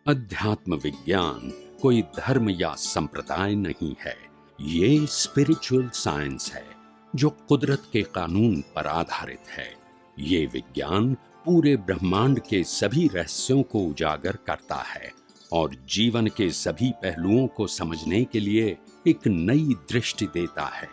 अध्यात्म विज्ञान कोई धर्म या संप्रदाय नहीं है। ये स्पिरिचुअल साइंस है जो कुदरत के कानून पर आधारित है। ये विज्ञान पूरे ब्रह्मांड के सभी रहस्यों को उजागर करता है और जीवन के सभी पहलुओं को समझने के लिए एक नई दृष्टि देता है।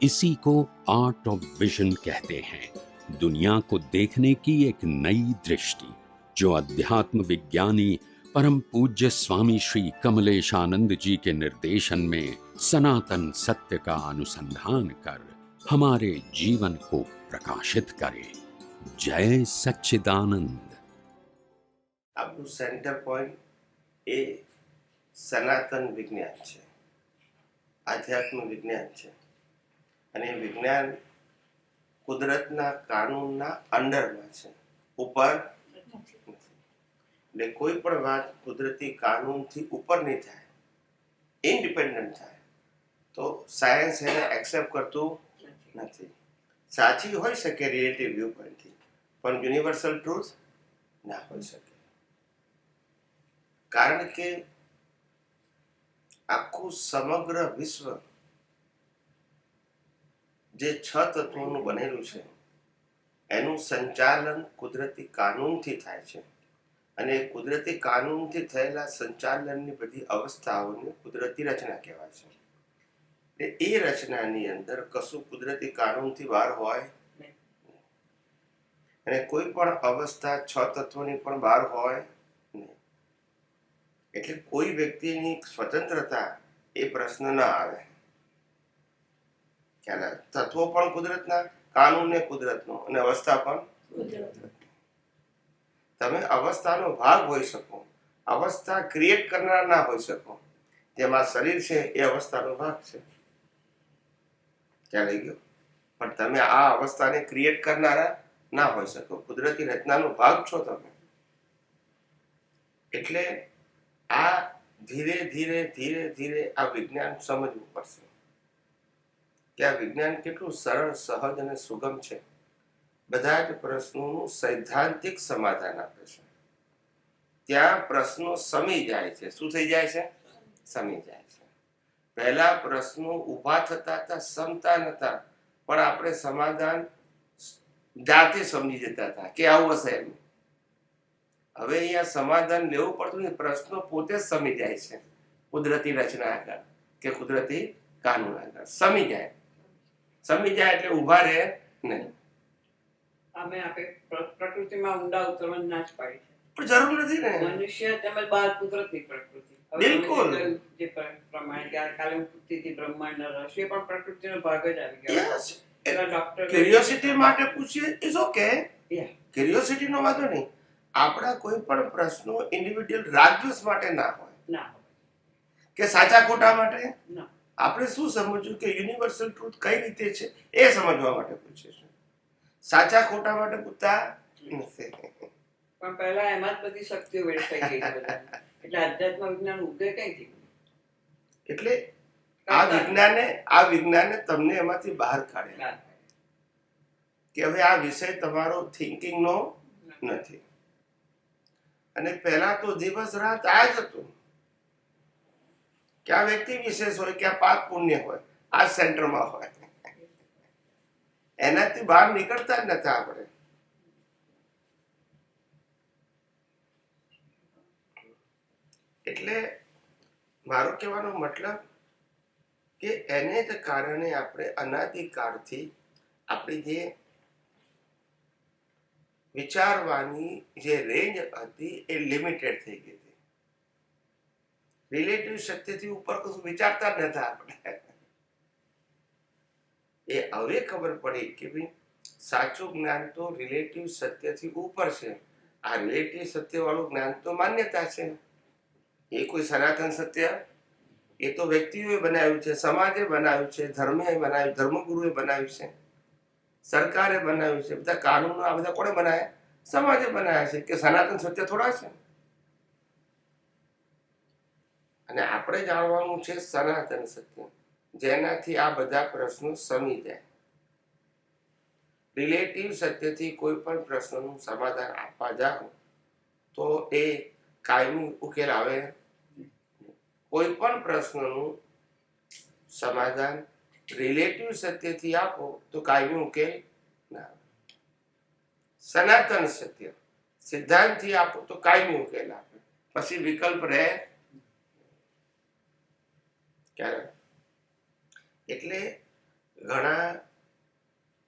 इसी को आर्ट ऑफ विजन कहते हैं, दुनिया को देखने की एक नई दृष्टि, जो अध्यात्म विज्ञानी परम पूज्य स्वामी श्री कमलेशानंद जी के निर्देशन में सनातन सत्य का अनुसंधान कर हमारे जीवन को प्रकाशित करे। जय सच्चिदानंद। આપણું સેન્ટર પોઈન્ટ એ સનાતન વિજ્ઞાન છે, આધ્યાત્મ વિજ્ઞાન છે અને એ વિજ્ઞાન કુદરતના કાનૂનના અંડરમાં છે, ઉપર નથી. એટલે કોઈ પણ વાત કુદરતી કાનૂનથી ઉપરની થાય, ઇન્ડિપેન્ડન્ટ થાય તો સાયન્સ એને એક્સેપ્ટ કરતું નથી. સાચી હોઈ શકે રિલેટિવ વ્યૂ પોઈન્ટથી, પણ યુનિવર્સલ ટ્રુથ ના હોઈ શકે. કારણ કે આખું સમગ્ર વિશ્વ જે 6 તત્વોનું બનેલું છે એનું સંચાલન કુદરતી કાનૂનથી થાય છે અને કુદરતી કાનૂનથી થયેલા સંચાલનની બધી અવસ્થાઓને કુદરતી રચના કહેવાય છે. એ રચનાની અંદર કશું કુદરતી કાનૂનથી બહાર હોય અને કોઈ પણ અવસ્થા 6 તત્વોની પણ બહાર હોય નહીં. એટલે કોઈ વ્યક્તિની સ્વતંત્રતા એ પ્રશ્ન ન આવે. ખ્યાલ આવે? તત્વો પણ કુદરતના, કાનૂન એ કુદરતનો અને અવસ્થા પણ કુદરતનો. તમે અવસ્થાનો ભાગ હોઈ શકો, અવસ્થા ક્રિએટ કરનાર ના હોઈ શકો. જેમાં શરીર છે એ અવસ્થાનો ભાગ છે, ખ્યાલ આવી ગયો? પણ તમે આ અવસ્થાને ક્રિએટ કરનારા ના હોઈ શકો, કુદરતી રચનાનો ભાગ છો તમે. એટલે આ ધીરે ધીરે ધીરે ધીરે આ વિજ્ઞાન સમજવું પડશે કે આ વિજ્ઞાન કેટલું સરળ, સહજ અને સુગમ છે. બધા જ પ્રશ્નોનું સૈદ્ધાંતિક સમાધાન આપે છે. ત્યાં પ્રશ્નો સમી જાય છે. શું થઈ જાય છે? સમી જાય છે. પહેલા પ્રશ્નો ઊભા થતા હતા, સમતા નતા, પણ આપણે સમાધાન જાતે સમજી જતા હતા કે આવું હશે એમ. હવે અહીંયા સમાધાન લેવું પડતું નથી, પ્રશ્નો પોતે જ સમી જાય છે કુદરતી રચના આગળ કે કુદરતી કાનૂન આગળ. સમી જાય. સમી જાય એટલે ઊભા રહે નહીં. અમે આપણે પ્રકૃતિમાં ઊંડા ઉતરવાની ના જ પાડી છે, પણ જરૂર નથી ને. મનુષ્ય તેમજ બહાર કુદરતની પ્રકૃતિ. બિલકુલ. જે પ્રમાણે કાલે હું પૂછતી હતી બ્રહ્માંડના રહસ્ય પણ પ્રકૃતિનો ભાગ જ આવી ગયો. એવા ડોક્ટર ક્યુરિયોસિટી માટે પૂછીએ ઇઝ ઓકે, ક્યુરિયોસિટીનો વાંધો નહીં. આપણા કોઈ પણ પ્રશ્નો ઇન્ડિવિડ્યુઅલ રાજદ્વેષ માટે ના હોય, ના કે સાચા ખોટા માટે ના. આપણે શું સમજવું કે યુનિવર્સલ ટ્રુથ કઈ રીતે છે એ સમજવા માટે પૂછીએ છીએ. સાચા ખોટા માટે પૂછતા નથી. પણ પહેલા એમાં જ બધી શક્તિઓ વેડફાઈ ગઈ છે બધાની. એટલે આધ્યાત્મ વિજ્ઞાન ઉદય કઈથી? એટલે આ વિજ્ઞાને તમને એમાંથી બહાર કાઢે કે હવે આ વિષય તમારો થિંકિંગનો નથી. અને પહેલા તો દિવસ રાત આ જ હતું કે આ વ્યક્તિ વિશેષ હોય કે આ પાપ પુણ્ય હોય, આ સેન્ટરમાં હોય. એનાથી બહાર નીકળતા જ નથી આપણે. એટલે મારો કહેવાનો મતલબ કે એને જ કારણે આપણે અનાદિકાળથી આપણી જે વિચારવાની જે રેન્જ હતી એ લિમિટેડ થઈ ગઈ હતી. રિલેટિવ સત્યથી ઉપર કશું વિચારતા જ નતા આપણે. એ હવે ખબર પડી કે ભાઈ સાચું જ્ઞાન તો રિલેટિવ સત્યથી ઉપર છે. આ રિલેટિવ સત્ય વાળું જ્ઞાન તો માન્યતા છે. એ કોઈ સનાતન સત્ય એ તો વ્યક્તિઓએ બનાવ્યું છે, સમાજે બનાવ્યું છે, ધર્મે બનાવ્યું, ધર્મગુરુએ બનાવ્યું છે, સરકારે બનાવ્યું છે. બધા કાનૂનો આ બધા કોણે બનાવ્યા? સમાજે બનાવ્યા છે. કે સનાતન સત્ય થોડા છે. અને આપણે જાણવાનું છે સનાતન સત્ય, જેનાથી આ બધા પ્રશ્નો સમી જાય. રિલેટિવ સત્યથી કોઈ પણ પ્રશ્નનું સમાધાન આપવા જાઓ તો એ કાયમી ઉકેલ આવે. કોઈ પણ પ્રશ્નનું સમાધાન રિલેટિવ સત્યથી આપો તો કાયમી ઉકેલ ના આવે. સનાતન સત્ય સિદ્ધાંતથી આપો તો કાયમી ઉકેલ આપે. પછી વિકલ્પ રહે ક્યારે? એટલે ઘણા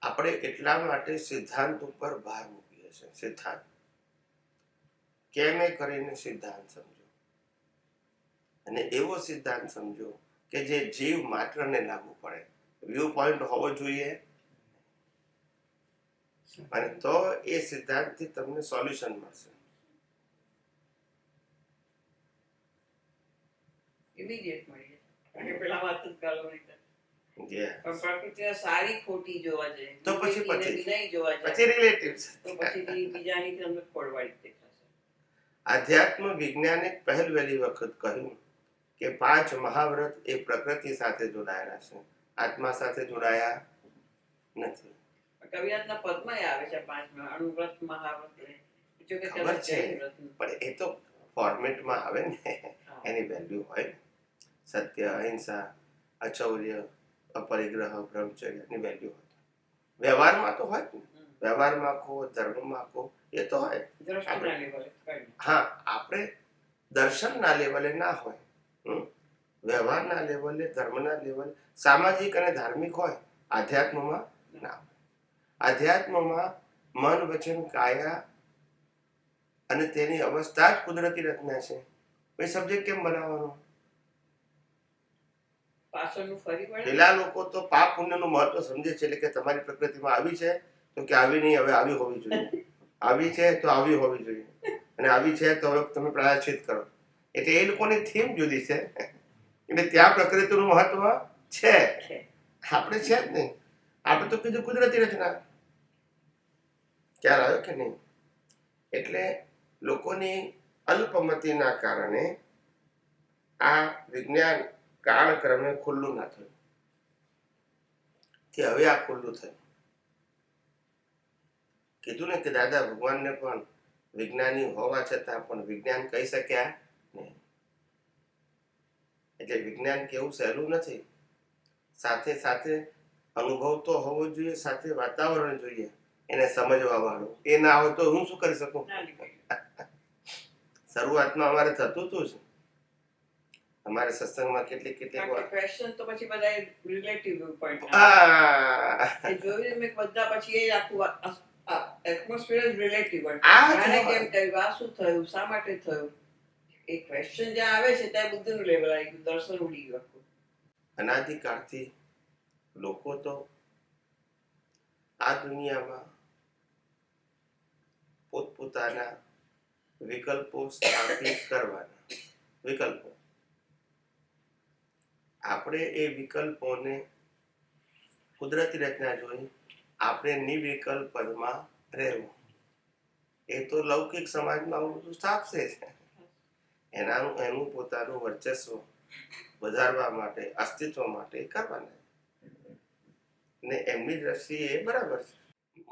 આપણે એટલા માટે સિદ્ધાંત ઉપર ભાર મૂકીએ છીએ. સિદ્ધાંત કેમે કરીને સિદ્ધાંત સમજો, અને એવો સિદ્ધાંત સમજો કે જે જીવ માત્રને લાગુ પડે. વ્યૂ પોઈન્ટ હોવો જોઈએ, અને તો એ સિદ્ધાંતથી તમને સોલ્યુશન મળશે. ઇમિડિયેટ મળી જાય. અને પેલા વાત જ કરો નહીં. જે પણ પ્રકૃતિને સારી ખોટી જોવા જાય તો પછી નહીં જોવા જાય પછી રિલેટિવ તો પછી બીજાની તમને ખોળવાડી દેખાશે. આધ્યાત્મ વૈજ્ઞાનિક પહેલ વહેલી વખત કહ્યું કે 5 મહાવ્રત એ પ્રકૃતિ સાથે જોડાયેલા છે, આત્મા સાથે જોડાયા નથી. કવિરાજના પદમાં આવે છે 5 અણુવ્રત મહાવ્રત. જો કે ખબર છે, પણ એ તો ફોર્મેટમાં આવે ને, એની વેલ્યુ હોય ને. સત્ય, અહિંસા, અચૌર્ય, અપરિગ્રહ, બ્રહ્મચર્યની વેલ્યુ હોય. વ્યવહારમાં તો હોય ને, વ્યવહારમાં કહો, ધર્મમાં કહો, એ તો હોય. હા, આપણે દર્શનના લેવલે ના હોય, વ્યવહારના લેવલે, ધર્મના લેવલે, સામાજિક અને ધાર્મિક હોય. આધ્યાત્મમાં ના હોય. આધ્યાત્મમાં મન, વચન, કાયા અને તેની અવસ્થા જ કુદરતી રચના છે. એ સબ્જેક્ટ કેમ બનાવવાનો? પેલા લોકો તો પાપ પુણ્યનું મહત્વ સમજે છે. એટલે કે તમારી પ્રકૃતિમાં આવી છે તો કે આવી નહીં, હવે આવી હોવી જોઈએ. આવી છે તો આવી હોવી જોઈએ, અને આવી છે તો હવે તમે પ્રાયશ્ચિત કરો. એટલે એ લોકોની થીમ જુદી છે. એટલે ત્યાં પ્રકૃતિનું મહત્વ છે, આપણે છે જ નહીં. આપણે તો કીધું કુદરતી રચના. ખ્યાલ આવ્યો કે નહીં? એટલે લોકોની અલ્પમતીના કારણે આ વિજ્ઞાન કાળક્રમે ખુલ્લું ના થયું, કે હવે આ ખુલ્લું થયું. કીધું ને કે દાદા ભગવાનને પણ વિજ્ઞાની હોવા છતાં પણ વિજ્ઞાન કહી શક્યા નહીં. એટલે વિજ્ઞાન કેવું સહેલું નથી. સાથે સાથે અનુભવ તો હોવો જોઈએ, સાથે વાતાવરણ જોઈએ એને સમજવા વાળું. એ ના હોય તો હું શું કરી શકું? શરૂઆતમાં અમારે થતું હતું જ. અમારે સત્સંગમાં કેટલીક ક્વેશ્ચન તો પછી બધા રિલેટિવ પોઈન્ટ જોયું મેં બધા પછી એ આખું એટમોસ્ફિયર રિલેટિવ આને કેમ કહ્યું, આ શું થયું, શા માટે થયું. એ ક્વેશ્ચન જ્યાં આવે છે ત્યાં બુદ્ધિનું લેવલ આવી ગયું, દર્શન ઉડી ગયું. અનાદિકાળથી લોકો તો આ દુનિયામાં પોતપોતાના વિકલ્પો સ્થાપિત કરવાના. વિકલ્પો આપણે એ વિકલ્પોને કુદરતી રચના જોઈ આપણે નિર્વિકલ્પ પદમાં રહેવું. એ તો લૌકિક સમાજમાં આવું બધું સ્થાપશે છે. એનું પોતાનું વર્ચસ્વ વધારવા માટે, અસ્તિત્વ માટે કરવાના. ને એમની દ્રષ્ટિએ એ બરાબર છે.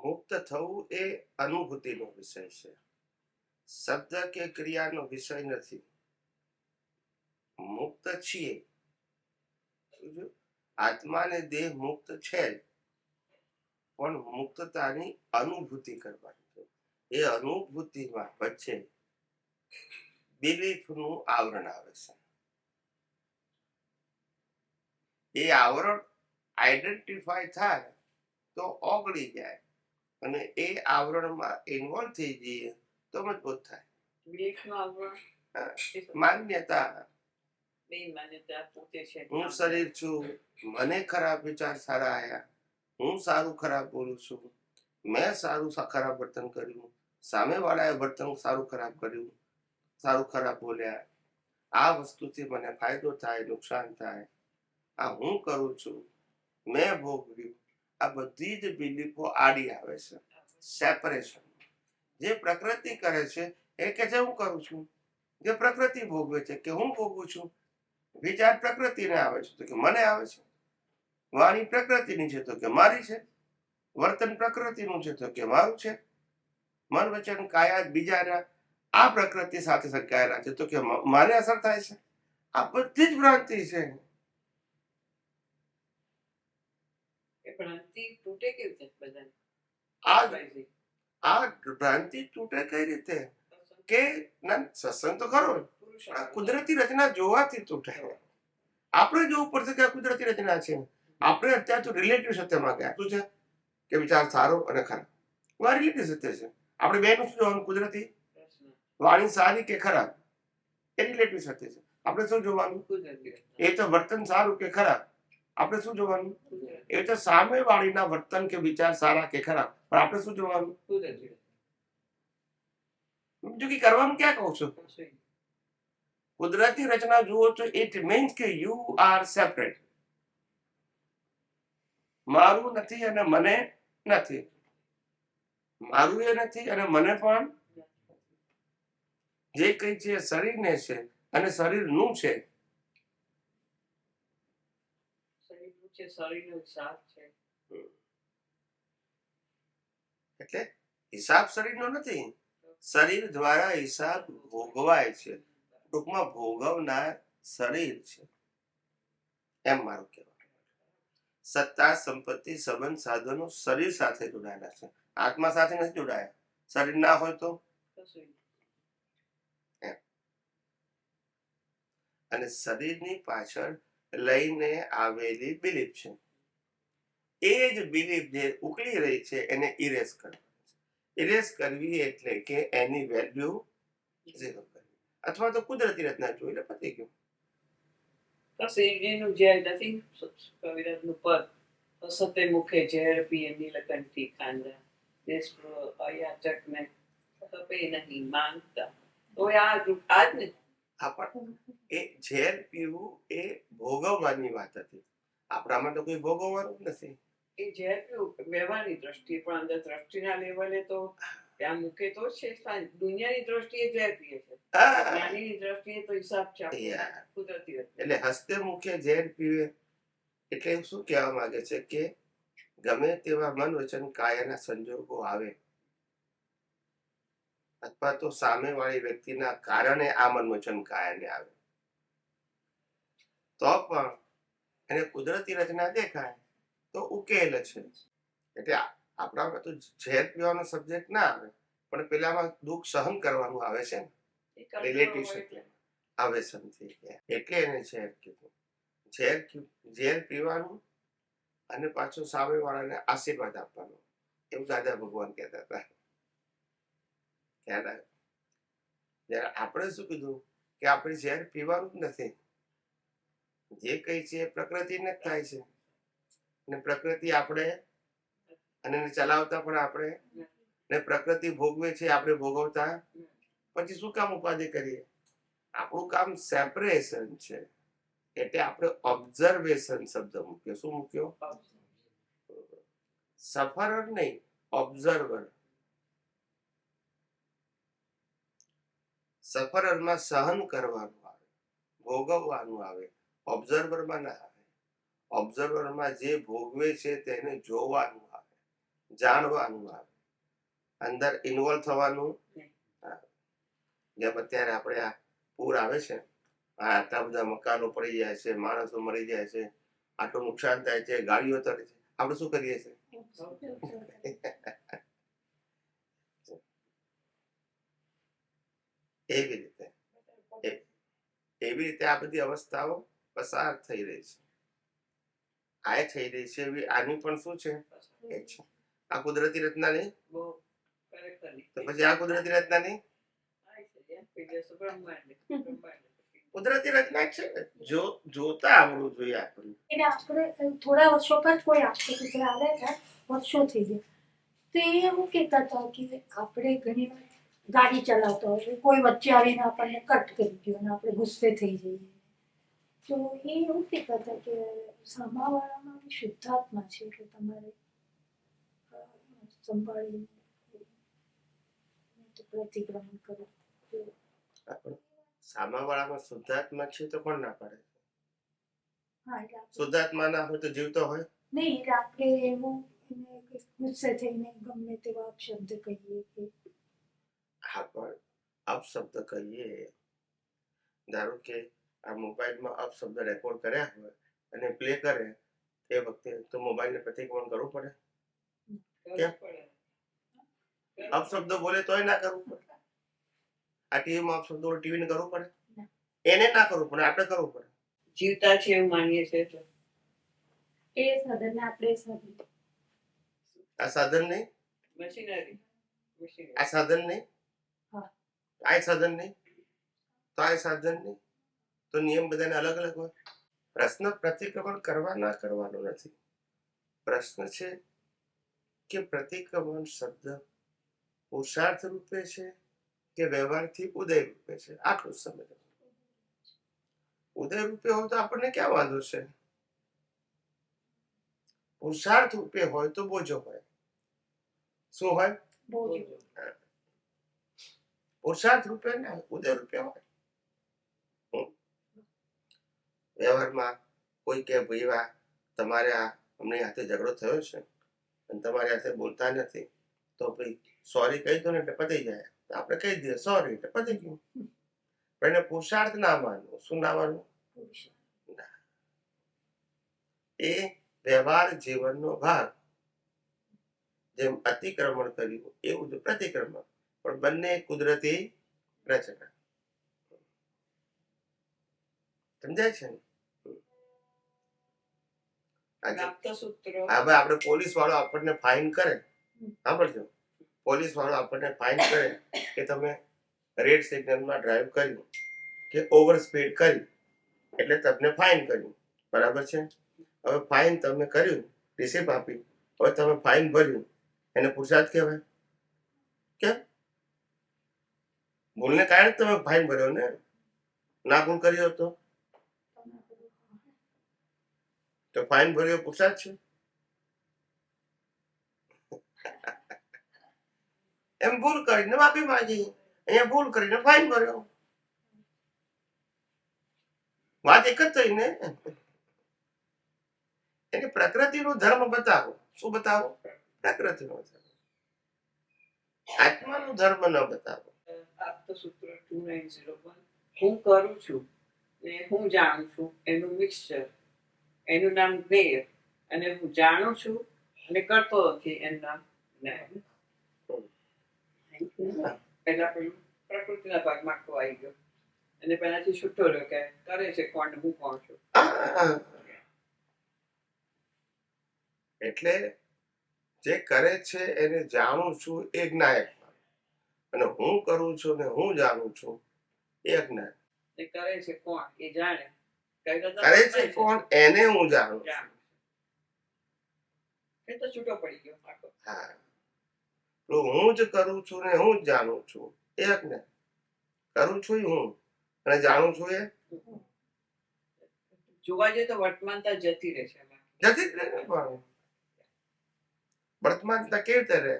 મુક્ત થવું એ અનુભૂતિનો વિષય છે, શબ્દ કે ક્રિયાનો વિષય નથી. મુક્ત છીએ, આત્મા ને દેહ મુક્ત છે, પણ મુક્તતાની અનુભૂતિ કરવાની. એ અનુભૂતિમાં વચ્ચે બિલીફનું આવરણ આવે છે. એ આવરણ આઈડેન્ટિફાય થાય તો ઓગળી જાય, અને એ આવરણમાં ઇન્વોલ્વ થઈ જઈએ તો મજબૂત થાય. માન્યતા, હું શરીર છું, મને ખરાબ વિચાર સારા આયા, હું સારું ખરાબ બોલું છું, મેં સારું ખરાબ વર્તન કર્યું, સામે વાળાએ વર્તન સારું ખરાબ કર્યું, સારું ખરાબ બોલ્યા, આ વસ્તુથી મને ફાયદો થાય, નુકસાન થાય, આ હું કરું છું, મેં ભોગવ્યું. આ બધી જ બિલીફો આડી આવે છે. સેપરેશન જે પ્રકૃતિ કરે છે એ કે છે હું કરું છું, જે પ્રકૃતિ ભોગવે છે કે હું ભોગવું છું. વિચાર પ્રકૃતિને આવે છે તો કે મને આવે છે, વાણી પ્રકૃતિની છે તો કે મારી છે, વર્તન પ્રકૃતિનું છે તો કે મારું છે, મન વચન કાયા બીજાના આ પ્રકૃતિ સાથે સંકળાયેલા છે, તો કે મારે અસર થાય છે? આ બધી જ ભ્રાંતિ છે. એ ભ્રાંતિ તૂટે કેવી રીતે બધાને? આ ભ્રાંતિ તૂટે કઈ રીતે? કે ના, સત્સંગ તો ખરો જ, પણ આ કુદરતી રચના જોવાથી તૂટે. આપણે જોવું પડશે કે આ કુદરતી રચના છે. આપણે અત્યારે તો રિલેટિવ સત્યમાં ગયા. શું છે કે વિચાર સારો અને ખરાબ, આ રિલેટિવ સત્ય છે. આપણે બેનું શું જોવાનું? કુદરતી વાણી સારી કે ખરાબ, એ રિલેટિવ સત્ય છે. આપણે શું જોવાનું? એ તો વર્તન સારું કે ખરાબ, આપણે શું જોવાનું? એ તો સામે વાળીના વર્તન કે વિચાર સારા કે ખરાબ, પણ આપણે શું જોવાનું? બીજું કે કરવાનું ક્યાં કહું છું? કુદરતી રચના જુઓ તો ઇટ મીન્સ કે યુ આર સેપરેટ. મારું નથી અને મને નથી, મારું એ નથી અને મને પણ. જે કઈ છે શરીરને છે અને શરીરનું છે. એટલે હિસાબ શરીરનો નથી, શરીર દ્વારા હિસાબ ભોગવાય છે. ટૂંકમાં ભોગવનાર શરીર છે, એમ મારું કહેવાનું. સત્તા, સંપત્તિ, સંબંધ, સાધનો શરીર સાથે જોડાયેલા છે, આત્મા સાથે નથી જોડાયા. શરીર ના હોય તો અને શરીરની પાછળ લઈને આવેલી બિલીફ છે. એ જ બિલીફ જે ઉકળી રહી છે એને ઇરેઝ કરવી. ઇરેઝ કરવી એટલે કે એની વેલ્યુ ઝીરો કરવી, અથવા તો કુદરતી રચના જોઈ એટલે પતી ગયું. એનું જે નથી કવિરાજનું પદ, સતે મુખે ઝેર પીએ નીલકંઠી ખાંડા, દેશ અયાચકને તપે નહીં માંગતા. તો આ જ ને એ ઝેર પીવું એ ભોગવવાની વાત હતી. આપણામાં તો કોઈ ભોગવવાનું જ નથી. એ ઝેર પીવું વ્યવહારની દ્રષ્ટિએ, પણ અંદર દ્રષ્ટિના લેવલે તો ત્યાં મૂકે તો છે. દુનિયાની દ્રષ્ટિએ ઝેર પીએ છે, જ્ઞાનીની દ્રષ્ટિએ તો હિસાબ છે કુદરતી. એટલે હસ્તે મુખે ઝેર પીવે એટલે શું કહેવા માંગે છે કે ગમે તેવા મન વચન કાયાના સંજોગો આવે, અથવા તો સામેવાળી વ્યક્તિના કારણે આ મન વચન કાયાને આવે, તો પણ એને કુદરતી રચના દેખાય તો ઉકેલ છે. એટલે આપણામાં તો ઝેર પીવાનો સબ્જેક્ટ ના આવે, પણ પેલામાં દુઃખ સહન કરવાનું આવે છે ને, રિલેટિવ છે આવે સમથી. એટલે એને ઝેર કીધું. ઝેર પીવાનું અને પાછું સામે વાળાને આશીર્વાદ આપવાનો, એવું દાદા ભગવાન કહેતા હતા. આપણે શું કીધું કે આપણે ઝેર પીવાનું જ નથી. જે કઈ છે એ પ્રકૃતિને જ થાય છે, અને પ્રકૃતિ આપણે અને ચલાવતા પણ આપણે, ને પ્રકૃતિ ભોગવે છે આપણે ભોગવતા. પછી શું કામ ઉપાધિ કરીએ? આપણું કામ સેપરેશન છે. એટલે આપણે ઓબ્ઝર્વેશન શબ્દ મૂક્યો. શું મૂક્યો? સફરર નહીં, ઓબ્ઝર્વર. સફરરમાં સહન કરવાનું આવે, ભોગવવાનું આવે, ઓબ્ઝર્વરમાં ના આવે. ઓબ્ઝર્વરમાં જે ભોગવે છે તેને જોવાનું આવે, જાણવાનું આવે, અંદર ઇન્વોલ્વ થવાનું. જેમ અત્યારે આપણે આ પૂર આવે છે, આટલા બધા મકાનો પડી જાય છે, માણસો મરી જાય છે, આટલું નુકસાન થાય છે, ગાડીઓ તરે છે, આપણે શું કરીએ છીએ? એવી રીતે આ બધી અવસ્થાઓ પસાર થઈ રહી છે. આ થઈ રહી છે એવી આની પણ શું છે? એ છે આ કુદરતી રચના નહીં. તો પછી આ કુદરતી રચના નહીં, કુદરતી રચના છે. જોતા આવડવું જોઈએ આપણને. એટલે આપણે થોડા વર્ષો પર કોઈ આખી કુતરા આવ્યા હતા, વર્ષો થઈ ગયા. તો એ એવું કહેતા હતા કે આપણે ઘણી વાર ગાડી ચલાવતા હોય, કોઈ વચ્ચે આવીને આપણને કટ કરી ગયો અને આપણે ગુસ્સે થઈ જઈએ. તો એ એવું કહેતા હતા કે સામાવાળામાં બી શુદ્ધાત્મા છે, એટલે તમારે સંભાળીને પ્રતિક્રમણ કરો. સામાવાળામાં શુદ્ધાત્મા છે તો કોણ ના પાડે? હા, એટલે શુદ્ધાત્મા ના હોય તો જીવતો હોય નહીં. એટલે આપણે એવું ગુસ્સે થઈને ગમે તેવા શબ્દ કહીએ કે હા, પણ અપશબ્દ કહીએ, ધારો કે આ મોબાઈલમાં અપશબ્દ રેકોર્ડ કર્યા હોય અને પ્લે કરે એ વખતે તો મોબાઈલને પ્રતિક્રમણ કરવું પડે? કેમ? અપશબ્દ બોલે તોય ના કરવું પડે? આ ટીવીમાં અપશબ્દો ટીવીને કરવું પડે? એને ના કરવું પડે, આપણે કરવું પડે. જીવતા છે એવું માનીએ છીએ તો એ સાધન આપણે સાધન આ સાધન નહીં, મશીનરી આ સાધન નહીં, હા. આ સાધન નહીં, તો આ સાધન નહીં, તો નિયમ બધાને અલગ અલગ હોય. પ્રશ્ન પ્રતિક્રમણ કરવા ના કરવાનો નથી. પ્રશ્ન છે કે પ્રતિક્રમણ શબ્દ પુરુષાર્થ રૂપે છે કે વ્યવહારથી ઉદય રૂપે છે, આટલું સમજ. ઉદય રૂપે હોય તો આપણને ક્યાં વાંધો છે? પુરુષાર્થ રૂપે હોય તો બોજો હોય. શું હોય? બહુ જ પુરુષાર્થ રૂપે ના, ઉદય રૂપે હોય. વ્યવહારમાં કોઈ કે ભાઈ વા તમારે આ અમને હાથે ઝઘડો થયો છે અને તમારી હાથે બોલતા નથી, તો ભાઈ સોરી કહી દો ને એટલે પતી જાય. આપણે કહી દઈએ સોરી એટલે પતી ગયું. પણ એને પુરુષાર્થ ના માનવું. શું ના માનવું? એ વ્યવહાર જીવનનો ભાગ. જેમ અતિક્રમણ કર્યું એવું જ પ્રતિક્રમણ, પણ બંને કુદરતી રચના. સમજાય છે ને? આપણે પોલીસ વાળો આપણને ફાઇન કરે, સાંભળજો, પોલીસ વાળો આપણને ફાઇન કરે કે તમે રેડ સિગ્નલમાં ડ્રાઈવ કર્યું કે ઓવર સ્પીડ કરી એટલે તમને ફાઇન કર્યું, બરાબર છે? હવે ફાઇન તમે કર્યું, રિસિપ્ટ આપી, હવે તમે ફાઇન ભર્યું, એને પુરુષાર્થ કહેવાય? કેમ? ભૂલને કારણે તમે ફાઇન ભર્યો ને, ના ભૂલ કર્યો તો ફાઇન ભર્યો પુરુષાર્થ છે? એમ ભૂલ કરીને માફી માંગી, અહીંયા ભૂલ કરીને ફાઇન ભર્યો, વાત એક જ થઈ ને. એને પ્રકૃતિનો ધર્મ બતાવો. શું બતાવો? પ્રકૃતિનો ધર્મ. આત્માનો ધર્મ ન બતાવો. સૂત્ર 2901 હું કરું છું ને હું જાણું છું એનું મિક્સચર, એનું નામ જ્ઞેય, અને હું જાણું છું અને કરતો નથી એનું નામ જ્ઞાન. પેલા પેલું પ્રકૃતિના ભાગમાં આખો આવી ગયો અને પેલાથી છૂટો રહ્યો કે કરે છે કોણ, હું કોણ છું. એટલે જે કરે છે એને જાણું છું એ જ્ઞાયક, અને હું કરું છું ને હું જાણું છું એ અજ્ઞાન. કરે છે કોણ એ જાણે, કરે છે કોણ એને હું જાણું છું. એ તો છૂટો પડી ગયો આખો. હા, તો હું જ કરું છું ને હું જ જાણું છું એ અજ્ઞાન. કરું છું હું અને જાણું છું એ જોવા જઈએ તો વર્તમાનતા જતી રહે છે. જતી જ રહે ને, પણ વર્તમાનતા કેવી રીતે રહે?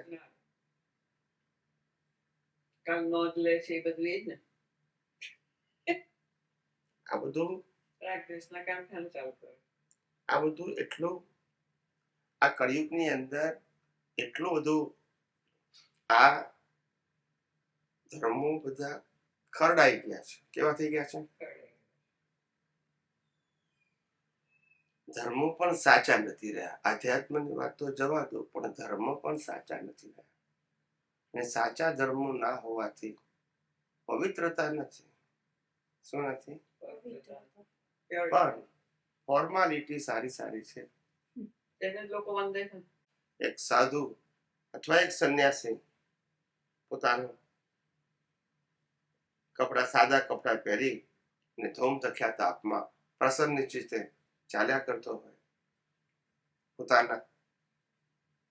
કામ નોંધ લે છે એ બધું એ જ ને. આ બધું પ્રેક્ટિસના કામ ચાલુ કરે. આ બધું એટલું આ કળિયુગની અંદર એટલું બધું આ ધર્મો બધા ખરડાઈ ગયા છે. કેવા થઈ ગયા છે? ધર્મો પણ સાચા નથી રહ્યા. આધ્યાત્મની વાત તો જવા દો, પણ ધર્મ પણ સાચા નથી રહ્યા. અને સાચા ધર્મો ના હોવાથી પવિત્રતા નથી. શું નથી? પણ ફોર્માલિટી સારી સારી છે. તેને લોકો વંદે છે. એક સાધુ અથવા એક સંન્યાસી પોતાનું કપડા, સાદા કપડા પહેરી ને ધૂમ તખ્યા તાપમાં પ્રસન્ન ચિત્તે ચાલ્યા કરતો હોય, પોતાના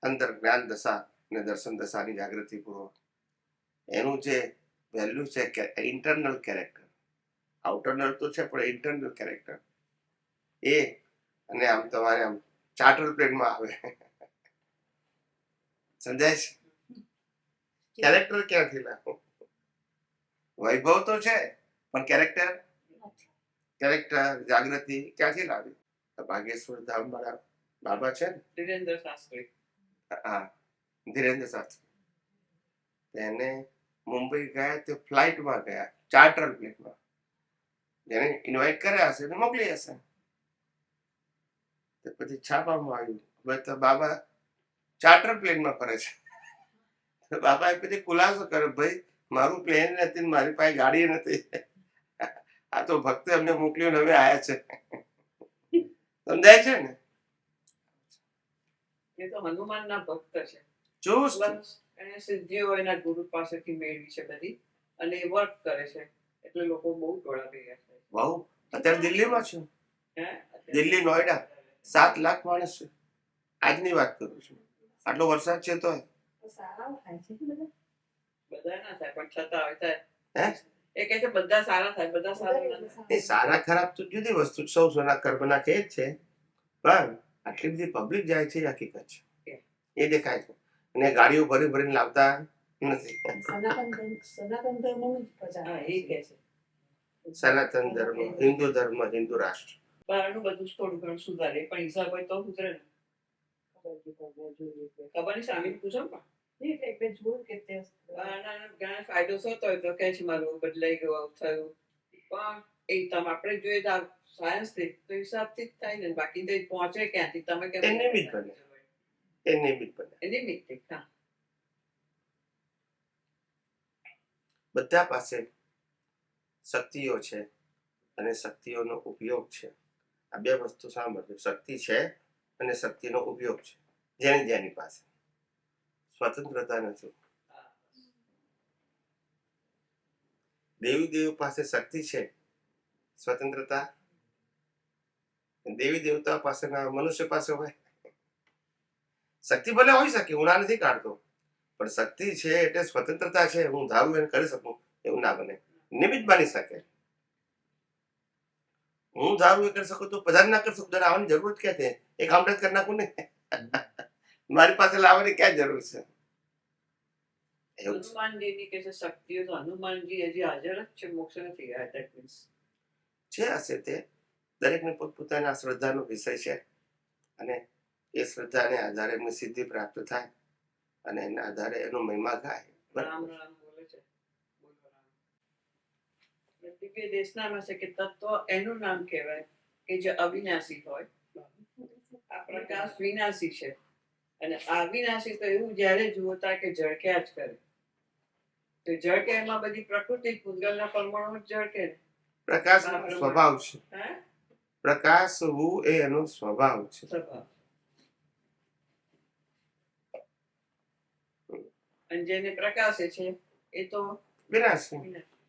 અંદર જ્ઞાન દશા ને દર્શન દશાની જાગૃતિ પૂર્વક એનું જે વેલ્યુ છે કે ઇન્ટરનલ કેરેક્ટર, આઉટરનલ તો છે પણ ઇન્ટરનલ કેરેક્ટર એ, અને આમ તમારે આમ ચાર્ટર પ્લેનમાં આવે. સમજાય છે? કેરેક્ટર ક્યાંથી લાવો? વૈભવ તો છે પણ કેરેક્ટર જાગૃતિ ક્યાંથી લાવી? ભાગેશ્વર ધામ વાળા બાબા છે ને, ધીરેન્દ્ર શાસ્ત્રી. હા, ધીરેન્દ્ર શાસ્ત્રી, તેને મુંબઈ ગયા તે ફ્લાઇટમાં ગયા, ચાર્ટર પ્લેનમાં. જેને ઇન્વાઇટ કર્યા હશે એને મોકલી હશે. તો પછી છાપામાં આવ્યું, હવે તો બાબા ચાર્ટર પ્લેનમાં ફરે છે. તો બાબાએ પછી ખુલાસો કર્યો, ભાઈ મારું પ્લેન નથી, મારી પાસે ગાડી નથી, આ તો ભક્તે અમને મોકલ્યો ને હવે આયા છે. સમજાય છે ને? એ તો હનુમાનના ભક્ત છે. ચુસ્ત. પ્લસ એને સિદ્ધિઓ એના ગુરુ પાસેથી મેળવી છે બધી, અને એ વર્ક કરે છે, એટલે લોકો બહુ ટોળા ભેગા થાય છે. બહુ. અત્યારે દિલ્હીમાં છું, હે? દિલ્હી નોઈડા 7 લાખ માણસ છે. આજની વાત કરું છું. આટલો વરસાદ છે તો સારા થાય છે બધા. બધા ના થાય પણ છતાં હવે થાય. હે? એ કહે છે બધા સારા થાય, બધા સારા ના થાય. એ સારા ખરાબ તો જુદી વસ્તુ, સૌ સોના કર્મના કે જ છે, પણ આટલી બધી પબ્લિક જાય છે એ હકીકત છે, એ દેખાય છે. અને ગાડીઓ ભરી ભરીને લાવતા નથી. સનાતન ધર્મનું જ પ્રચાર હા, એ કહે છે. સનાતન ધર્મ, હિન્દુ ધર્મ, હિન્દુ રાષ્ટ્ર. બહારનું બધું જ થોડું ઘણું સુધારે, પણ હિસાબ હોય તો સુધરે ને. ખબર નહીં, સામે પૂછો ને પણ. ઘણા ફાયદો થતો હોય તો કહે છે મારું બદલાઈ ગયું, આવું થયું, પણ એ તમે આપણે જોઈએ તો સાયન્સ થી તો હિસાબથી જ થાય ને, બાકી તો પહોંચે ક્યાંથી? તમે કેમ એ નિમિત્ત બને, એ નિમિત્ત બને. એની મિત્તિક. હા, બધા પાસે શક્તિઓ છે અને શક્તિઓનો ઉપયોગ છે. આ બે વસ્તુ સાંભળજો, શક્તિ છે અને શક્તિનો ઉપયોગ છે. જેની પાસે સ્વતંત્રતા નથી. દેવી દેવ પાસે શક્તિ છે, સ્વતંત્રતા દેવી દેવતા પાસે ના મનુષ્ય પાસે હોય. શક્તિ ભલે હોઈ શકે, હું ના નથી કાઢતો, પણ શક્તિ છે એટલે સ્વતંત્રતા છે, હું ધારું એને કરી શકું એવું ના બને. નિમિત્ત બની શકે. હું ધારું એ કરી શકું તો બધા ના કરી શકું, ત્યારે આવવાની જરૂર ક્યાં છે? એક કાઉન્ટર કરી નાખું ને. મારી પાસે લાવવાની ક્યાં જરૂર છે? હનુમાનજીની કે છે શક્તિઓ, તો હનુમાનજી હજી હાજર જ છે, મોક્ષ નથી ગયા. ધેટ મીન્સ છે હશે તે દરેકને પોતપોતાના શ્રદ્ધાનો વિષય છે, અને એ શ્રદ્ધાને આધારે એમને સિદ્ધિ પ્રાપ્ત થાય અને એના આધારે એનો મહિમા ગાય. રામ રામ બોલે છે. બોલો રામ. દિવ્ય દેશનામાં છે કે તત્વ એનું નામ કહેવાય કે જે અવિનાશી હોય. આ પ્રકાશ વિનાશી છે, અને અવિનાશી તો એવું જ્યારે જુઓ ત્યાં કે ઝળક્યા જ કરે. તો ઝળકે એમાં બધી પ્રકૃતિ પૂતગલના પરમાણુ જ ઝળકે. પ્રકાશ સ્વભાવ છે. હે? પ્રકાશ હોવું એ એનો સ્વભાવ છે. સ્વભાવ. અને જેને પ્રકાશે છે એ તો વિનાશી. વિનાશી.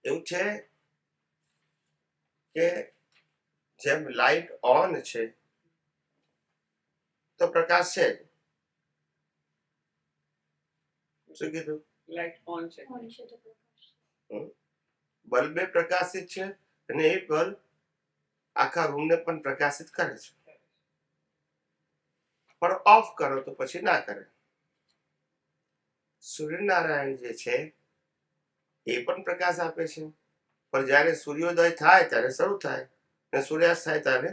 એવું છે કે જેમ લાઈટ ઓન છે તો પ્રકાશ છે. શું કીધું? લાઈટ ઓન છે. બલ્બ એ પ્રકાશિત છે, અને એ બલ્બ આખા રૂમને પણ પ્રકાશિત કરે છે, પણ ઓફ કરો તો પછી ના કરે. સૂર્યનારાયણ જે છે એ પણ પ્રકાશ આપે છે, પણ જયારે સૂર્યોદય થાય ત્યારે શરૂ થાય અને સૂર્યાસ્ત થાય ત્યારે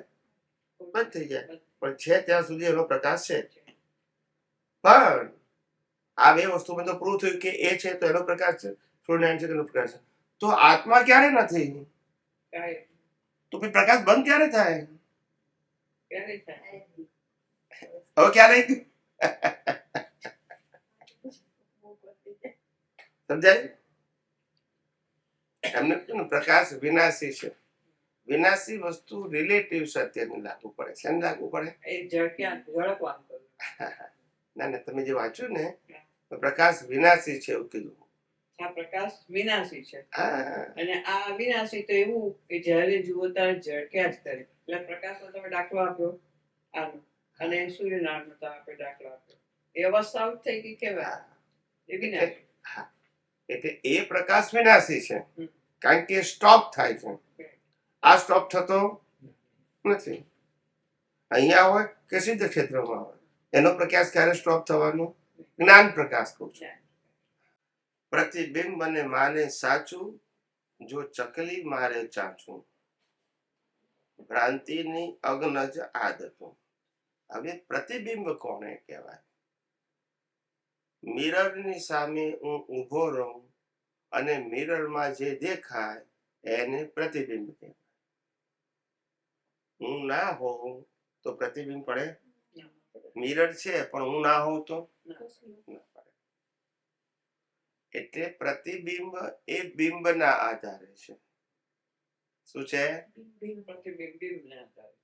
બંધ થઈ જાય, પણ છે ત્યાં સુધી એનો પ્રકાશ છે. પણ આ બે વસ્તુમાં તો પ્રૂવ થયું કે એ છે તો એનો પ્રકાશ છે, સૂર્યનારાયણ છે તેનો પ્રકાશ છે. તો આત્મા ક્યારે નથી? તો પછી પ્રકાશ બંધ ક્યારે થાય? હવે ક્યારે સમજાય? એમને પ્રકાશ વિનાશી છે. વિનાશી વસ્તુ રિલેટિવ સત્યને લાગુ પડે છે. એને લાગુ પડે ના ના, તમે જે વાંચ્યું ને પ્રકાશ વિનાશી છે એવું કીધું. આ પ્રકાશ વિનાશી છે, હા, અને આ અવિનાશી તો એવું કે જ્યારે જુઓ ત્યારે ઝળક્યા જ કરે. એટલે પ્રકાશનો તમે દાખલો આપ્યો આનો, અને સૂર્યનારાયણનો તમે આપણે દાખલો આપ્યો. એ અવસ્થા આઉટ થઈ ગઈ કેવાય એ વિનાશી. એટલે એ પ્રકાશ વિનાશી છે, કારણ કે સ્ટોપ થાય છે. આ સ્ટોપ થતો નથી. અહીંયા હોય કે સિદ્ધ ક્ષેત્રમાં હોય, એનો પ્રકાશ ક્યારે સ્ટોપ થવાનો? જ્ઞાન પ્રકાશ કહું છું. પ્રતિબિંબ મને માને સાચું, જો ચકલી મારે ચાચું, ભ્રાંતિની અગ્નજ આદતો. હવે પ્રતિબિંબ કોને કહેવાય? મિરરની સામે હું ઊભો રહું અને મિરરમાં જે દેખાય એને પ્રતિબિંબ કહેવાય. હું ના હોઉં તો પ્રતિબિંબ પડે? મિરર છે પણ હું ના હોઉં તો ના પડે. એટલે પ્રતિબિંબ એ બિંબના આધારે છે. શું છે?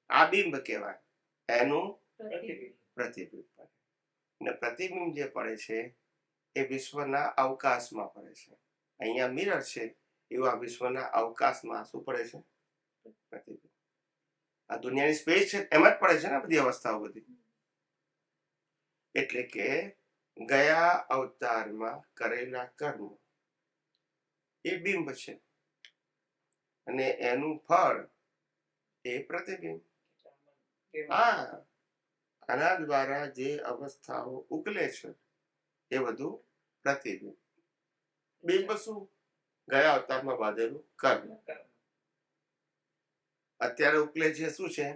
આ બિંબ કહેવાય, એનું પ્રતિબિંબ પડે. ને પ્રતિબિંબ જે પડે છે એ વિશ્વના અવકાશમાં પડે છે. અહીંયા મિરર છે એવું આ વિશ્વના અવકાશમાં શું પડે છે? પ્રતિબિંબ. આ દુનિયાની સ્પેસ છે એમાં જ પડે છે ને બધી અવસ્થાઓ બધી. એટલે કે ગયા અવતારમાં કરેલા કર્મ એ બિંબ છે અને એનું ફળ એ પ્રતિબિંબ. હા, આના દ્વારા જે અવસ્થાઓ ઉકલે છે એ બધું પ્રતિબિંબ. બિંબ શું? ગયા અવતારમાં બાંધેલું કર્મ. અત્યારે ઉકલે છે શું છે?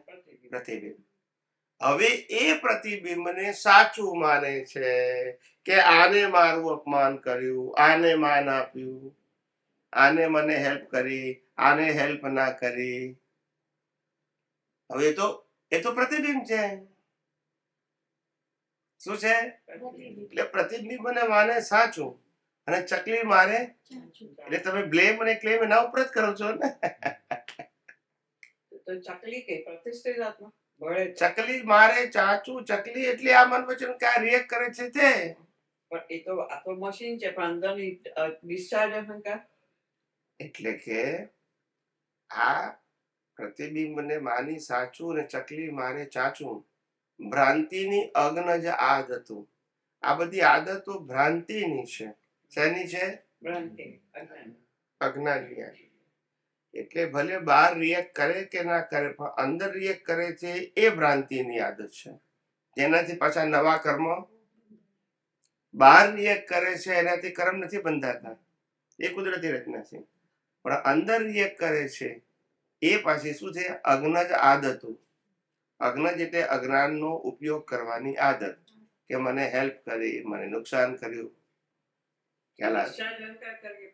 પ્રતિબિંબ. હવે એ પ્રતિબિંબને સાચું માને છે કે આને મારું અપમાન કર્યું, આને માન આપ્યું, આને મને હેલ્પ કરી, આને હેલ્પ ના કરી. હવે એ તો પ્રતિબિંબ છે. શું છે? એટલે પ્રતિબિંબને માને સાચું અને ચકલી મારે, એટલે તમે બ્લેમ અને ક્લેમ એના ઉપર જ કરો છો ને. તો ચકલી કે પ્રતિષ્ઠિત આત્મા ચકલી મારે ચાચું. ચકલી એટલે આ મન વચન ક્યાં રિએક્ટ કરે છે તે. પણ એ તો આ તો મશીન છે પણ અંદરની ડિસ્ચાર્જ અહંકાર. એટલે કે આ પ્રતિબિંબને માની સાચું અને ચકલી મારે ચાચું. ભ્રાંતિની અગ્ન જ આદતો. આ બધી આદતો ભ્રાંતિની છે. શેની છે? ભ્રાંતિ, અજ્ઞાનની. એટલે ભલે બહાર રિએક્ટ કરે કે ના કરે પણ અંદર રિએક્ટ કરે છે એ ભ્રાંતિની આદત છે. જેનાથી પાછા નવા કર્મ. બહાર રિએક્ટ કરે છે એનાથી કર્મ નથી બંધાતા, એ કુદરતી રચના છે. પણ અંદર રિએક્ટ કરે છે એ પાછી શું છે? અજ્ઞજ આદતો. અજ્ઞજ એટલે અજ્ઞાનનો ઉપયોગ કરવાની આદત, કે મને હેલ્પ કરી, મને નુકસાન કર્યું.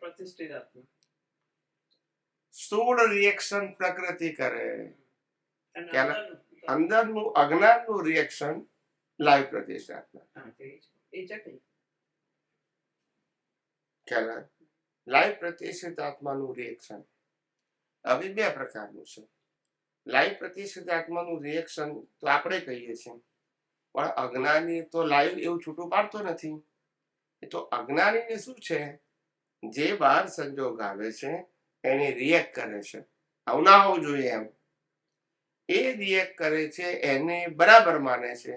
પ્રતિષ્ઠિત આત્મા સ્થૂળ રિએક્શન પ્રકૃતિ કરે. અંદરનું અજ્ઞાનનું રિએક્શન લાઈવ પ્રતિષ્ઠિત આત્મા. લાઈવ પ્રતિષ્ઠિત આત્માનું રિએક્શન હવે બે પ્રકારનું છે. લાઈવ પ્રતિષ્ઠિત આત્માનું રિએક્શન તો આપણે કહીએ છીએ, પણ અજ્ઞાની તો લાઈવ એવું છૂટું પાડતો નથી. એ તો અજ્ઞાનીને શું છે? જે બહાર સંજોગ આવે છે એને રિએક્ટ કરે છે. આવું ના હોવું જોઈએ એમ. એ રિએક્ટ કરે છે એને બરાબર માને છે.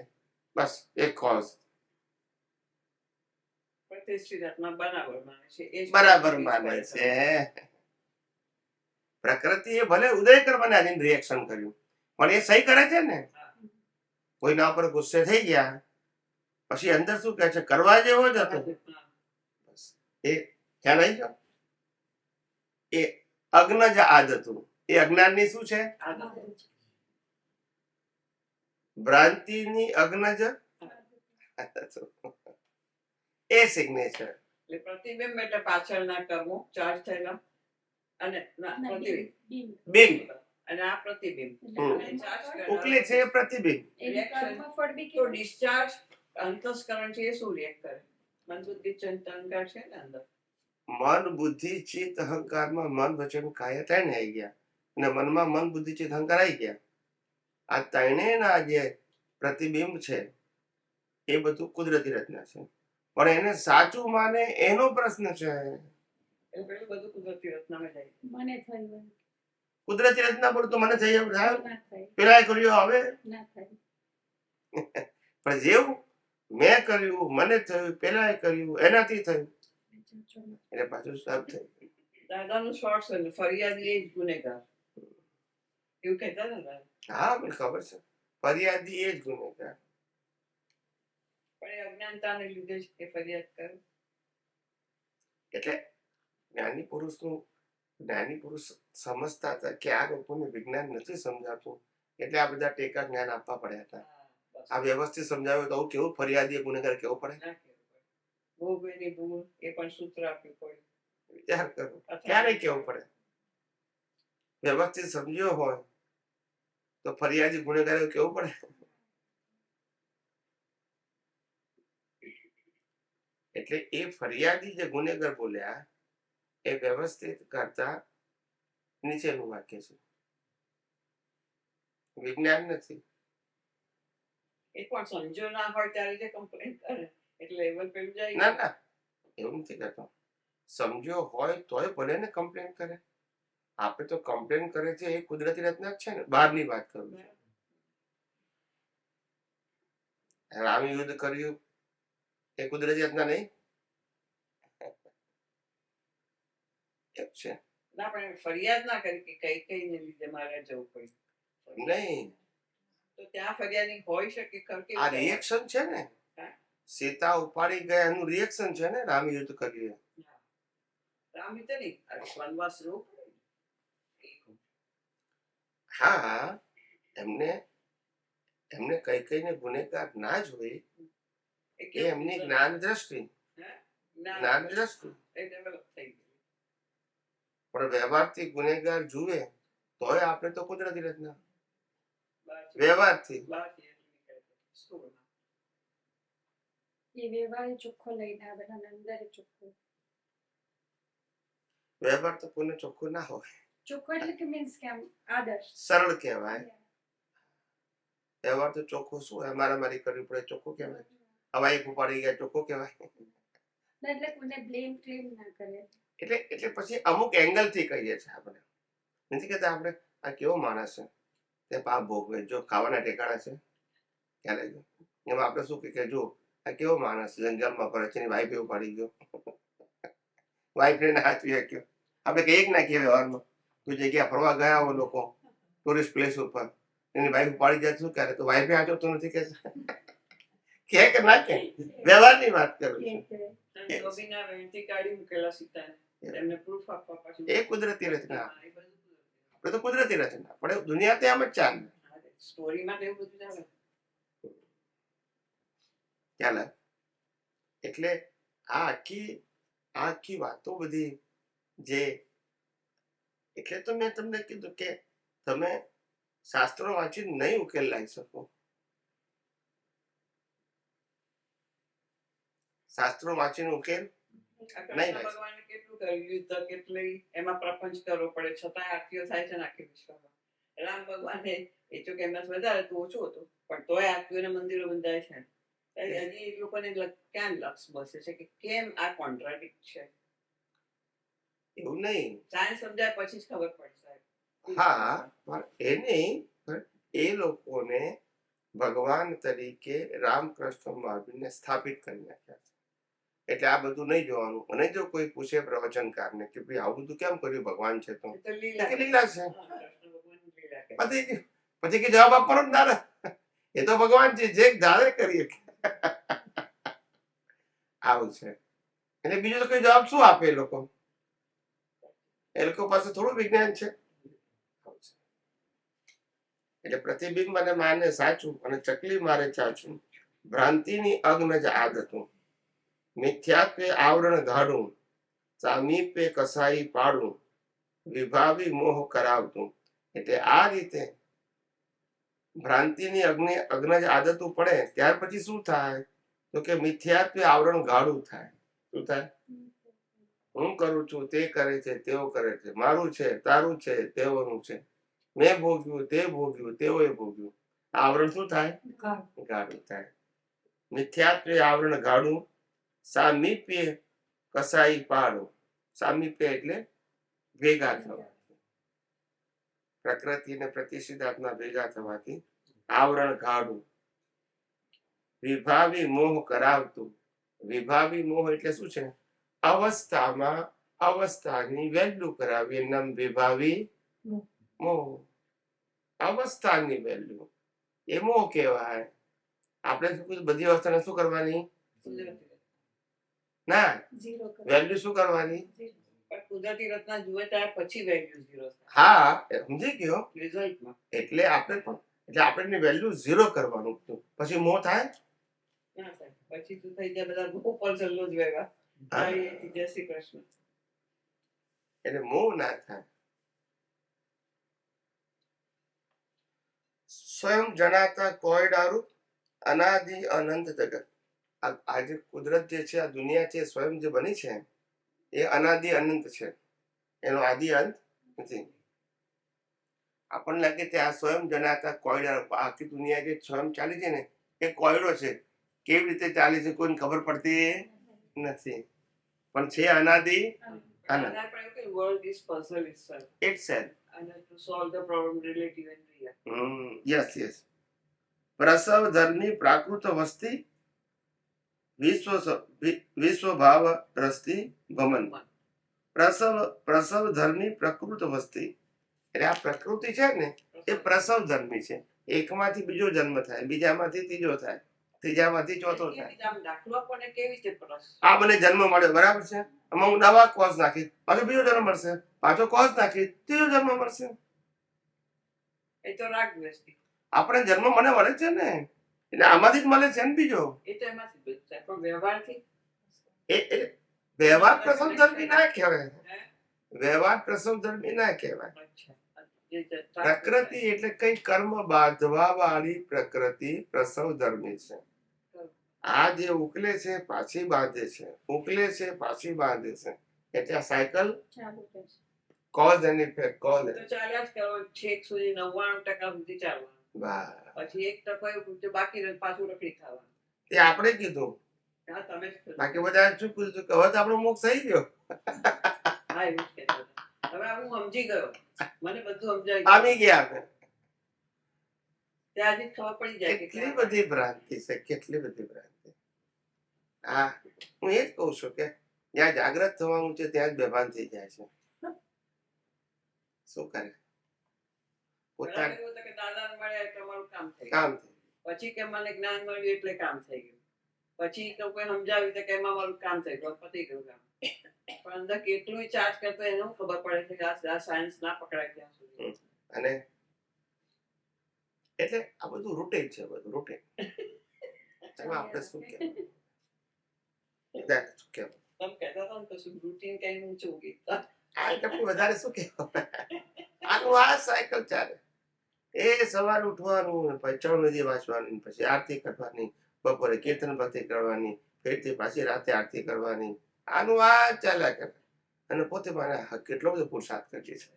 બસ એક કોઝ. પ્રતિષ્ઠિત આત્મા બરાબર માને છે. બરાબર માને છે. પ્રકૃતિ એ ભલે ઉદય કર્મને આધીન રિએક્શન કર્યું પણ એ સહી કરે છે ને. કોઈના ઉપર ગુસ્સે થઈ ગયા પછી અંદર શું કહે છે? કરવા જેવો જ હતો. એ ખ્યાલ આવી ગયો? એ અજ્ઞજ આદતો. એ અજ્ઞાનની શું છે? ભ્રાંતિની અજ્ઞજ એ સિગ્નેચર. એટલે પ્રતિબિંબ એટલે પાછળના કર્મો ચાર્જ થયેલા અને બિંબ અને આ પ્રતિબિંબ ઉકલે છે એ પ્રતિબિંબ. તો ડિસ્ચાર્જ અંતસ્કરણ છે એ શું રિએક્ટ કરે? મન બુદ્ધિ ચિત્ત અહંકાર છે ને અંદર. મન બુદ્ધિ ચિત્ત અહંકારમાં મન વચન કાયા ત્રણે આવી ગયા અને મનમાં મન બુદ્ધિ ચિત્ત અહંકાર આવી ગયા. આ ત્રણેયના જે પ્રતિબિંબ છે એ બધું કુદરતી રચના છે, પણ એને સાચું માને એનો પ્રશ્ન છે. બધું કુદરતી રચનામાં જાય. મને થયું કુદરતી રચના બોલ તો મને થઈ એવું થાય, પેલા કર્યું હવે પણ જેવું મેં કર્યું મને થયું, પેલા કર્યું એનાથી થયું, એટલે પાછું સબ થયું. દાદાનું શોર્ટ છે ફરિયાદી એ જ ગુનેગાર એવું કહેતા હતા. હા મને ખબર છે, ફરિયાદી એ જ ગુનેગાર. પણ એ અજ્ઞાનતાને લીધે જ એ ફરિયાદ કરે. એટલે જ્ઞાની પુરુષ સમજતા હતા કે આ લોકોને વિજ્ઞાન નથી સમજાતું, એટલે આ બધા ટેકા જ્ઞાન આપવા પડ્યા હતા. આ વ્યવસ્થિત સમજાવ્યું તો કેવું ફરિયાદી ગુનેગાર કેવું પડે. ભોગ એની ભૂલ એ પણ સૂત્ર આપ્યું પડે. વિચાર કરો, ક્યારે કેવું પડે? વ્યવસ્થિત સમજ્યો હોય તો ફરિયાદી ગુનેગાર કેવું પડે. એટલે એ ફરિયાદી જે ગુનેગાર બોલ્યા એ વ્યવસ્થિત કરતા નીચેનું વાક્ય છે, વિજ્ઞાન નથી. એ પણ સમજો ના હોય ત્યારે જે કમ્પ્લેન કરે એટલે લેવલ પેલું જાય. ના ના, એવું નથી કરતો. સમજ્યો હોય તોય ભલે ને કમ્પ્લેન કરે. આપણે તો કમ્પ્લેન કરે છે એ કુદરતી રચના જ છે ને, બહારની વાત કરું છું. રામ યુદ્ધ કર્યું એ કુદરતી રચના નહીં છે? ના પણ ફરિયાદ ના કરી કે કઈ કઈ ને લીધે મારે જવું પડ્યું નહીં, તો ત્યાં ફરિયાદી હોઈ શકે ખરી. આ રિએક્શન છે ને, સીતા ઉપાડી ગયા એનું રિએક્શન છે ને. રામ યુદ્ધ કર્યું, રામ યુદ્ધ નહીં, વનવાસ જવું પડે. હા, એમને એમને કઈ કઈને ગુનેગાર ના જોઈ એ એમની જ્ઞાન દ્રષ્ટિ એ ડેવલપ થઈ ગયું. પણ વ્યવહારથી ગુનેગાર જુએ તોય આપણે તો કુદરતી રચના વ્યવહારથી. એ વ્યવહાર ચોખ્ખો લઈને આવે અને અંદર ચોખ્ખો. વ્યવહાર તો કોઈને ચોખ્ખો ના હોય. ચોખ્ખો એટલે કે મીન્સ કે આમ આદર્શ સરળ કહેવાય. વ્યવહાર તો ચોખ્ખો શું હોય? મારી કરવી પડે ચોખ્ખો કહેવાય. હવાઈ ઉપાડી ગયા ચોખ્ખો કહેવાય. એટલે કોને બ્લેમ ક્લેમ ના કરે. એટલે પછી અમુક એંગલ થી કહીએ છીએ આપણે. નથી કહેતા આપણે આ કેવો માણસ છે તે પાપ ભોગવે. જો ખાવાના ઠેકાણા છે ત્યારે એમાં આપણે શું કે જો આ કેવો માણસ જંગલમાં ફરે છે, એની વાઈફ એવું પાડી ગયો, વાઈફ ને હાથવી શક્યો. આપણે કઈ એક ના કહેવાય વ્યવહારમાં. કોઈ જગ્યા ફરવા ગયા હોય લોકો ટુરિસ્ટ પ્લેસ ઉપર, એની વાઈફ પાડી જાય શું ક્યારે તો વાઈફે હાચવતું નથી કે ના કે વ્યવહારની વાત કરું છું. ધોબીના વેણથી કાઢી મૂકેલા સીતાને એમને પ્રૂફ આપવા પાછું એ કુદરતી રચના. આપણે તો કુદરતી રચના પણ દુનિયા તો એમ જ ચાલે. સ્ટોરીમાં તો એવું બધું ચાલે. ચાલે. એટલે આ આખી વાતો બધી જે, એટલે તો મેં તમને કીધું કે તમે શાસ્ત્રો વાંચી નહીં ઉકેલ લાવી શકો. શાસ્ત્રો વાંચીને ઉકેલ ભગવાને કેટલું કર્યું, યુદ્ધ કેટલી એમાં પ્રપંચ કરવો પડે છતાં આરતીઓ થાય છે ને આખી વિશ્વમાં. રામ ભગવાને એ તો કે એમના વધારે તો ઓછું હતું પણ તોય આરતીઓના મંદિરો બંધાય છે. હજી એ લોકોને ક્યાં લક્ષ બસે છે કે કેમ આ કોન્ટ્રાડિક્ટ છે. એવું નહીં, સાયન્સ સમજાય પછી જ ખબર પડશે. હા, એ નહીં, એ લોકોને ભગવાન તરીકે રામકૃષ્ણ મહાવીરને સ્થાપિત કરી નાખ્યા છે. એટલે આ બધું નહીં જોવાનું. અને જો કોઈ પૂછે પ્રવચનકારને કે ભાઈ આવું બધું કેમ કર્યું ભગવાન છે તો લીલા છે પછી કે જવાબ આપવાનો દાદા એ તો ભગવાન છે જે ધારે કરીએ આવું છે. એટલે બીજું તો કોઈ જવાબ શું આપે? એ લોકો પાસે થોડું વિજ્ઞાન છે. એટલે પ્રતિબિંબ અને માને સાચું અને ચકલી મારે ચાચું, ભ્રાંતિની અગ્ન જ આદતું, મિથ્યાત્વે આવરણ ગાઢું, સામીપે કસાઈ પાડું, વિભાવી મોહ કરાવતું. એટલે આ રીતે ભ્રાંતિની અગ્ન જ આદતું પડે ત્યાર પછી શું થાય તો કે મિથ્યાત્વે આવરણ ગાઢું થાય. શું થાય? હું કરું છું તે કરે છે તેઓ કરે છે, મારું છે તારું છે તેઓનું છે, મેં ભોગ્યું તે ભોગ્યું તેઓએ ભોગ્યું. આવરણ શું થાય? ગાઢું થાય. મિથ્યાત્વે આવરણ ગાઢું, સામીપ્ય કસાઈ પાડું. સામીપ્ય એટલે ભેગા થવા, પ્રકૃતિ અને પ્રતિષ્ઠિતાત્મા ભેગા થવાથી આવરણ ગાઢું. વિભાવી મોહ કરાવતું. વિભાવી મોહ એટલે શું છે? અવસ્થામાં અવસ્થાની વેલ્યુ કરાવી, નામ વિભાવી મોહ. અવસ્થાની વેલ્યુ એ મોહ કહેવાય. આપણે બધી અવસ્થાને શું કરવાની? ના, વેલ્યુ શું કરવાની? કુદરતી રચના જુએ ત્યારે પછી વેલ્યુ ઝીરો થાય. હા, સમજી ગયો. રિઝલ્ટમાં એટલે આપણે વેલ્યુ ઝીરો કરવાનું પછી મોહ થાય. ના થાય. પછી તો થઈ જાય બધા ઉપર ચલ્લો જ વેવા. જય શ્રી કૃષ્ણ. એટલે મોહ ના થાય. સ્વયં જણાતા કોયડારું અનાદિ અનંત જગત. આજે કુદરત જે છે, આ દુનિયા છે, સ્વયં જે બની છે એ અનાદિ અનંત છે, એનો આદિ અંત નથી. આપણને લાગે કે આ સ્વયં જણાતા કોયડા, આખી દુનિયા જે સ્વયં ચાલી છે ને એ કોયડો છે, કેવી રીતે ચાલે છે કોઈને ખબર પડતી નથી, પણ છે અનાદિ અનંત. World is puzzle itself. Itself. And to solve the problem relative and real. Yes, yes. પ્રસવ ધર્મી પ્રાકૃત વસ્તી વિશ્વ ભાવ રસ્તી ભમન. પ્રસવ ધર્મી પ્રકૃત વસ્તી, એટલે આ પ્રકૃતિ છે ને એ પ્રસવ ધર્મી છે. એકમાંથી બીજો જન્મ થાય, બીજામાંથી ત્રીજો થાય, ત્રીજામાંથી ચોથો થાય. દાખલો પણ કેવી રીતે પ્રસ? આ મને જન્મ મળ્યો, બરાબર છે, આમાં હું નવા કોષ નાખી, પાછો બીજો જન્મ મળશે, પાછો કોષ નાખી, ત્રીજો જન્મ મળશે. એ તો રાગ દ્વેષથી આપણે જન્મ મને મળે છે ને, એટલે આમાંથી જ મળે છે ને બીજો. એ તો એમાંથી પણ વ્યવહારથી એ વ્યવહાર પ્રસવ ધર્મી ના કહેવાય. વ્યવહાર પ્રસવ ધર્મી ના કહેવાય. પ્રકૃતિ એટલે કઈ કર્મ બાંધવા વાળી પ્રકૃતિ પ્રસવ ધર્મી છે. આ જે ઉકલે છે પાછી બાંધે છે, ઉકલે છે પાછી બાંધે છે, એટલે આ cycle cause and effect. Cause તો ચાલ્યા જ કરો, છેક સુધી 99% સુધી ચાલવાનું, પછી 1% એવું બાકી રહે, પાછું રખડી ખાવાનું. એ આપણે કીધું, હા તમે જ બાકી બધા શું કીધું કે હવે તો આપણો મોક્ષ થઈ ગયો. હા એવું જ કહેતા હતા. હવે હું સમજી ગયો, મને બધું સમજાય આવી ગયા આપણે. ત્યાંથી ખબર પડી જાય કેટલી બધી ભ્રાંતિ છે, કેટલી બધી ભ્રાંતિ. હા, હું એ જ કઉ છું કે જ્યાં જાગ્રત થવાનું છે ત્યાં જ બેભાન થઈ જાય છે. શું કરે પોતાનું દાદા મળ્યા એટલે અમારું કામ થઈ કામ થઈ. પછી કે મને જ્ઞાન મળ્યું એટલે કામ થઈ ગયું. પછી કોઈ સમજાવ્યું તો કે એમાં મારું કામ થઈ ગયું, પતી ગયું કામ. પણ અંદર કેટલું ચાર્જ કરતો એને ખબર પડે છે કે આ સાયન્સ ના પકડાય ત્યાં સુધી. અને એટલે આ બધું રૂટીન છે, બધું રૂટીન. એમાં આપણે શું કહેવું? શું કહેવું? તમે કહેતા હતા ને કશું રૂટીન કઈ ઊંચું ગીતા. આ ટપુ વધારે શું કહેવું? આનું આ સાયકલ ચાલે. એ સવારે ઉઠવાનું, પછી ચરણવિધિ વાંચવાની, પછી આરતી કરવાની, બપોરે કીર્તન ભક્તિ કરવાની, ફેરથી પાછી રાતે આરતી કરવાની. આનું આ ચાલ્યા કરે. અને પોતે મને કેટલો બધો પુરુષાર્થ કરીએ છે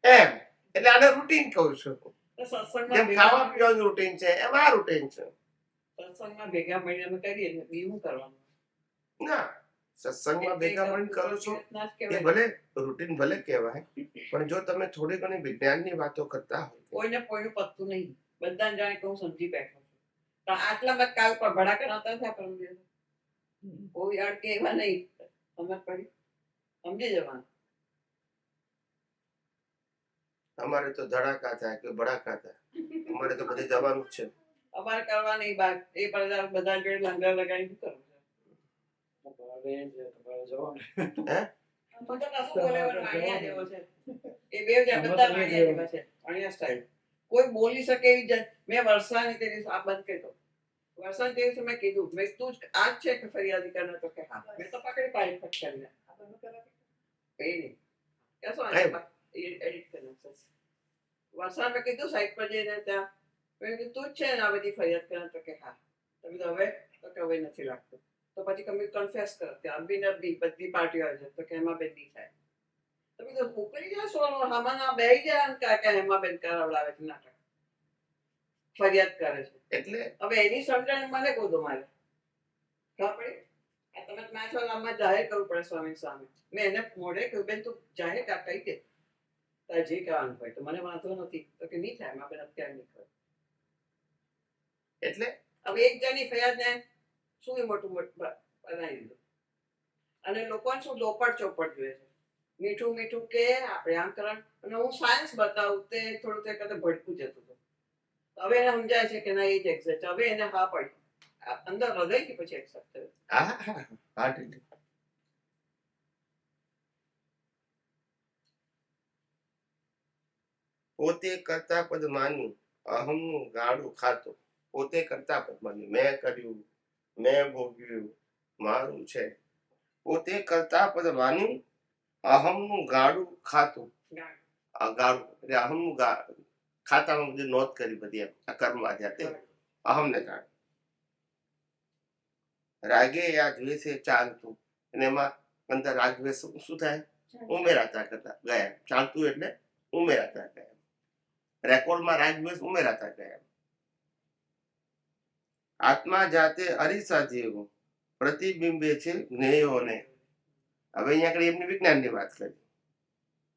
એમ. એટલે આને રૂટીન કહું છું. જેમ ખાવા પીવાનું રૂટીન છે એમ આ રૂટીન છે. સત્સંગમાં ભેગા મળીને અમે કરીએ ને બીજું કરવાનું ના, સત્સંગમાં ભેગા મળીને કરો છો એ ભલે રૂટીન ભલે કહેવાય, પણ જો તમે થોડી ઘણી વિજ્ઞાનની વાતો કરતા હોય, કોઈને કોઈનું પત્તું નહીં, બધાને જાણે કે હું સમજી બેઠો છું. પણ આટલામાં કાલ પર ભડા કરાતા હતા પરમ દિવસે કોઈ અડકે એવા નહીં, અમે પડી સમજી જવાનું. અમારે તો ધડાકા થાય કે ભડાકા થાય, અમારે તો બધે જવાનું જ છે. અમારે કરવાની બાદ એ બધા જોડે લંગર લગાવી શું કરવું છે? કોઈ બોલી શકે એવી જાય. મેં વર્ષાની તે દિવસ આ બંધ કર્યો. વર્ષાની તે દિવસે મેં કીધું, મેં તું આજ છે કે ફરિયાદી કરને? તો કે હા. મેં તો પકડી પાડી ફટ કરીને કઈ નહીં કેશો એડિટ કરી વર્ષા મેં કીધું સાઈડ પર જઈને ત્યાં તું જ છે ને આ બધી ફરિયાદ કરે? તો કે હા. તમે તો હવે નથી લાગતું. તો પછી તમે કન્ફેસ કરો કે અબી બધી પાર્ટીઓ આવે છે તો કે એમાં બેન નહીં થાય. તમે તો મોકલી જાય સોનો હમણાં બે જાય કે એમાં બેન કરાવડાવે છે નાટક, ફરિયાદ કરે છે. એટલે હવે એની સમજણ મને કહું મારે ખબર પડી. આ તમે મેચ આમાં જાહેર કરવું પડે સ્વામી સામે. મેં એને મોઢે કહ્યું બેન તું જાહેર કહી દે તારે જે કહેવાનું હોય. તો મને વાંધો નથી. તો કે નહીં થાય એમાં બેન અત્યારે નહીં કરે. એટલે હવે એક જણની ફરિયાદને શું મોટું બનાવી દીધું. અને લોકોને શું લોપટ ચોપટ જોઈએ છે, મીઠું મીઠું કે આપણે આમ કરવાનું. અને હું સાયન્સ બતાવું તે થોડું તે કરતા ભડકું જતું હતું. હવે એને સમજાય છે કે ના એ જ એક્સેપ્ટ. હવે એને હા પડી અંદર હૃદયથી પછી એક્સેપ્ટ થયું. પોતે કરતા પદ માની અહમનું ગાડું ખાતો પોતે કરતા પદ બન્યું. મેં કર્યું, મેં ભોગવ્યું, મારું છે. પોતે કરતા પદ માન્યું. અહમનું ગાડું ખાતું. આ ગાડું એટલે અહમનું ખાતામાં બધી નોંધ કરી બધી એમ આ કર્મ જાતે અહમને કાઢ. રાગે યા દ્વેષે ચાલતું, અને એમાં અંદર રાગ દ્વેષ શું થાય? ઉમેરાતા કરતા ગયા. ચાલતું એટલે ઉમેરાતા ગયા. રેકોર્ડમાં રાગ દ્વેષ ઉમેરાતા ગયા. આત્મા જાતે અરીસા જેવું પ્રતિબિંબે છે જ્ઞેયોને. હવે અહીંયા આગળ એમની વિજ્ઞાનની વાત કરી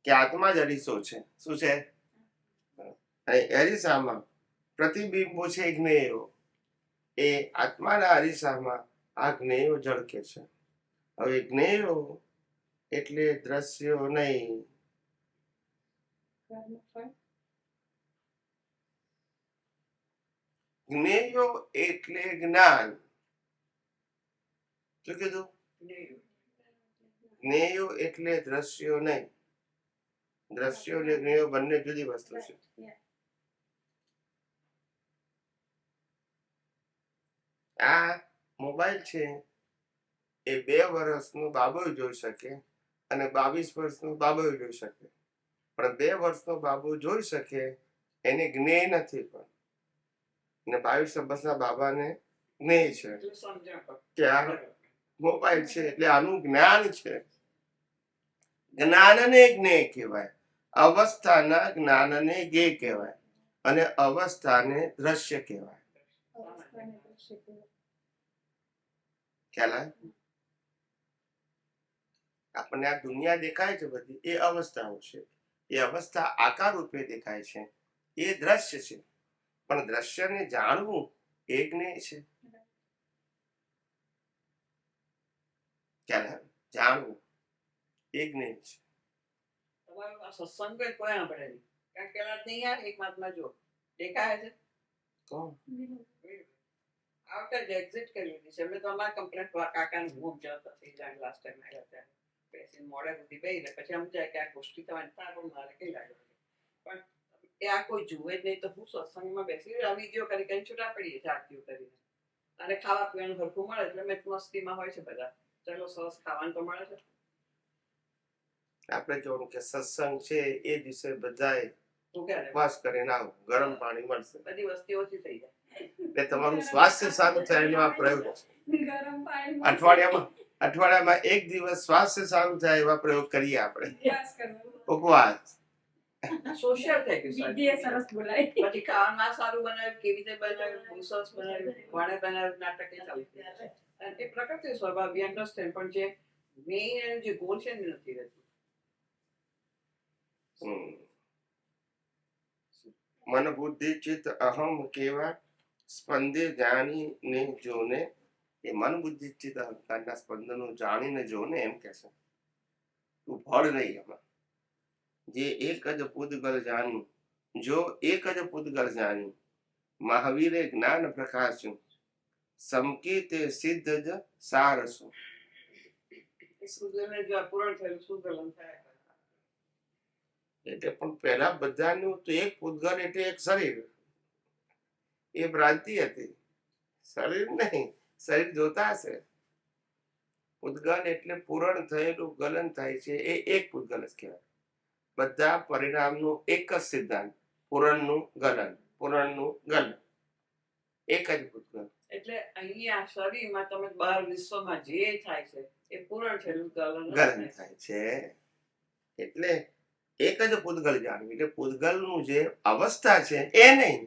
કે આત્મા જ અરીસો છે. શું છે? અરીસામાં પ્રતિબિંબો છે જ્ઞેયો. એ આત્માના અરીસામાં આ જ્ઞેયો ઝળકે છે. હવે જ્ઞેયો એટલે દ્રશ્યો નહીં. જ્ઞેયો એટલે જ્ઞાન. શું કીધું? જ્ઞેયો એટલે દ્રશ્યો નહીં. દ્રશ્યો અને જ્ઞેયો બંને જુદી વસ્તુ છે. આ મોબાઈલ છે એ 2 વર્ષનો બાબો જોઈ શકે અને 22 વર્ષનો બાબો જોઈ શકે, પણ 2 વર્ષનો બાબો જોઈ શકે એને જ્ઞેય નથી. પણ ને 22 વર્ષના બાબાને જ્ઞેય છે કે આ મોબાઈલ છે એટલે આનું જ્ઞાન છે. જ્ઞાનને જ્ઞેય કહેવાય, અવસ્થાના જ્ઞાનને જ્ઞેય કહેવાય, અને અવસ્થાને દ્રશ્ય કહેવાય. ખ્યાલ આવે? આપણને આ દુનિયા દેખાય છે બધી એ અવસ્થાઓ છે. એ અવસ્થા આકાર રૂપે દેખાય છે, એ દ્રશ્ય છે. પણ દ્રશ્યને જાણવું એ જ્ઞેય છે. ખ્યાલ આવે? જાણવું એ જ્ઞેય છે. તમારો આ સત્સંગ કોઈ સાંભળે નહીં, કારણ કે પેલા નહીં યાર એક મહાત્મા જો દેખાય છે. કોણ? આ વખતે એક્ઝિટ કરી લીધી છે. અમે તો અમારા કમ્પ્લેટ કાકાને હું જતા થઈ જાય લાસ્ટ ટાઈમ આવ્યા ત્યારે બેસીને મોડે સુધી બેહીને પછી સમજાય કે આ ગોષ્ઠી તમારી તારું મારે કઈ લાગે. પણ એ આ કોઈ જુએ જ નહીં તો હું સત્સંગમાં બેસી આ વિડીયો કરી કરીને છૂટા પડીએ છીએ આરતીઓ કરીને, અને ખાવા પીવાનું ભરખું મળે એટલે મેં મસ્તીમાં હોય છે બધા. ચલો સરસ ખાવાનું તો મળે છે. આપણે જોવાનું કે સત્સંગ છે એ દિવસે બધાએ તું ક્યારે ઉપવાસ કરીને આવો, ગરમ પાણી મળશે બધી વસ્તી ઓછી થઈ જાય એટલે તમારું સ્વાસ્થ્ય સારું થાય એનો આ પ્રયોગ છે. અઠવાડિયામાં 1 દિવસ સ્વાસ્થ્ય સારું થાય એવા પ્રયોગ કરીએ આપણે. ઉપવાસ સોશિયલ થઈ ગયું. પછી ખાવામાં સારું બનાવ્યું, કેવી રીતે બનાવ્યું, બહુ સરસ બનાવ્યું, કોણે બનાવ્યું, નાટક એ ચાલુ થઈ જાય. અને એ પ્રકૃતિ સ્વભાવ વી અન્ડરસ્ટેન્ડ, પણ જે મેઇન જે ગોલ છે ને નથી રહેતું. મન બુદ્ધિ ચિત્ત અહમ કેવા સ્પંદે જાણીને જોને. એ મન બુદ્ધિ ચિત્ત અહંકારના સ્પંદનો જાણીને જોને એમ કે છે. તું ભળ નહીં એમાં. જે એક જ પૂતગલ જાણ્યું, જો એક જ પૂતગલ જાણ્યું, મહાવીરે જ્ઞાન પ્રકાશ્યું, સમકીતે સિદ્ધ જ સારસું. શુદ્ધને જો પૂરણ થયેલું શુદ્ધલન થાય. એટલે પણ પહેલા બધાનું તો એક પૂતગલ એટલે એક શરીર. એ ભ્રાંતિ હતી. શરીર નહીં, શરીર જોતા હશે. પૂતગલ એટલે પૂરણ થયેલું ગલન થાય છે એ એક પૂતગલ જ કહેવાય. બધા પરિણામનું એક જ સિદ્ધાંત, પૂરણનું ગલન, પૂરણનું ગલન, એક જ પૂતગલ. એટલે અહીંયા શરીરમાં તમે બહાર વિશ્વમાં જે થાય છે એ પૂરણ થયેલું ગલન થાય છે. એટલે એક જ પૂતગલ જાણવું. એટલે પૂતગલનું જે અવસ્થા છે એ નહીં,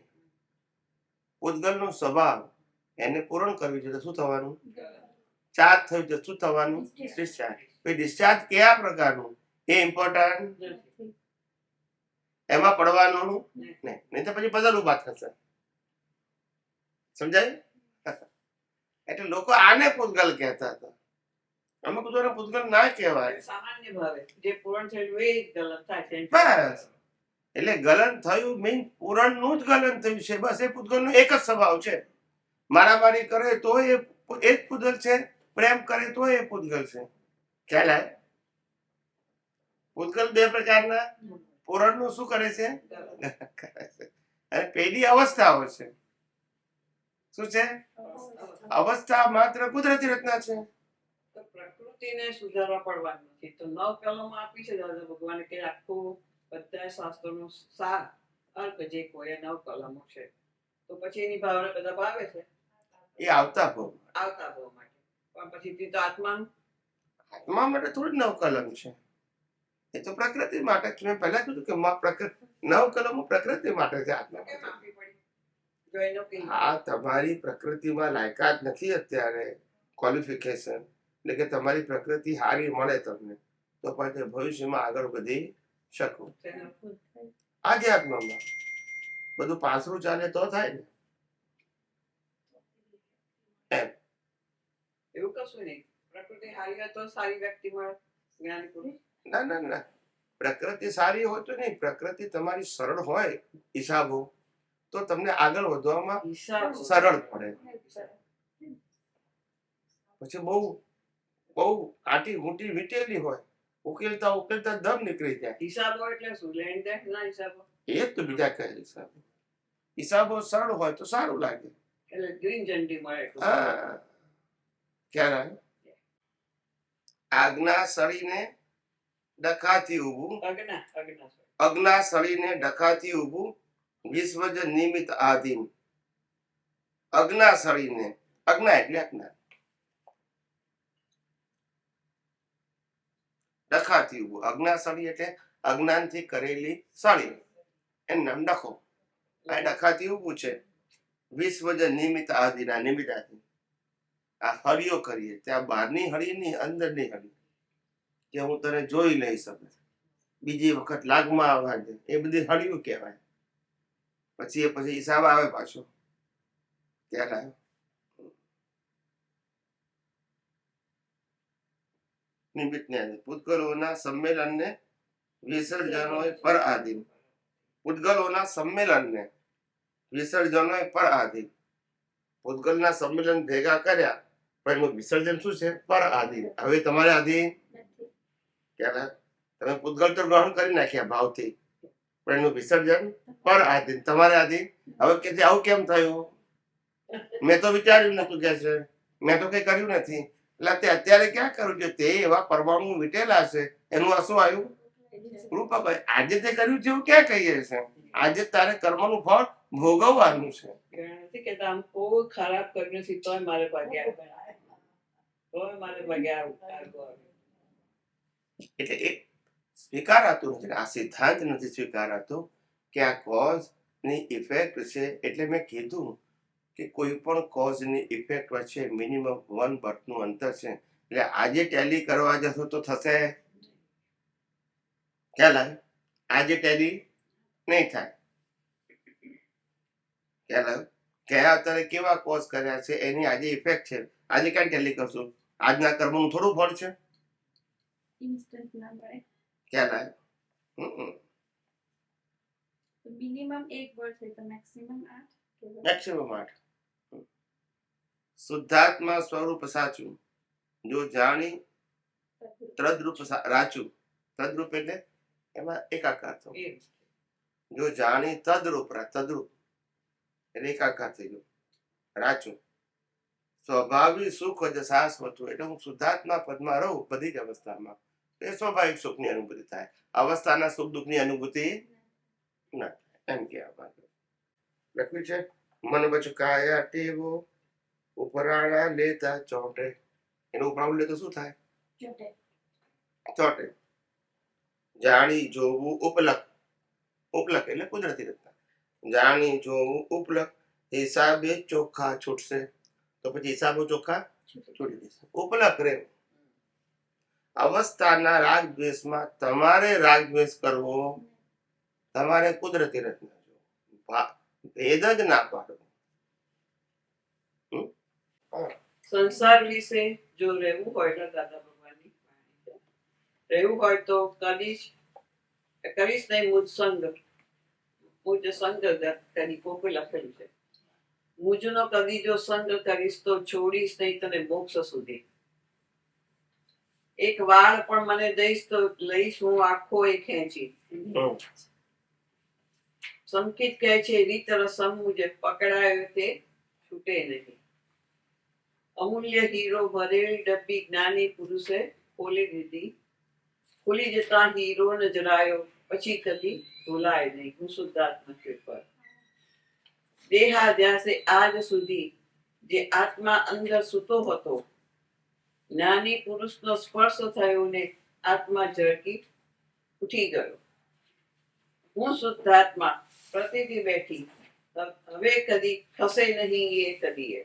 પૂતગલનો સ્વભાવ એને પૂરણ કરવી છે તો શું થવાનું? ચાર્જ થયું છે શું થવાનું? ડિસ્ચાર્જ. ડિસ્ચાર્જ કયા પ્રકારનું એ ઇમ્પોર્ટન્ટ. એમાં પડવાનું નહીં તો પછી પઝલ ઉભા થશે. સમજાય? એટલે લોકો આને પૂતગલ કહેતા હતા. અમુક લોકોને પૂતગલ ના કહેવાય. સામાન્ય ભાવે જે પૂરણ થયેલું એ જ ગલન થાય છે. બસ એટલે ગલન થયું મીન પૂરણનું જ ગલન થયું છે. બસ એ પૂતગલનો એક જ સ્વભાવ છે. મારામારી કરે તો એ જ પૂતગલ છે, પ્રેમ કરે તો એ પૂતગલ છે. ખ્યાલ આવે? પૂતગલ 2 પ્રકારના. પૂરણનું શું કરે છે? અને પેલી અવસ્થાઓ છે. શું છે? અવસ્થા માત્ર કુદરતી રચના છે. તો પ્રકૃતિને સુધારવા પડવાનું નથી. તો 9 કલમો આપી છે દાદા ભગવાને કે આખું બધા શાસ્ત્રોનો સાર અર્થ જે કોઈ 9 કલમો છે. તો પછી એની ભાવના બધા ભાવે છે એ આવતા ભાવ આવતા ભાવ માટે. પણ પછી તો આત્માનું આત્મા માટે થોડી 9 કલમ છે. એ તો પ્રકૃતિ માટે જ. મેં પહેલા કીધું કે 9 કલમો પ્રકૃતિ માટે છે. આત્મા કેમ માટે. આપવી પડી? જો એનો કે આ તમારી પ્રકૃતિમાં લાયકાત નથી અત્યારે, ક્વોલિફિકેશન, એટલે કે તમારી પ્રકૃતિ સારી મળે તમને તો પછી ભવિષ્યમાં આગળ વધી શકો. આધ્યાત્મમાં બધું પાછું ચાલે તો થાય ને. એમ એવું કશું નહીં. પ્રકૃતિ સારી હોય તો સારી વ્યક્તિ મળે, જ્ઞાની પુરુષ. ના ના ના, પ્રકૃતિ સારી હોય તો નહીં, પ્રકૃતિ તમારી સરળ હોય હિસાબો તો તમને આગળ વધવામાં હિસાબ સરળ પડે. પછી બહુ બહુ આટી મોટી વીટેલી હોય, ઉકેલતા ઉકેલતા દમ નીકળી જાય. હિસાબો એટલે શું? લેણ દેણ ના હિસાબો. એ જ તો બીજા કઈ હિસાબો. હિસાબો સરળ હોય તો સારું લાગે. એટલે ગ્રીન ઝંડી મળે એટલું. હા, ખ્યાલ આવે? આજ્ઞા સળીને ડખાથી ઊભું, અજ્ઞા અજ્ઞા sorry. અજ્ઞા સળીને ડખાથી ઊભું, વિશ્વજ નિમિત આધીન. અજ્ઞા સળીને, અજ્ઞા એટલે અજ્ઞાન, ડખાથી ઊભું. અજ્ઞા સળી એટલે અજ્ઞાનથી કરેલી સળી, એનું નામ ડખો. આ ડખાથી ઊભું છે. વિશ્વજ નિમિત આધીન, આ નિમિત આધીન. આ હળીઓ કરીએ ત્યાં બહારની હળી ની અંદરની હળી, કે હું તને જોઈ લઈ શકું, બીજી વખત લાગમાં આવવા દે, એ બધી હળીઓ કહેવાય. પછી હિસાબ આવે પાછો. ક્યાં આવ્યો? નિમિત્ત ને પૂતગલોના સંમેલનને વિસર્જનોએ પર આધીન. પૂતગલોના સંમેલનને વિસર્જનોએ પર આધીન. પૂતગલના સંમેલન ભેગા કર્યા પણ એનું વિસર્જન શું છે? પર આધીન. હવે તમારે આધીન ક્યારે? તમે પૂતગલ તો ગ્રહણ કરી નાખ્યા ભાવથી, પણ એનું વિસર્જન પર આધીન, તમારે આધીન. હવે કે આવું કેમ થયું? મેં તો વિચાર્યું નતું કે છે, મેં તો કઈ કર્યું નથી. એટલે તે અત્યારે ક્યાં કર્યું છે? તે એવા પરમાણુ વીટેલા છે, એનું આ શું આવ્યું? રૂપક. આજે તે કર્યું છે એવું ક્યાં કહીએ છે? આજે તારે કર્મનું ફળ ભોગવવાનું છે. નથી કેતા આમ કોઈ ખરાબ કર્યું નથી તોય મારે ભાગે આવ્યું, તોય મારે ભાગે આવ્યું. એટલે એ સ્વીકારાતું નથી. આ સિદ્ધાંત નથી સ્વીકારાતો કે આ કોઝ ની ઇફેક્ટ છે. એટલે મેં કીધું કે કોઈ પણ કોઝ ની ઇફેક્ટ વચ્ચે મિનિમમ 1 બર્થ નું અંતર છે. એટલે આજે ટેલી કરવા જશો તો થશે? ખ્યાલ આવે? આજે ટેલી નહીં થાય. ખ્યાલ આવે? કયા અત્યારે કેવા કોઝ કર્યા છે એની આજે ઇફેક્ટ છે. આજે ક્યાં ટેલી કરશું? આજના કર્મનું થોડું ફળ છે. ઇન્સ્ટન્ટ ના મળે. ખ્યાલ આવે? તો મિનિમમ 1 વર્ષ છે તો મેક્સિમમ 8 મેક્સિમમ 8. શુદ્ધાત્મા સ્વરૂપ સાચું, જો જાણી તદ્રૂપ રાચું. તદ્રૂપ એટલે એમાં એકાકાર થવું. જો જાણી તદ્રૂપ, તદ્રૂપ એટલે એકાકાર થઈ ગયું. રાચું સ્વભાવી સુખ જ શાશ્વત. એટલે હું શુદ્ધાત્મા પદમાં રહું બધી જ અવસ્થામાં, એ સ્વાભાવિક સુખની અનુભૂતિ થાય. અવસ્થાના સુખ દુઃખની અનુભૂતિ ના થાય. એમ કહેવા લખ્યું છે. મન બચકાયા ટેવો ઉપરાણા લેતા ચોટે. એનું ઉપરાણું લેતો શું થાય? ચોટે. જાણી જોવું ઉપલક. ઉપલક એટલે કુદરતી રચના. જાણી જોવું ઉપલક, હિસાબે ચોખ્ખા છૂટશે. તો પછી હિસાબો ચોખ્ખા છૂટી જશે. ઉપલક રે. અવસ્થાના રાગ દ્વેષમાં તમારે રાગ દ્વેષ કરવો, તમારે કુદરતી રચના જોવો. ભેદ જ ના પાડો. સંસાર વિશે જો રહેવું હોય તો દાદા ભગવાનની રહેવું હોય તો કરીશ નહીં મુજ સંગ. મુજ સંગ તેની પોપે લખેલું છે. મુજનો કદી જો સંગ કરીશ તો છોડીશ નહીં તને મોક્ષ સુધી. એક વાળ પણ મને દઈશ તો લઈશ હું આખો એ ખેંચી. સંકિત કહે છે રીત રસમ મુજે પકડાયો તે છૂટે નહીં. અમૂલ્ય હીરો ભરેલી ડબ્બી જ્ઞાની પુરુષે ખોલી દીધી. ખુલી જતા હીરો નજરાયો, પછી કદી ભૂલાય નહીં. હું શુદ્ધાત્મા કૃપા. દેહાધ્યાસે આજ સુધી જે આત્મા અંદર સૂતો હતો, જ્ઞાની પુરુષનો સ્પર્શ થયો ને આત્મા ઝળકી ઉઠી ગયો. હું શુદ્ધાત્મા પ્રતિથી બેઠી, હવે કદી ખસે નહીં એ કદીએ.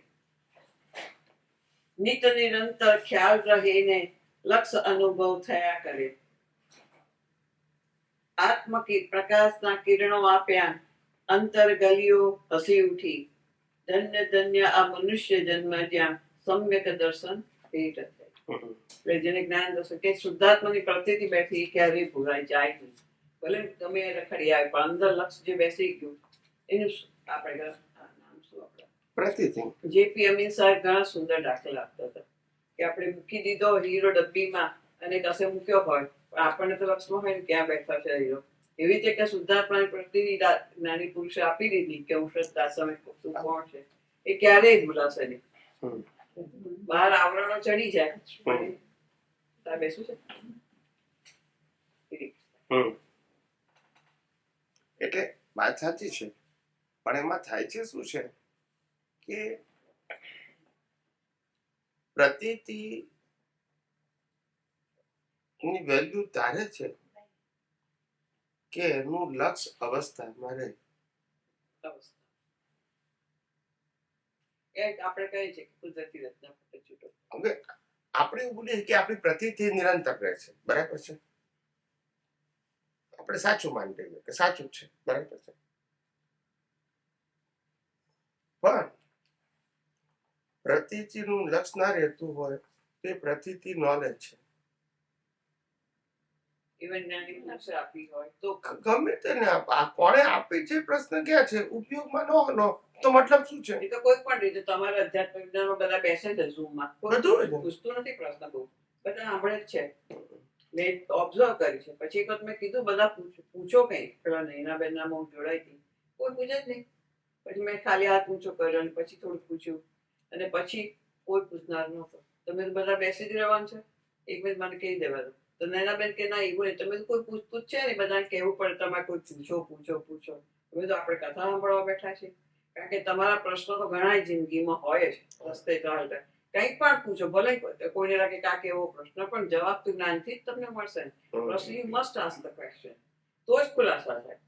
નિત નિરંતર ખ્યાલ રહે ને લક્ષ અનુભવ થયા કરે. આત્મ પ્રકાશના કિરણો આપ્યા, અંતર ગલીઓ હસી ઉઠી. ધન્ય ધન્ય આ મનુષ્ય જન્મ જ્યાં સમ્યક દર્શન ભેટ થાય. એટલે જેને જ્ઞાન દર્શન કે શુદ્ધાત્માની પ્રતિથી બેઠી ક્યારેય ભૂલાઈ જાય નહીં. ભલે ગમે એ રખડી આવે પણ અંદર લક્ષ જે બેસી ગયું એનું આપણે નામ શું આપણે પ્રતિથી જેપી અમીન સાહેબ ઘણા સુંદર દાખલા આપતા હતા કે આપણે મૂકી દીધો હીરો ડબ્બીમાં અને કશે મૂક્યો હોય પણ આપણને તો લક્ષમાં હોય ને ક્યાં બેઠા છે હીરો. એવી રીતે કે શુદ્ધાત્માની પ્રતિની જ્ઞાની પુરુષે આપી દીધી કે હું શ્રદ્ધા સમય તું કોણ છે એ ક્યારેય ભૂલાશે નહીં. બહાર આવરણો ચડી જાય તાર બેસું છે. એટલે વાત સાચી છે પણ એમાં થાય છે શું છે કે પ્રતીતિ ની વેલ્યુ તારે છે કે એનું લક્ષ અવસ્થામાં રહે. આપણે કહીએ છીએ કે કુદરતી રચના ફક્ત છૂટો. હવે આપણે એવું બોલીએ કે આપણી પ્રતીતિ નિરંતર રહે છે, બરાબર છે, આપણે સાચું માની લઈએ કે સાચું છે, બરાબર છે, પણ પ્રતીતિનું લક્ષ ના રહેતું હોય તે પ્રતીતિ નોલેજ છે. ઇવન જ્ઞાની પુરુષે આપી હોય તો ગમે તેને કોણે આપી છે પ્રશ્ન ક્યાં છે, ઉપયોગમાં ન તો મતલબ શું છે? એ તો કોઈ પણ રીતે તમારા અધ્યાત્મ વિજ્ઞાનમાં બધા બેસે છે ઝૂમમાં બધું પૂછતું નથી પ્રશ્ન બહુ બધા સાંભળે જ છે. મેં ઓબ્ઝર્વ કરી છે. પછી એક વખત મેં કીધું બધા પૂછો કઈ પેલા નૈના બેનનામાં હું જોડાઈ હતી કોઈ પૂછે જ નહીં. પછી મેં ખાલી હાથ ઊંચો કર્યો અને પછી થોડું પૂછ્યું અને પછી કોઈ પૂછનાર નહોતો. તમે બધા બેસી જ રહેવાનું છે. એક મિનિટ મને કહી દેવાનું તો નૈનાબેન કે ના એવું નહીં તમે તો કોઈ પૂછતું જ છે ને બધાને કહેવું પડે તમારે કોઈ પૂછો પૂછો પૂછો. તમે તો આપણે કથા સાંભળવા બેઠા છીએ કારણ કે તમારા પ્રશ્નો તો ઘણા જિંદગીમાં હોય જ રસ્તે ચાલતા કંઈક પણ પૂછો ભલે કોઈને લાગે કે આ કેવો પ્રશ્ન પણ જવાબ તો જ્ઞાનથી જ તમને મળશે. પ્રશ્ન you must ask the question તો જ ખુલાસા થાય.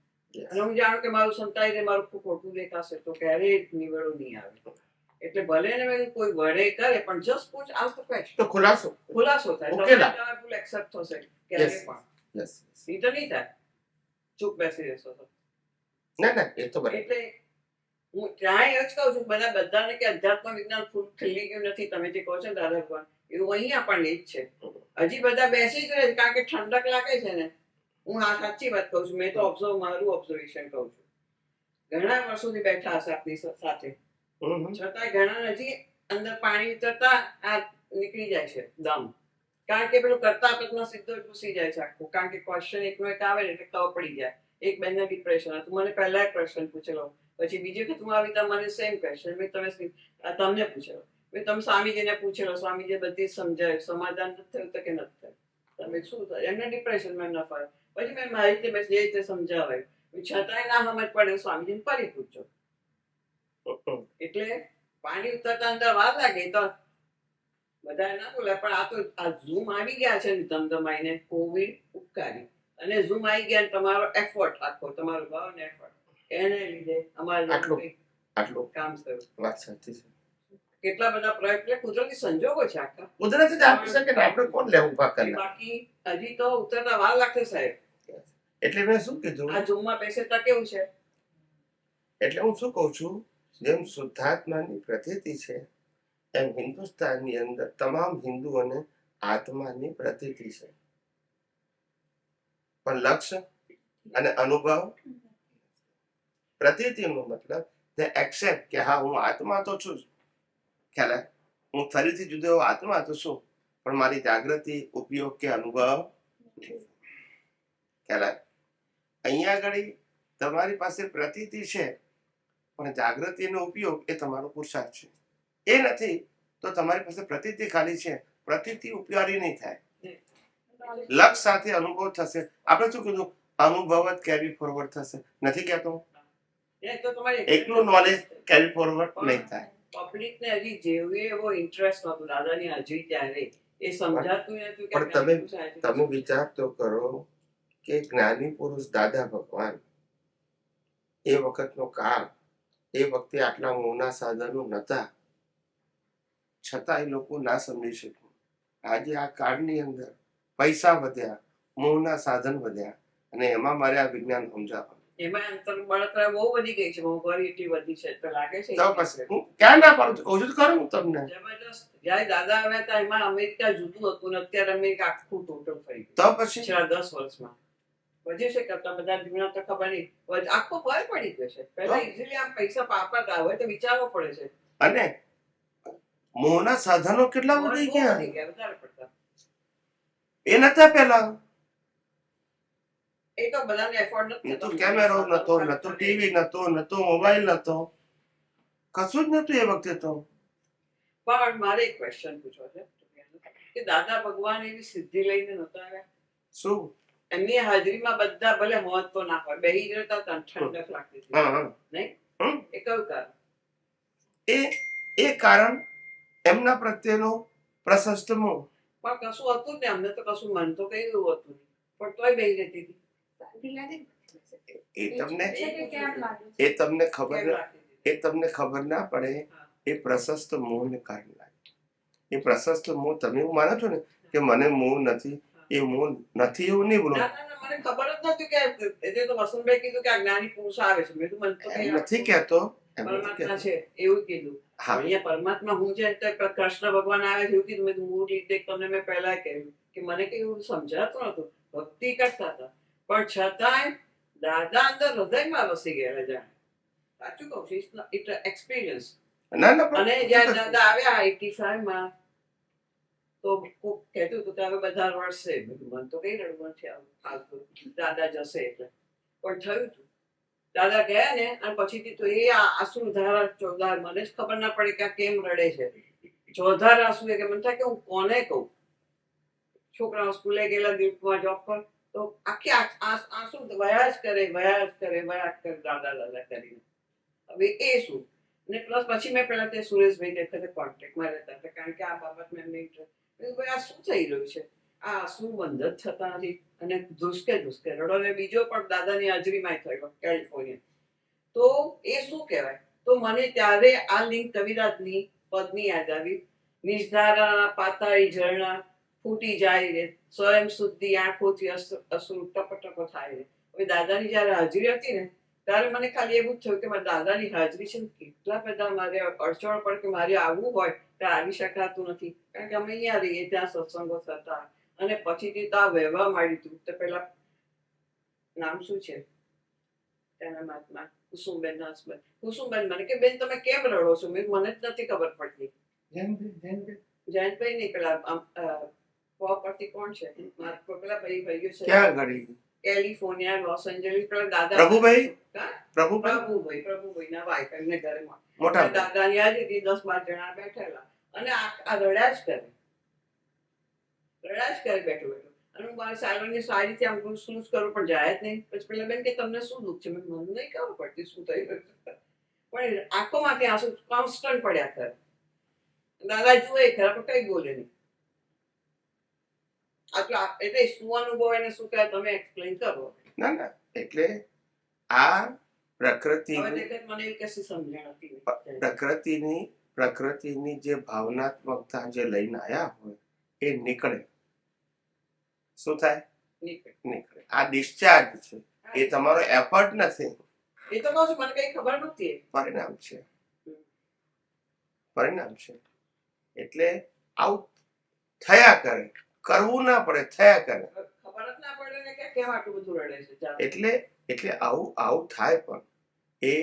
અને હું જાણું કે મારું સંતાઈ મારું ખોટું દેખાશે તો ક્યારેય નિવેડો નહીં આવે. એટલે ભલે ને કોઈ વડે કરે પણ જસ્ટ પૂછ આસ્ક ધ ક્વેશ્ચન તો ખુલાસો થાય. તમારે ફૂલ એક્સેપ્ટ થશે ક્યારે પણ નહીં તો નહીં થાય. ચૂપ બેસી રહેશો તો ના એ તો બરાબર. એટલે હું ત્યાં એ જ કહું છું બધાને કે અધ્યાત્મ વિજ્ઞાન ફૂલ ખીલી ગયું નથી તમે જે કહો છો ને દાદા ભગવાન એવું અહીંયા પણ એ જ છે. હજી બધા બેસી જ રહે કારણ કે ઠંડક લાગે છે ને. હું આ સાચી વાત કહું છું. મેં તો મારું ઓબ્ઝર્વેશન કહું છું. ઘણા વર્ષોથી બેઠા હશે આપની સાથે છતાંય ઘણા હજી અંદર પાણી ઉતરતા આ નીકળી જાય છે દમ. કારણ કે પેલું કરતા પતમાં સીધો ઘૂસી જાય છે આખું. કારણ કે ક્વેશ્ચન એકનો એક આવે ને એટલે ખબર પડી જાય. એક બેનને ડિપ્રેશન હતું મને પહેલા એક પ્રશ્ન પૂછેલો પછી બીજી વખત હું આવી તો મને સેમ ક્વેશ્ચન મેં તમને પૂછેલો મેં તમે સ્વામીજીને પૂછેલો સ્વામીજી બધી સમજાય સમાધાન નથી થયું તો કે નથી થયું તમે શું થાય એમને ડિપ્રેશનમાં ન ફાવે. પછી મેં મારી રીતે મેં જે રીતે સમજાવાયું છતાંય ના સમજ પડે સ્વામીજીને ફરી પૂછજો. એટલે પાણી ઉતરતા અંદર વાર લાગે તો બધા ના બોલે પણ આ તો આ ઝૂમ આવી ગયા છે ને ધમધમાઈને કોવિડ ઉપકારી અને ઝૂમ આવી ગયા તમારો એફર્ટ આખો તમારો ભાવ ને એફર્ટ એને લીધે અમારે આટલું કામ થયું. વાત સાચી છે. કેટલા બધા પ્રયત્ન કુદરતી સંજોગો છે આખા કુદરતી જ આપી શકે ને આપણે કોણ લેવું પાકા. બાકી હજી તો ઉતરતા વાર લાગશે સાહેબ. એટલે મેં શું કીધું આ ઝૂમમાં બેસતા કેવું છે એટલે હું શું કહું છું જેમ શુદ્ધાત્માની પ્રતીતિ છે એમ હિન્દુસ્તાનની અંદર તમામ હિન્દુઓને આત્માની પ્રતીતિ છે પણ લક્ષ્ય અને અનુભવ પ્રતીતિનો મતલબ તે એક્સેપ્ટ કે હા હું આત્મા તો છું ખ્યાલ હું ફરીથી જુદો એવો આત્મા તો છું પણ મારી જાગૃતિ ઉપયોગ કે અનુભવ ખ્યાલ અહીંયા આગળ તમારી પાસે પ્રતીતિ છે પણ જાગૃતિનો ઉપયોગ એ તમારો પુરુષાર્થ છે. એ નથી તો તમારી પાસે પ્રતીતિ ખાલી છે, પ્રતીતિ ઉપયોગી નહીં થાય. લક્ષ સાથે અનુભવ થશે. આપણે શું કીધું? અનુભવ જ કેરી ફોરવર્ડ થશે. નથી કહેતો? એકલું નોલેજ કેરી ફોરવર્ડ નહીં થાય. પબ્લિક ને હજી જેવું એવો ઇન્ટરેસ્ટ નતો દાદાની હાજરી ત્યારે એ સમજાતું નતું કે પણ તમે વિચાર તો કરો કે જ્ઞાની પુરુષ દાદા ભગવાન એ વખતનો કાળ, એ વખતે આટલા મોંના સાધનો નતા, છતાં એ લોકો ના સમજી શક્યું. આજે આ કાળની અંદર પૈસા વધ્યા, મોંના સાધન વધ્યા, અને એમાં મારે આ વિજ્ઞાન સમજાવવાનું. એમાં અંતર બળતરા બહુ વધી ગઈ છે, મોંઘવારી એટલી વધી છે તો લાગે છે. તો પછી હું ક્યાં ના પાડું છું, કહું છું ખરું હું તમને. જબરજસ્ત. જયારે દાદા આવ્યા હતા એમાં અમેરિકા જુદું હતું ને અત્યારે અમેરિકા આખું ટોટલ થઈ ગયું. તો પછી છેલ્લા 10 વર્ષમાં વધ્યું છે. કરતા બધા જૂના તો ખબર નહીં, આખો ફર પડી ગયો છે. પહેલા ઇઝીલી આમ પૈસા પાપા હોય તો વિચારવો પડે છે. અને મોંના સાધનો કેટલા વધી ગયા, વધારે પડતા. એ નતા પેલા. એ તો બધાને એફોર્ડ નથી નતો કેમેરો નતો, નતો ટીવી નતો, નતો મોબાઈલ નતો, કશું જ નતું એ વખતે તો. પણ મારે એક ક્વેશ્ચન પૂછવો છે કે દાદા ભગવાન એવી સિદ્ધિ લઈને નતા આવ્યા? શું? એમની હાજરીમાં બધા ભલે હોત તો ના હોય, બેહી જતા હતા, ઠંડક લાગતી હતી, નહીં? એ કયું કારણ? એ કારણ એમના પ્રત્યેનો પ્રશસ્ત મોહ. પણ કશું હતું ને, અમને તો કશું મન તો કઈ એવું હતું નહીં, પણ તોય બેહી રહેતી હતી. એ તમને ખબર ના પડે. એ પ્રશસ્ત મોહને કારણે લાગે. એ પ્રશસ્ત મોહ તમે એવું માનો છો ને કે મને મોહ નથી, એ મોહ નથી એવું નહીં બોલો. મને ખબર જ નહોતી કે એટલે તો વસંતભાઈ કીધું કે આ જ્ઞાની પુરુષ આવે છે. મેં તો મને તો નથી કહેતો પરમાત્મા છે એવું કીધું. અહીંયા પરમાત્મા હું છે કૃષ્ણ ભગવાન આવે છે એવું કીધું. મેં મૂળ રીતે તમને મેં પહેલા કહ્યું કે મને કઈ એવું સમજાતું નતું. ભક્તિ કરતા હતા પણ છતાંય દાદા અંદર હૃદયમાં વસી ગયેલા જાણે. સાચું કહું છું, ઇટ એક્સપિરિયન્સ. અને જયારે દાદા આવ્યા 85 માં તો કોક કહેતું હતું કે હવે બધા વર્ષે. મન તો કઈ રડવું છે દાદા જશે એટલે. પણ થયું હતું દાદા ગયા ને, અને પછીથી તો એ આંસુ ધારા ચોધાર. મને જ ખબર ના પડે કે આ કેમ રડે છે. ચોધાર આંસુ કે મને થાય કે હું કોને કહું. છોકરાઓ સ્કૂલે ગયેલા, દીપમાં જોબ પર, તો આખી આંસુ વયા જ કરે દાદા કરીને. હવે એ શું? ને પ્લસ પછી મેં પેલા તે સુરેશભાઈ દેખાતે કોન્ટેક્ટમાં રહેતા હતા, કારણ કે આ બાબતમાં એમને ઇન્ટરેસ્ટ. આ શું થઈ રહ્યું છે? આ આંસુ બંધ જ થતા નથી અને ધુસકે રડો. ને બીજો પણ દાદાની હાજરીમાં થયો કેલિફોર્નિયા. તો એ શું કહેવાય? તો મને ત્યારે આ લિંક કવિરાજની પદની યાદ આવી. નિજધારા પાતાળી ઝરણા ફૂટી જાય રે, સ્વયં શુદ્ધિ આંખોથી અશ્રુ ટપ થાય રે. હવે દાદાની જયારે હાજરી હતી ને ત્યારે મને ખાલી એવું જ થયું કે મારા દાદાની હાજરી છે, કેટલા બધા મારે અડચણ પડે કે મારે આવવું હોય ત્યાં આવી શકાતું નથી, કારણ કે અમે અહીંયા રહીએ ત્યાં સત્સંગો થતા. અને પછીથી તો આ વહેવા માંડ્યું હતું. તો પેલા નામ શું છે તેના મહાત્મા કુસુમબેન ના હસબન્ડ કુસુમબેન મને કે બેન તમે કેમ રડો છો? મેં મને જ નથી ખબર પડતી. જયંતભાઈ નહીં, પેલા પરથી કોણ છે મારા પેલા ભાઈઓ છે ક્યાં ઘડી કેલિફોર્નિયા, લોસ એન્જલિસ. પેલા દાદા પ્રભુભાઈ ના વાઈફ એમને ઘરે મોટા દાદાની હાજરી 10-12 જણા બેઠેલા અને આ રડ્યા જ કરે બેઠો. અને હું મારી સાયલોની સાડીથી આમ ઘૂસ કરું પણ જાય જ નહીં. પછી પેલા બેન કે તમને શું દુઃખ છે? મને નહીં ખબર પડતી શું થઈ રહ્યું છે, પણ આંખોમાંથી આંસુ કોન્સ્ટન્ટ પડ્યા કરે. દાદા જુએ ખરા પણ કઈ બોલે નહીં. એટલે શું અનુભવ એને શું કહે તમે એક્સપ્લેન કરો. ના એટલે આ પ્રકૃતિની જે ભાવનાત્મકતા જે લઈને આયા હોય એ નીકળે. શું થાય? નીકળે. આ ડિસ્ચાર્જ છે, એ તમારો એફર્ટ નથી. એ તો કહું છું, મને કઈ ખબર નથી. પરિણામ છે. એટલે આવું થયા કરે, કરવું ના પડે, થયા કરે. ખબર જ ના પડે ને કે કેમ આટલું બધું રડે છે. એટલે આવું થાય. પણ એ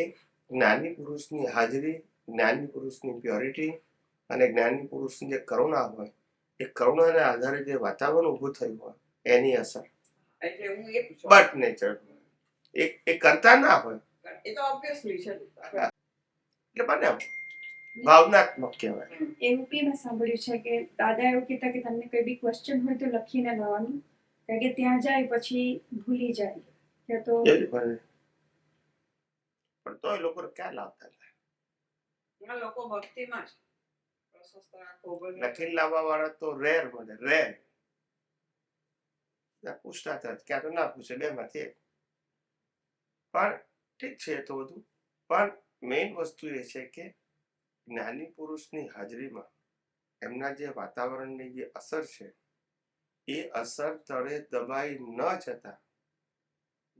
જ્ઞાની પુરુષની હાજરી, જ્ઞાની પુરુષની પ્યોરિટી અને જ્ઞાની પુરુષની જે કરુણા હોય, એ કરુણાના આધારે જે વાતાવરણ ઊભું થયું હોય એની અસર. એટલે હું એ બટ નેચર એ કરતા ના હોય. એ તો ઓબ્વિયસલી છે. એટલે બને ભાવનાત્મક કહેવાય. એવું બી મેં સાંભળ્યું છે કે દાદા એવું કહેતા કે તમને કોઈ બી ક્વેશ્ચન હોય તો લખીને લાવવાનું, કારણ કે ત્યાં જાય પછી ભૂલી જાય કે તો એવી બને. પણ તોય લોકો ક્યાં લાવતા હતા? ઘણા લોકો ભક્તિમાં જ પ્રશસ્ત આંખો બને. લખીને લાવવા વાળા તો રેર મળે, રેર. પૂછતા હતા ક્યાં તો ના પૂછે, બે માંથી એક. પણ ઠીક છે એ તો બધું, પણ મેઇન વસ્તુ એ છે કે જ્ઞાની પુરુષની હાજરીમાં એમના જે વાતાવરણની જે અસર છે એ અસર તળે દબાઈ ન જતા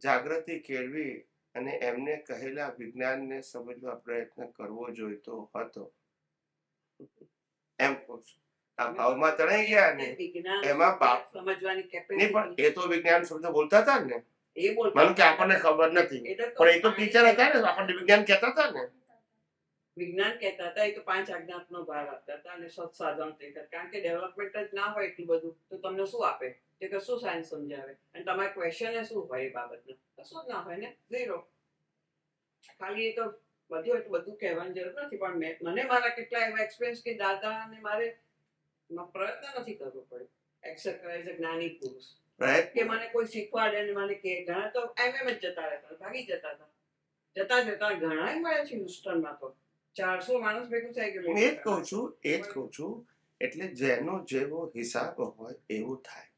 જાગૃતિ કેળવી અને એમને કહેલા વિજ્ઞાનને સમજવા પ્રયત્ન કરવો જોઈતો હતો. એમ કહું છું. આ ભાવમાં તણાઈ ગયા ને વિજ્ઞાન એમાં બાપ સમજવાની નહીં, કેપેસિટી પણ એ તો વિજ્ઞાન શબ્દ બોલતા હતા ને, એ બોલતા મને કે આપણને ખબર નથી, પણ એ તો ટીચર હતા ને, આપણને વિજ્ઞાન કહેતા હતા ને. વિજ્ઞાન કહેતા હતા, એ તો 5 આજ્ઞાનો ભાગ આપતા હતા અને સત્સાધન કહેતા, કારણ કે ડેવલપમેન્ટ જ ના હોય એટલું બધું તો તમને શું આપે? કે કશું સાયન્સ સમજાવે? અને તમારા ક્વેશ્ચન શું હોય એ બાબતનું? કશું જ ના હોય ને, ઝીરો. ખાલી એ તો બધું એટલું બધું કહેવાની જરૂર નથી, પણ મને મારા કેટલા એવા એક્સપિરિયન્સ કે દાદાને મારે પ્રયત્ન નથી કરવો પડ્યો એક્સેપ્ટ કરે છે જ્ઞાની પુરુષ કે મને કોઈ શીખવાડે ને મને કે ઘણા તો એમ જ જતા રહેતા, ભાગી જતા હતા. જતા ઘણા મળે છે હ્યુસ્ટનમાં તો 400 માણસ ભેગું થઈ ગયું. એ જ કહું છું. એટલે જેનો જેવો હિસાબ હોય એવું થાય.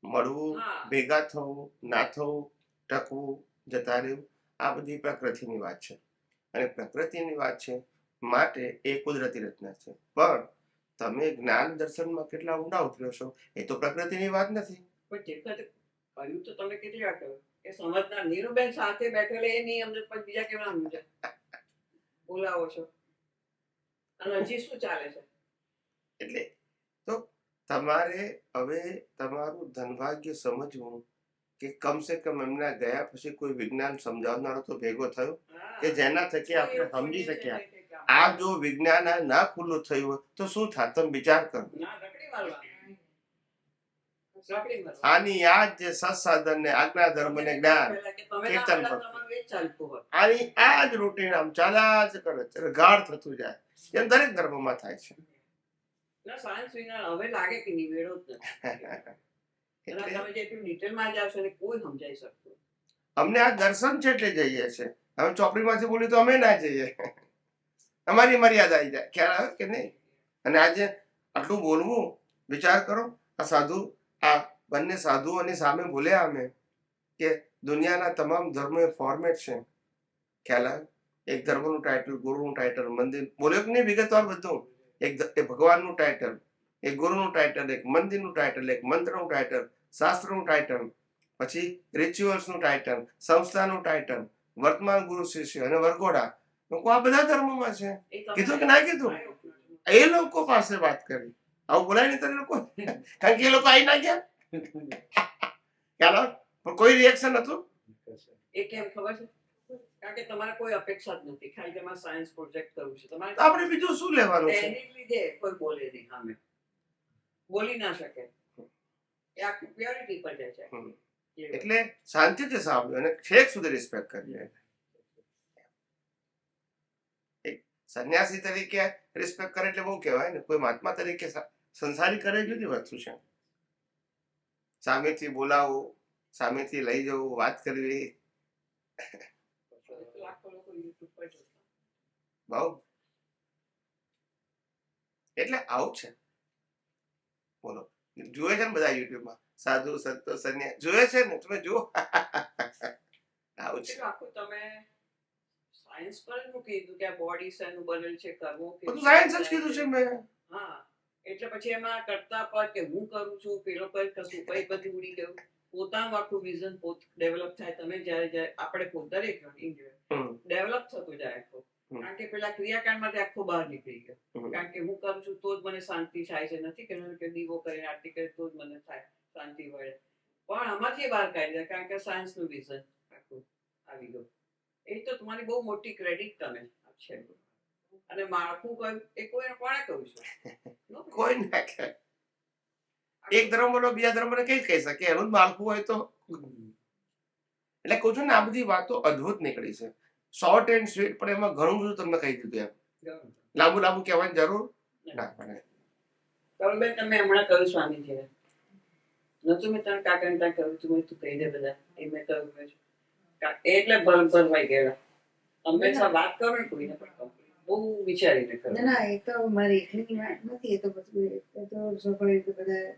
મળવું, ભેગા થવું, ના થવું, ટકવું, જતા રહેવું, આ બધી પ્રકૃતિની વાત છે. અને પ્રકૃતિની વાત છે માટે એ કુદરતી રચના છે. પણ તમે જ્ઞાન દર્શનમાં કેટલા ઊંડા ઉતર્યો છો એ તો પ્રકૃતિની વાત નથી. પણ જે કહ્યું તો તમે કેટલી વાર કહ્યું કે સમજનાર નીરુબેન સાથે બેઠેલા એ નહીં સમજે, પણ બીજા કેવા સમજે? બોલાવો છો અને હજી શું ચાલે છે? એટલે તો તમારે હવે તમારું ધનભાગ્ય સમજવું કે કમસે કમ એમના ગયા પછી કોઈ વિજ્ઞાન સમજાવનારો તો ભેગો થયો કે જેના થકી આપણે સમજી શક્યા. આ જો વિજ્ઞાન આ ના ખુલ્લું થયું હોય તો શું થાય? તમે વિચાર કરો. આની યાદ જે સત્સાધન ને આજ્ઞા ધર્મ ને જ્ઞાન કીર્તન આની આ જ રૂટીન આમ ચાલ્યા જ કરે છે, ગાઢ થતું જાય, એમ દરેક ધર્મમાં થાય છે. સાયન્સ વિજ્ઞાન હવે લાગે કે નિવેડો જ નથી. તમે જેટલું ડિટેલમાં જાવશો ને કોઈ સમજાઈ શકતું. અમને આ દર્શન છે એટલે જઈએ છે. હવે ચોપડીમાંથી બોલી તો અમે ના જઈએ, અમારી મર્યાદા આવી જાય. ખ્યાલ આવે કે નહીં? અને આજે આટલું બોલવું, વિચાર કરો. આ સાધુ, આ બંને સાધુઓની સામે બોલ્યા અમે કે દુનિયાના તમામ ધર્મો એ ફોર્મેટ છે. ખ્યાલ આવે? એક ધર્મનું ટાઇટલ, ગુરુનું ટાઇટલ, મંદિર બોલ્યો કે નહીં વિગતવાર બધું. એક ભગવાનનું ટાઇટલ, એક ગુરુનું ટાઇટલ, એક મંદિરનું ટાઇટલ, એક મંત્રનું ટાઇટલ, શાસ્ત્રનું ટાઇટલ, પછી રિચ્યુઅલ્સનું ટાઇટલ, સંસ્થાનું ટાઇટલ, વર્તમાન ગુરુ શિષ્ય અને વરઘોડા. લોકો આ બધા ધર્મોમાં છે. કીધું કે ના કીધું? એ લોકો પાસે વાત કરી. આવું બોલાય નહીં તને લોકો, કારણ કે એ લોકો આવી ના ગયા. ખ્યાલ પણ કોઈ રિએક્શન હતું. એ કેમ ખબર છે? કારણ કે તમારે કોઈ અપેક્ષા જ નથી, ખાલી તમારે સાયન્સ પ્રોજેક્ટ કરવું છે. તમારે આપણે બીજું શું લેવાનું છે? એની લીધે કોઈ બોલે નહીં, સામે બોલી ના શકે. એ આખી પ્યોરિટી પર જાય છે. એટલે શાંતિથી સાંભળ્યું અને છેક સુધી રિસ્પેક્ટ કરીએ. એક સંન્યાસી તરીકે રિસ્પેક્ટ કરે એટલે બહુ કહેવાય ને. કોઈ મહાત્મા તરીકે સંસારી કરે જુદી વસ્તુ છે. સામેથી બોલાવું, સામેથી લઈ જવું, વાત કરવી, બહુ. એટલે આવું છે. બોલો, જુએ છે ને બધા યુટ્યુબમાં સાધુ સંતો સંન્યાસ જોયે છે ને? તમે જુઓ. આવું છે. આખું તમે સાયન્સ પર જ મૂકી દીધું કે આ બોડી શેનું બનેલ છે, કરવું કે બધું સાયન્સ જ કીધું છે મેં. હા, એટલે પછી એમાં કરતા પર કે હું કરું છું, પેલો પર કશું કઈ બધું ઉડી ગયું. પોતાનું આખું વિઝન પોત ડેવલપ થાય. તમે જ્યારે આપણે પોતાને ડેવલપ થતું જાય આખું. કારણ કે પેલા ક્રિયાકાંડમાંથી આખો બહાર નીકળી ગયો. કારણ કે હું કરું છું તો જ મને શાંતિ થાય છે, નથી કે દીવો કરીને આરતી કરે તો જ મને થાય શાંતિ મળે. પણ આમાંથી બહાર કાઢી દે, કારણ કે સાયન્સ નું વિઝન આખું આવી ગયું. એ તો તમારી બહુ મોટી ક્રેડિટ તમે છે. અને માળખું કહ્યું એ કોઈને કોણે કહ્યું છે? કોઈ ના કહે. એક ધર્મ બોલો બીજા ધર્મને કઈ કહી શકે? એનું જ માળખું હોય તો. એટલે કહું છું ને, આ બધી વાતો અદ્ભુત નીકળી છે. શોર્ટ એન્ડ સ્વીટ, પણ એમાં ઘણું બધું તમને કહી દીધું. એમ લાંબુ લાંબુ કહેવાની જરૂર ના પડે. કરુણબેન, તમે હમણાં કહ્યું સ્વામીજીને, નતું મેં તને કાકાને ત્યાં કહ્યું તું કહી દે બધા, એ મેં કહ્યું એટલે ભરવાઈ ગયા. હંમેશા વાત કરો ને કોઈને પણ બહુ વિચારીને કરો. ના એ તો મારી એકલીની વાત નથી. એ તો બધું એ તો સ્વાભાવિક બધા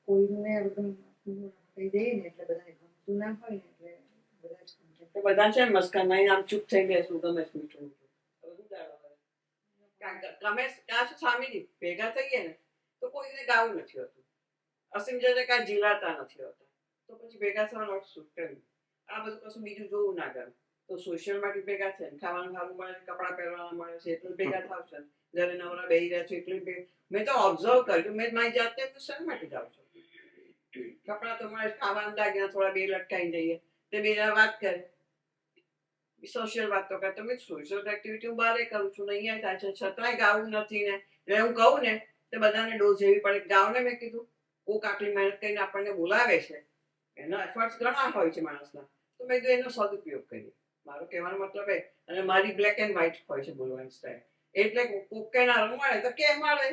કોઈને કહી દઈએ ને એટલે બધાને ગમતું ના હોય ને એટલે બધા જ તો બધા છે ને મસ્કાનમાં આમ ચૂપ થઈ ગયા શું ગમે મીઠું તમે કાં સ્વામીજી ભેગા થઈએ ને તો કોઈને ગાવું નથી હોતું. અસીમ જે કાંઈ જીલાતા નથી હોતા, તો પછી ભેગા થવાનો શું કર્યું? આ બધું કશું બીજું જોવું ના ગમે તો સોશિયલ માટે ભેગા છે ને, ખાવાનું સારું મળે, કપડાં પહેરવાના મળે છે એટલે ભેગા થાવ છો. ઘરે નવરા બેસી રહ્યા છો એટલે મેં તો ઓબ્ઝર્વ કર્યું. મેં મારી જાતે તો શા માટે જાઉં છું? કપડાં તો મળે, ખાવાનું લાગ્યા, થોડા બે લટકાઈ જઈએ, તે બે વાત કરે, સોશિયલ વાત તો કરે. તમે સોશિયલ એક્ટિવિટી હું બહાર કરું છું ને અહીંયા થાય છે, છતાંય ગાવું નથી ને. એટલે હું કહું ને તે બધાને ડોઝ જેવી પડે. ગાવને મેં કીધું કોક આટલી મહેનત કરીને આપણને બોલાવે છે, એના એફર્ટ્સ ઘણા હોય છે માણસના, તો મેં કીધું એનો સદુપયોગ કરીએ. મારો કહેવાનો મતલબ એ, અને મારી બ્લેક એન્ડ વ્હાઇટ હોય છે બોલવાની સ્ટાઇલ. એટલે કોકે ના રંગ મળે તો કેમ મળે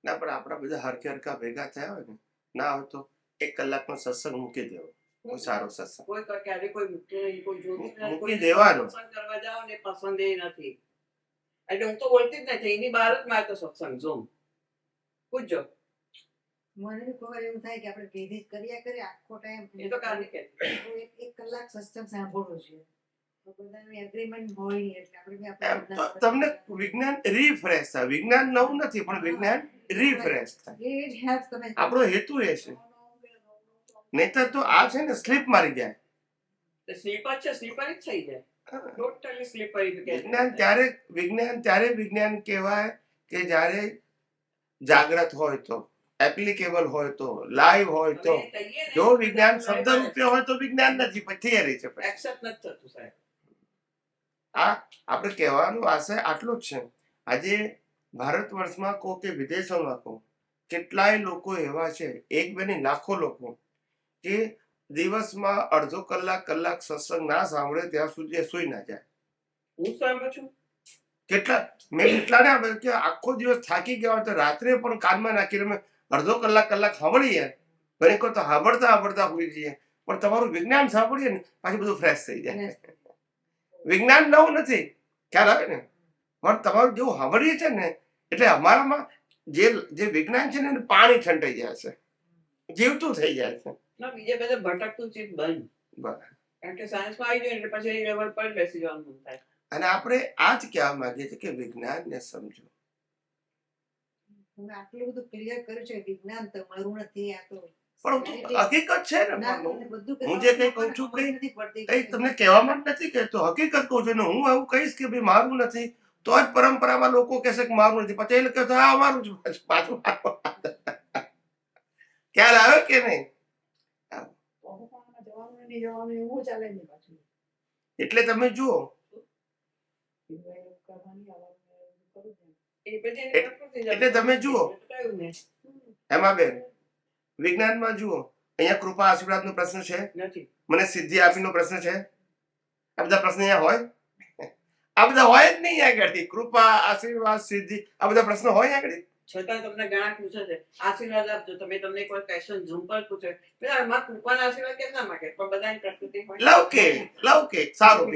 ના, પણ આપણા બધા હરકે હરકા ભેગા થયા હોય ને, ના હોય તો 1 કલાકનો સત્સંગ મૂકી દેવો. કોઈ સારો સત્સંગ કોઈ ક્યારે કોઈ મૂકતું નહીં, કોઈ જોતું નથી. મૂકી દેવાનો. સત્સંગ કરવા જાઓ ને પસંદ એ નથી. એટલે હું તો બોલતી જ નથી, એની બહાર જ મારે તો સત્સંગ ઝૂમ પૂછજો. મને ખબર એવું થાય કે આપણે ભેદી કર્યા કરીએ આખો ટાઈમ. એ તો કાઢી કે 1 કલાક સત્સંગ સાંભળવો જોઈએ. બધાનું એગ્રીમેન્ટ હોય નહીં એટલે એમ તો તમને વિજ્ઞાન રિફ્રેશ થાય. વિજ્ઞાન નવું નથી, પણ વિજ્ઞાન રિફ્રેશ થાય. એ જ હેલ્પ તમે આપણો હેતુ એ છે. નહીતર તો આ છે ને સ્લીપ મારી જાય. સ્લીપર છે, સ્લીપર જ થઈ જાય, ટોટલી સ્લીપર. વિજ્ઞાન ત્યારે વિજ્ઞાન કહેવાય કે જ્યારે જાગ્રત હોય તો, એપ્લિકેબલ હોય તો, લાઈવ હોય તો. જો વિજ્ઞાન શબ્દ રૂપે હોય તો વિજ્ઞાન નથી, પણ થિયરી છે. એક્સેપ્ટ નથી થતું સાહેબ. આ આપણે કહેવાનો આશય આટલો જ છે. આજે ભારત વર્ષમાં કહો કે વિદેશોમાં કહો, કેટલાય લોકો એવા છે, એક બે નહીં લાખો લોકો, કે દિવસમાં અડધો કલાક સત્સંગ ના સાંભળે ત્યાં સુધી સુઈ ના જાય. હું સાંભળું છું મેં કેટલાને આપણે કે આખો દિવસ થાકી ગયા હોય તો રાત્રે પણ કાનમાં નાખીને અમે અડધો કલાક સાંભળીએ. ઘણી તો સાંભળતા હોઈ જઈએ, પણ તમારું વિજ્ઞાન સાંભળીએ ને પાછું બધું ફ્રેશ થઈ જાય. વિજ્ઞાન નવું નથી, ખ્યાલ આવે ને, પણ તમારું જેવું સાંભળીએ છે ને એટલે અમારામાં જે વિજ્ઞાન છે ને પાણી છંટાઈ જાય છે, જીવતું થઈ જાય છે. ના, બીજે બધે ભટકતું ચીજ બંધ. બરાબર. કારણ કે સાયન્સમાં આવી જાય એટલે પછી એ લેવલ પર બેસી જવાનું થાય. અને આપણે આ જ કહેવા માંગીએ છીએ કે વિજ્ઞાનને સમજો. તમે આટલું બધું ક્લિયર કર્યું છે. વિજ્ઞાન તમારું નથી, આ તો પણ હકીકત છે ને. હું જે કઈ કહું છું નથી પડતી, કઈ તમને કહેવામાં જ નથી કહેતો, હકીકત કહું છું. ને હું એવું કહીશ કે ભાઈ મારું નથી તો જ પરંપરામાં લોકો કહેશે કે મારું નથી, પછી એ કહેતો હા મારું છે પાછું. ખ્યાલ આવે કે નહીં? એટલે તમે જુઓ, એટલે તમે જુઓ એમાં બેન વિજ્ઞાનમાં જુઓ, અહીંયા કૃપા આશીર્વાદ નો પ્રશ્ન છે નથી, મને સિદ્ધિ આપીનો પ્રશ્ન છે. આ બધા પ્રશ્ન અહીંયા હોય? આ બધા હોય જ નહીં આગળથી. કૃપા, આશીર્વાદ, સિદ્ધિ, આ બધા પ્રશ્નો હોય આગળ. છતાં તમને ઘણા પૂછે છે આશીર્વાદ આપજો. તમે તમને કોઈ ક્વેશ્ચન ઝૂમ પર પૂછે પેલા એમાં કૃપાના આશીર્વાદ કેમ ના માંગે? પણ બધાની પ્રકૃતિ હોય લૌકિક સારું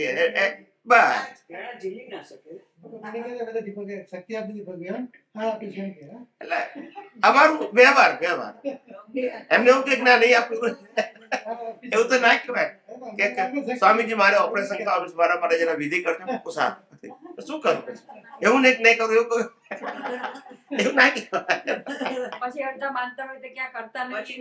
બસ ઘણા ઝીલી ના શકે. એટલે અમારું વ્યવહાર એમને એવું કે ના નહીં આપણું એવું તો ના કહેવાય કે સ્વામીજી મારે ઓપરેશન કરાવવું છે, મારા માટે જરા વિધિ કરજો. શું કરું? એવું નહીં કરું એવું ના કહેવાય. પછી અડધા માનતા હોય તો ક્યાં કરતા નથી.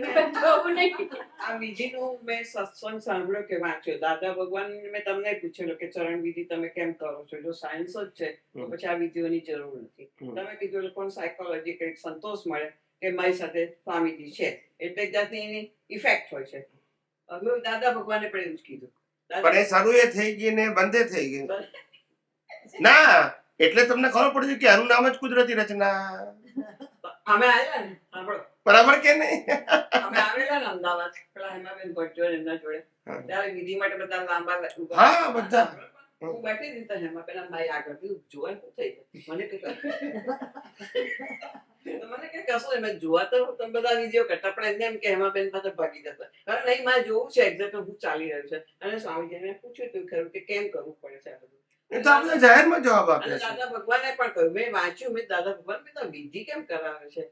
આ વિધિનું મેં સત્સંગ સાંભળ્યો કે વાંચ્યો. દાદા ભગવાન મેં તમને પૂછેલું કે ચરણ વિધિ તમે કેમ કરો છો? જો સાયન્સ જ છે તો પછી આ વિધિઓની જરૂર નથી. તમે કીધું લોકોને સાયકોલોજી કંઈક સંતોષ મળે કે મારી સાથે સ્વામીજી છે એટલે એક જાતની એની ઇફેક્ટ હોય છે. હવે દાદા ભગવાને પણ એવું જ કીધું. પણ એ શરૂ એ થઈ ગઈ ને બંધે થઈ ગઈ ના, એટલે તમને ખબર પડી કે આનું નામ જ કુદરતી રચના. અમે આવ્યા ને સાંભળો બરાબર કે નહીં? અમે આવેલા ને અમદાવાદ પેલા હેમાબેન ભટ્ટો ને એમના જોડે હા. ત્યારે વિધિ માટે બધા લાંબા ઉભા હા, બધા. હું બેઠી હતી તો હેમાબેન આમ મારી આગળ કીધું જોવા શું થઈ ગયું મને કીધું મને કે કશું નહીં, મેં જોવા તો તમે બધા વિડીયો કરતા પણ એમને એમ કે હેમાબેન પાસે ભાગી જતા અરે નહીં મારે જોવું છે એક્ઝેક્ટ હું ચાલી રહ્યું છે અને સ્વામીજીને પૂછ્યું હતું ખરું કે કેમ કરવું પડે છે આ બધું. એ તો આપણે જાહેરમાં જવાબ અને આપ્યા છે. દાદા ભગવાને પણ કહ્યું મેં વાંચ્યું મેં દાદા ભગવાન મેં તો વિધિ કેમ કરાવે છે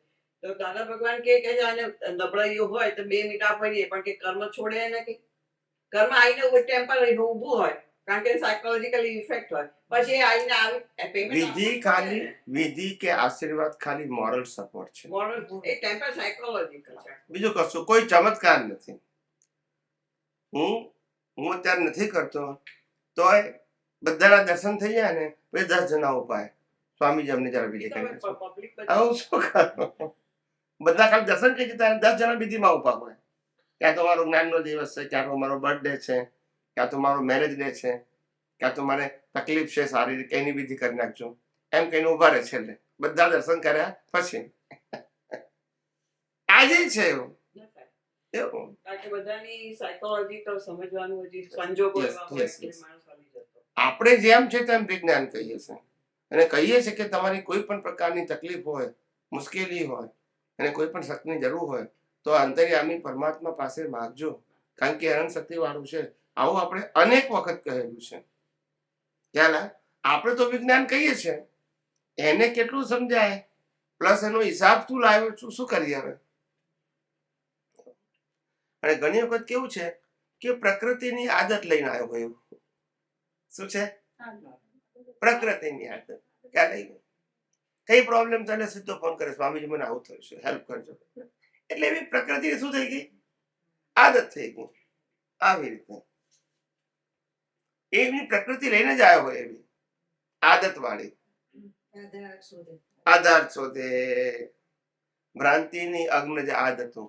તો દાદા ભગવાન કે આને નબળાઈઓ હોય તો 2 મિનિટ આપીએ પણ કે કર્મ છોડે નથી. કર્મ આવીને ટેમ્પરરી ઊભું હોય કારણ કે સાયકોલોજીકલી ઇફેક્ટ હોય પછી એ આવીને આવી વિધિ કે આશીર્વાદ ખાલી મોરલ સપોર્ટ છે, એ ટેમ્પર સાયકોલોજીકલ છે. બીજું કશું કોઈ ચમત્કાર નથી. હું અત્યારે નથી કરતો તોય બધાના દર્શન થઈ જાય ને પછી 10 જણા ઉપાય સ્વામીજી અમને જરા વિધિ કરી દેજો. પબ્લિક આવું શું કરું? બધા ખાલી દર્શન કરી જતા 10 જણા વિધિમાં ઉભા હોય. ક્યાં તો મારો જ્ઞાનનો દિવસ છે, ક્યાં તો મારો બર્થડે છે, ક્યાં તો મારો મેરેજ ડે છે, ક્યાં તો મને તકલીફ છે શારીરિક એની વિધિ કરી નાખજો એમ કહીને ઉભા રહે. છેલ્લે બધા દર્શન કર્યા પછી આજે છે એવું. કારણ કે બધાની સાયકોલોજીકલ સમજવાનું હજી સંજોગો Yes, એવા હોય yes, કે yes. માણસ આવી જતો. આપણે જેમ છે તેમ વિજ્ઞાન કહીએ છીએ અને કહીએ છીએ કે તમારી કોઈ પણ પ્રકારની તકલીફ હોય, મુશ્કેલી હોય અને કોઈ પણ શક્તિની જરૂર હોય તો અંતર્યામી પરમાત્મા પાસે માંગજો કારણ કે અનંત શક્તિ વાળું છે. આવું આપણે અનેક વખત કહેલું છે. ખ્યાલ આવે? આપણે તો વિજ્ઞાન કહીએ છીએ, એને કેટલું સમજાય પ્લસ એનો હિસાબ શું લાવ્યો છું શું કરીએ હવે. અને ઘણી વખત કેવું છે કે પ્રકૃતિની આદત લઈને આવ્યો હોય એવું. શું છે? પ્રકૃતિની આદત. ખ્યાલ આવી ગયો? કઈ પ્રોબ્લેમ ચાલે સીધો ફોન કરે સ્વામીજી મને આવું થયું છે હેલ્પ કરજો. એટલે એવી પ્રકૃતિ શું થઈ ગઈ? આદત થઈ ગઈ. આવી રીતે એવી પ્રકૃતિ લઈને જ આવ્યો હોય એવી આદત વાળી. આધાર શોધે ભ્રાંતિની અગ્ન જ આદતો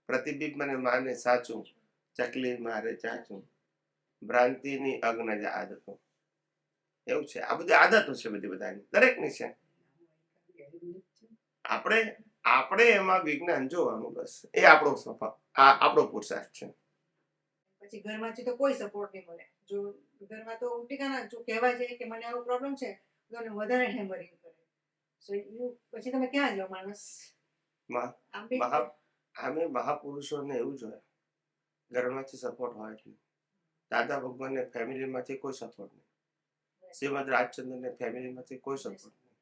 પ્રતિબિંબ મને માને સાચું ચકલી મારે ચાચું ભ્રાંતિની અગ્ન જ આદતો. એવું છે. આ બધી આદતો છે બધી બધાની દરેકની છે. આપણે એમાં વિજ્ઞાન જોવાનું બસ. એ આપણો સ્વભાવ આપણો પુરુષાર્થ છે. પછી ઘરમાંથી તો કોઈ સપોર્ટ નહીં મળે. જો ઘરમાં તો ટીકાના જો કહેવા જાય કે મને આવો પ્રોબ્લેમ છે તો એને વધારે હેમરિંગ કરે. સો પછી તમે ક્યાં જાઓ માણસ? આમ બી આમે મહાપુરુષોને એવું જોઈએ ઘરમાંથી સપોર્ટ હોય જ નહીં. દાદા ભગવાનને ફેમિલીમાંથી કોઈ સપોર્ટ નહીં. શ્રીમદ રાજચંદ્રને ફેમિલીમાંથી કોઈ સપોર્ટ નહીં.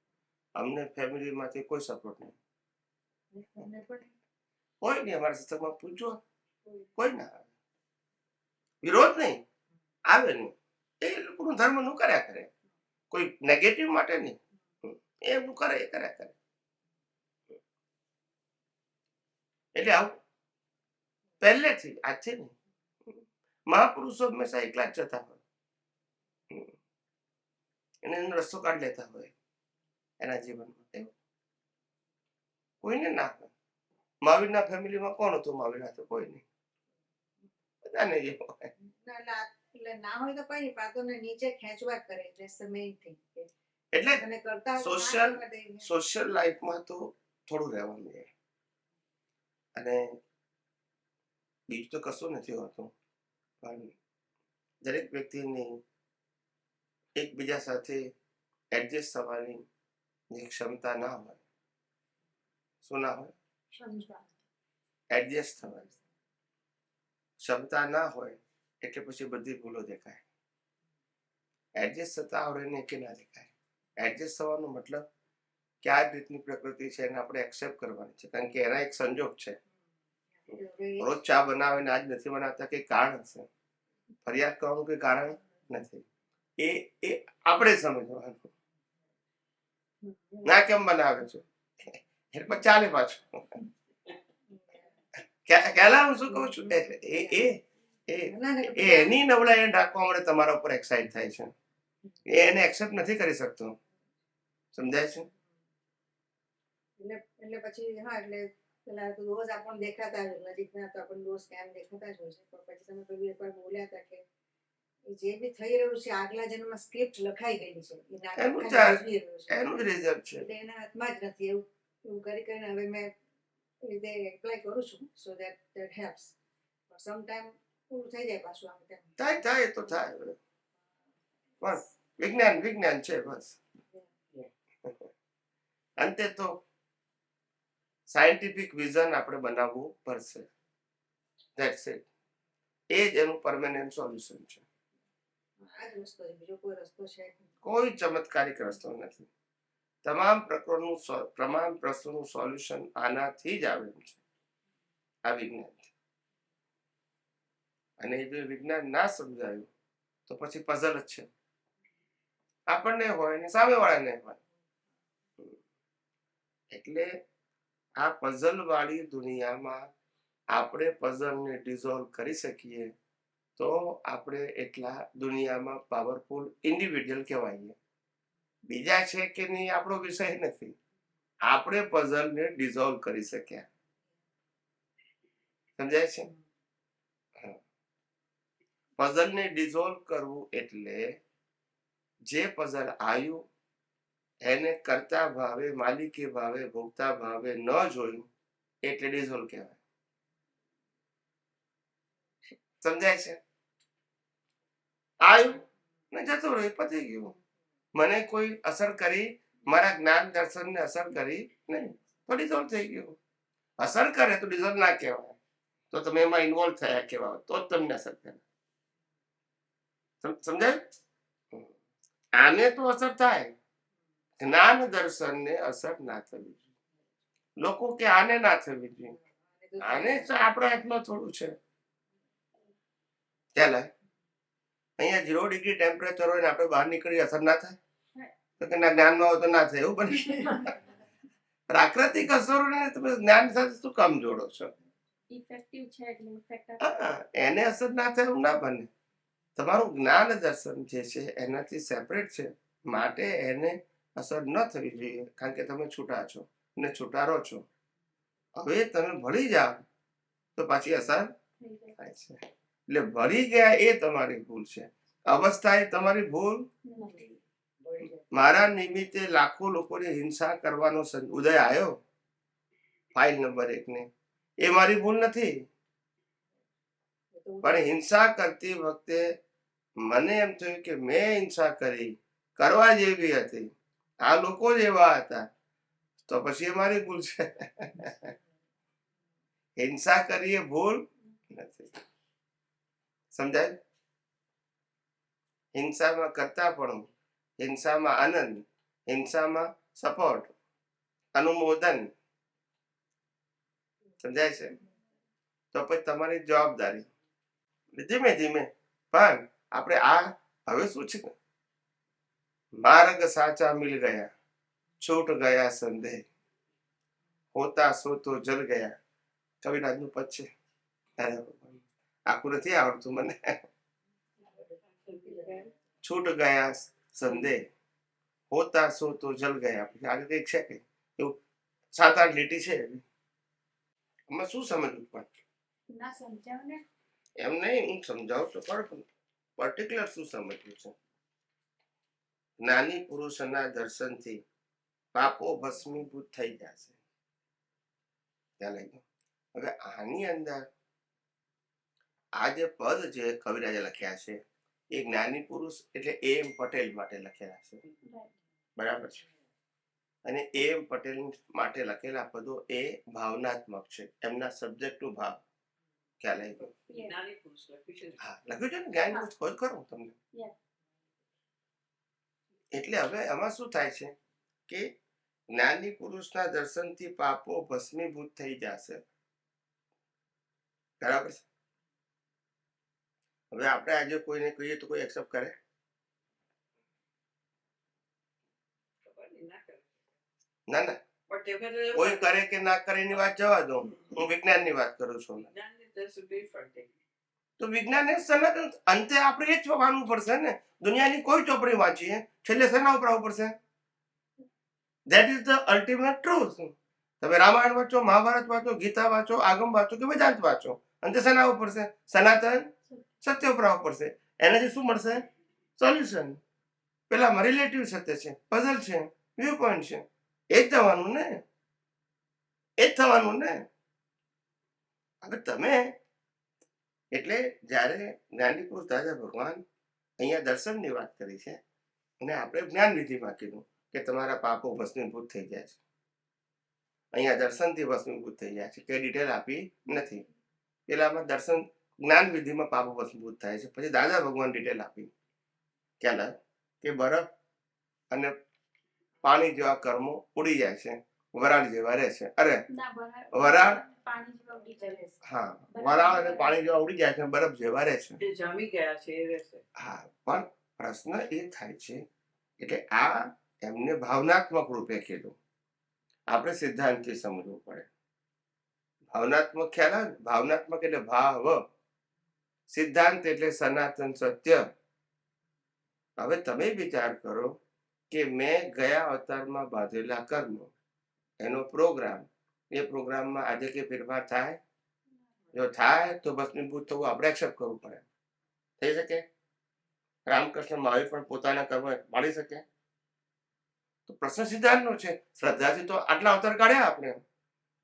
અમને ફેમિલીમાંથી કોઈ સપોર્ટ નહીં. કોઈ નહીં. અમારા સત્સંગમાં પૂછો કોઈ ના આવે. વિરોધ નહીં આવે નહીં. એ લોકોનું ધર્મ નું કર્યા કરે. કોઈ નેગેટિવ માટે નહીં. એમનું કરે એ કર્યા કરે. એટલે આવું પહેલેથી આજ છે ને મહાપુરુષો હંમેશા એકલા જ જતા હોય એને એનો રસ્તો કાઢી લેતા હોય એના જીવનમાં. એવું કોઈને ના હોય. મહાવીરના ફેમિલીમાં કોણ હતું? મહાવીર તો કોઈ નહીં. બધાને એ હોય. એટલે ના હોય તો કઈ નહીં પણ તો નીચે ખેંચવા કરે. એટલે અને કરતા સોશિયલ લાઈફમાં તો થોડું રહેવાનું છે અને બીજું તો કશું નથી હોતું. પણ દરેક વ્યક્તિની એકબીજા સાથે એડજસ્ટ થવાની જે ક્ષમતા ના હોય. શું ના હોય? એડજસ્ટ થવાની ક્ષમતા ના હોય એટલે પછી બધી ભૂલો દેખાય. એડજસ્ટ થતા આવડે ને કે ના દેખાય. એડજસ્ટ થવાનો મતલબ કે આ રીતની પ્રકૃતિ છે એને આપણે એક્સેપ્ટ કરવાની છે કારણ કે એના એક સંજોગ છે. રોજ ચા બનાવે ને આજ નથી બનાવતા કે કારણ હશે. ફરિયાદ કરવાનું કોઈ કારણ નથી. એ આપણે સમજવાનું. ના કેમ બનાવે છે એટલે ચાલે પાછું. પહેલા હું શું કહું છું એની નબળાઈને ઢાંકવા માટે તમારા ઉપર એક્સાઇટ થાય છે. એને એક્સેપ્ટ નથી કરી શકતો. સમજાય છે? એટલે પછી હા એટલે પેલા તો રોજ આપણને દેખાતા જ નજીકના તો આપણને રોજ કાયમ દેખાતા જ હોય છે. પણ પછી તમે પેલી એકવાર બોલ્યા હતા કે જે બી થઈ રહ્યું છે આગલા જન્મમાં સ્ક્રિપ્ટ લખાઈ ગઈ છે. એનું જ રિઝલ્ટ છે. એટલે એના હાથમાં જ નથી. એવું કરી કરીને હવે મેં રીતે એપ્લાય કરું છું so that helps some time પૂરું થઈ જાય પાછું આમ તેમ થાય તો થાય, બસ વિજ્ઞાન છે બસ. અંતે તો સાયન્ટિફિક વિઝન આપણે બનાવવું પડશે. That's it. એ જ એનું પરમેનન્ટ સોલ્યુશન છે. આ જ રસ્તો છે, બીજો કોઈ રસ્તો છે નહીં. કોઈ ચમત્કારિક રસ્તો નથી. તમામ પ્રશ્નોનું સોલ્યુશન આનાથી જ આવે છે, આ વિજ્ઞાન. અને જો વિજ્ઞાન ના સમજાયું તો પછી પઝલ જ છે. આપણને હોય ને સામે વાળાને હોય. એટલે આ પઝલ વાળી દુનિયામાં આપણે પઝલને ડિઝોલ્વ કરી શકીએ તો આપણે એટલા દુનિયામાં પાવરફુલ ઇન્ડિવિડ્યુઅલ કહેવાઈએ. બીજા છે કે નહીં આપણો વિષય નથી. આપણે પઝલને ડિઝોલ્વ કરી શક્યા. સમજાય છે? પઝલને ડિઝોલ્વ કરવું એટલે જે પઝલ આવ્યું એને કરતા ભાવે, માલિકી ભાવે, ભોગતા ભાવે ન જોયું એટલે ડિઝોલ્વ કહેવાય. સમજાય છે? આવ્યું ને જતું રહ્યું, પતી ગયું. મને કોઈ અસર કરી, મારા જ્ઞાન દર્શનને અસર કરી નહીં, તો ડિઝોલ્વ થઈ ગયું. અસર કરે તો ડિઝોલ્વ ના કહેવાય, તો તમે એમાં ઇન્વોલ્વ થયા કહેવાય, તો જ તમને અસર કરે. સમજાય? આને તો અસર થાય, જ્ઞાન દર્શનને અસર ના થવી જોઈએ. લોકો કે આને ના થવી જોઈએ, આને આપણા હાથમાં થોડું છે. ચાલે અહીંયા 0 ડિગ્રી ટેમ્પરેચર હોય ને આપણે બહાર નીકળી અસર ના થાય, તો કે ના જ્ઞાનમાં હોય તો ના થાય, એવું બને. પ્રાકૃતિક અસરોને તમે જ્ઞાન સાથે શું કામ જોડો છો? ઇફેક્ટિવ છે એટલે ઇફેક્ટ એને અસર ના થાય એવું ના બને. તમારું જ્ઞાન દર્શન જે છે એનાથી સેપરેટ છે, માટે એને અસર ન થવી જોઈએ, કારણ કે તમે છૂટા છો ને છૂટારો છો. હવે તમે ભળી જાઓ તો પાછી અસર થાય છે. એટલે ભળી ગયા એ તમારી ભૂલ છે, અવસ્થા એ તમારી ભૂલ. મારા નિમિત્તે લાખો લોકોની હિંસા કરવાનો ઉદય આવ્યો ફાઇલ નંબર 1 ને, એ મારી ભૂલ નથી. પણ હિંસા કરતી વખતે મને એમ થયું કે મેં હિંસા કરવા જેવી હતી, આ લોકો જ એવા હતા, તો પછી એ મારી ભૂલ છે. હિંસા કરી એ ભૂલ નથી. સમજાય? હિંસામાં કરતાપણું, હિંસામાં આનંદ, હિંસામાં સપોર્ટ, અનુમોદન. સમજાય છે? તો પછી તમારી જવાબદારી ધીમે ધીમે. પણ આપણે આ હવે શું છે, માર્ગ સાચા મિલ ગયા, છૂટ ગયા સંદેહ, હોતા સો તો જલ ગયા. કવિરાજનું પદ છે. આખું નથી આવડતું મને. છૂટ ગયા સંદેહ, હોતા સો તો જલ ગયા. પછી આગળ કઈક છે કે એવું 7-8 લીટી છે. એમાં શું સમજવું? પણ ના સમજાવ ને. એમ નહીં, હું સમજાવું તો પણ પર્ટિક્યુલર શું સમજવું છે. જ્ઞાની પુરુષના દર્શનથી પાપો ભસ્મીભૂત થઈ જશે. ખ્યાલ આવી ગયો? હવે આની અંદર આ જે પદ જે કવિરાજે લખ્યા છે એ જ્ઞાની પુરુષ એટલે એમ પટેલ માટે લખેલા છે, બરાબર છે? અને એમ પટેલ માટે લખેલા પદો એ ભાવનાત્મક છે, એમના સબ્જેક્ટનું ભાવ. ખ્યાલ આવી ગયો? જ્ઞાની પુરુષ લખ્યું છે. હા, લખ્યું છે ને, જ્ઞાની પુરુષ ખોજ કરું તમને. એટલે હવે આમાં શું થાય છે કે જ્ઞાની પુરુષના દર્શનથી પાપો ભસ્મીભૂત થઈ જશે, બરાબર છે? હવે આપણે આજે કોઈને કહીએ તો કોઈ એક્સેપ્ટ કરે? ખબર નહીં, ના કરે. ના. But they were કોઈ કરે કે ના કરે એની વાત જવા દો, હું વિજ્ઞાનની વાત કરું છું. જ્ઞાનની there's a different thing. તો વિજ્ઞાન એ સનાતન, અંતે આપણે એ જ વાંચવું પડશે ને. દુનિયાની કોઈ ચોપડી વાંચીએ છેલ્લે શેના ઉપર આવવું પડશે? That is the ultimate truth. તમે રામાયણ વાંચો, મહાભારત વાંચો, ગીતા વાંચો, આગમ વાંચો કે વેદાંત વાંચો, અંતે શેના ઉપર પડશે? સનાતન સત્ય ઉપર આવવું પડશે. એનાથી શું મળશે? સોલ્યુશન. પેલામાં રિલેટિવ સત્ય છે, પઝલ છે, વ્યૂ પોઈન્ટ છે. એ જ થવાનું ને, એ જ થવાનું ને. હવે તમે એટલે જ્યારે જ્ઞાની પુરુષ દાદા ભગવાન અહીંયા દર્શનની વાત કરી છે અને આપણે જ્ઞાન વિધિમાં કીધું કે તમારા પાપો ભસ્મીભૂત થઈ જાય છે. અહીંયા દર્શનથી ભસ્મીભૂત થઈ જાય છે, કે ડિટેલ આપી નથી. પેલામાં દર્શન જ્ઞાન વિધિમાં પાપો ભસ્મીભૂત થાય છે, પછી દાદા ભગવાન ડિટેલ આપી ક્યાં કે બરફ અને પાણી જેવા કર્મો ઉડી જાય છે, વરાળ જેવા રહે છે. અરે વરાળ, હા, વરાળ અને પાણી જેવા ઉડી જાય છે, બરફ જેવા રહે છે. જે જામી ગયા છે એ રહેશે. હા, પણ પ્રશ્ન એ થાય છે એટલે આ એમને ભાવનાત્મક રૂપે કીધું, આપણે સિદ્ધાંતથી સમજવું પડે. ભાવનાત્મક ખ્યાલ આવે, ભાવનાત્મક એટલે ભાવ, સિદ્ધાંત એટલે સનાતન સત્ય. હવે તમે વિચાર કરો કે મેં ગયા અવતારમાં બાંધેલા કર્મ, એનો પ્રોગ્રામ, એ પ્રોગ્રામમાં આજે કે ફેરફાર થાય? જો થાય તો ભસ્મીભૂત થવું આપણે એક્સેપ્ટ કરવું પડે. થઈ શકે? રામકૃષ્ણ મહાવીર પણ પોતાના કર્મ પાડી શકે? તો પ્રશ્ન સિદ્ધાંતનો છે. શ્રદ્ધાથી તો આટલા અવતાર કાઢ્યા આપણે,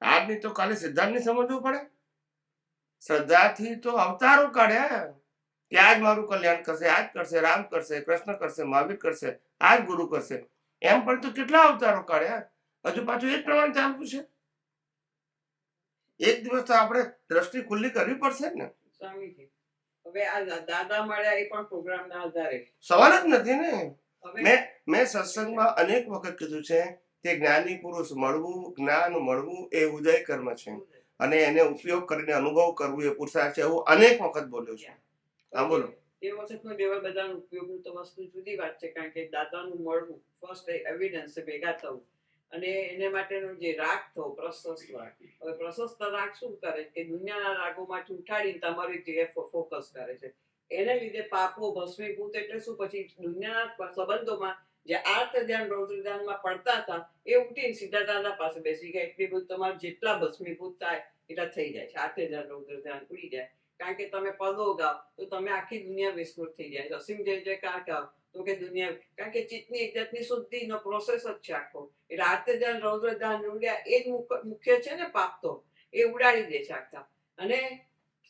આજની તો કાલે સિદ્ધાંતને સમજવું પડે. શ્રદ્ધાથી તો અવતારો કાઢ્યા કે આજ મારું કલ્યાણ કરશે, આજ કરશે, રામ કરશે, કૃષ્ણ કરશે, મહાવીર કરશે, આજ ગુરુ કરશે. એમ પણ તો કેટલા અવતારો કાઢ્યા, હજુ પાછું એ જ પ્રમાણે ચાલતું છે. એક દિવસ તો આપણે દ્રષ્ટિ ખુલ્લી કરવી પડશે ને. સ્વામીજી, હવે આ દાદા મળ્યા એ પણ પ્રોગ્રામના આધારે, સવાલ જ નથી ને. હવે મેં સત્સંગમાં અનેક વખત કીધું છે કે જ્ઞાની પુરુષ મળવું, જ્ઞાન મળવું એ ઉદય કર્મ છે અને એને ઉપયોગ કરીને અનુભવ કરવું એ પુરુષાર્થ છે, એવું અનેક વખત બોલ્યો છે. હા, બોલો. એ વખતનો લેવલ બધાનો ઉપયોગનું તો વસ્તુ જુદી વાત છે, કારણ કે દાદાનું મળવું ફર્સ્ટ એવિડન્સ ભેગા થવું અને એને માટેનો જે રાગ થવો, પ્રશસ્ત રાગ. હવે પ્રશસ્ત રાગ શું કરે કે દુનિયાના રાગોમાંથી ઉઠાડીને તમારી જગ્યાએ ફોકસ કરે છે. એને લીધે પાપો ભસ્મીભૂત એટલે શું, પછી દુનિયાના સંબંધોમાં જે આર્ત ધ્યાન રૌદ્ર ધ્યાનમાં પડતા હતા એ ઉઠીને સીધા દાદા પાસે બેસી ગયા. એટલી બધું તમારે જેટલા ભસ્મીભૂત થાય એટલા થઈ જાય છે. આર્ત ધ્યાન રૌદ્ર ધ્યાન ઉડી જાય. કારણ કે તમે પદો ગાઓ તો તમે આખી દુનિયા વિસ્તૃત થઈ જાય. અસીમ જય જયકાર ગાઓ તો કે દુનિયા, કારણ કે ચિત્તની એક જાતની શુદ્ધિનો પ્રોસેસ જ છે આખો. એટલે આર્ત ધ્યાન રૌદ્ર ધ્યાન ઉડ્યા એ જ મુખ્ય છે ને. પાપ તો એ ઉડાડી દે છે આખા. અને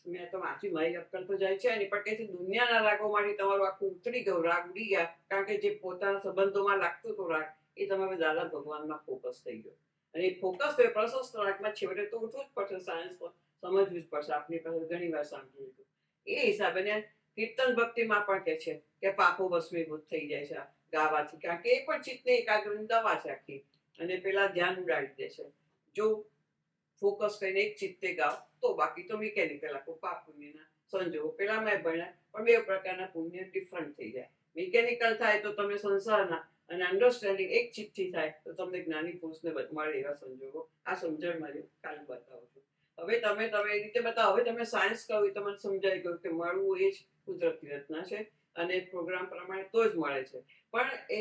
મેં તો વાંચી, મારી અક્કલ તો જાય છે નહીં, પણ કે દુનિયાના રાગોમાંથી તમારું આખું ઉતરી ગયું, રાગ ઉડી ગયા. કારણ કે જે પોતાના સંબંધોમાં લાગતો હતો રાગ એ તમે દાદા ભગવાનમાં ફોકસ થઈ ગયો. અને એ ફોકસ તો પ્રશસ્ત રાગમાં છેવટે તો ઉઠવું જ પડશે. સાયન્સ સમજવું જ પડશે. આપણી પાસે ઘણી વાર સાંભળ્યું હતું. એ હિસાબે ને કીર્તન ભક્તિમાં પણ કે છે કે પાપો ભસ્મીભૂત થઈ જાય છે ગાવાથી, કારણ કે એ પણ ચિત્તની એકાગ્રની દવા છે આખી. અને પેલા ધ્યાન ઉડાડી દે છે. જો ફોકસ કરીને એક ચિત્તે ગાવ તો બાકી તો મિકેનિકલ આખું પાપ પુણ્યના સંજોગો. પેલા મેં ભણ્યા પણ બે પ્રકારના પુણ્ય ડિફરન્ટ થઈ જાય. મિકેનિકલ થાય તો તમે સંસારના, અને અન્ડરસ્ટેન્ડિંગ એક ચિત્તથી થાય તો તમને જ્ઞાની પુરુષને મળે એવા સંજોગો. આ સમજણ મારી કાલે બતાવું છું. હવે તમે એ રીતે બતાવો. હવે તમે સાયન્સ કહો એ તમને સમજાઈ ગયું કે મળવું એ જ કુદરતી રચના છે અને પ્રોગ્રામ પ્રમાણે તો જ મળે છે. પણ એ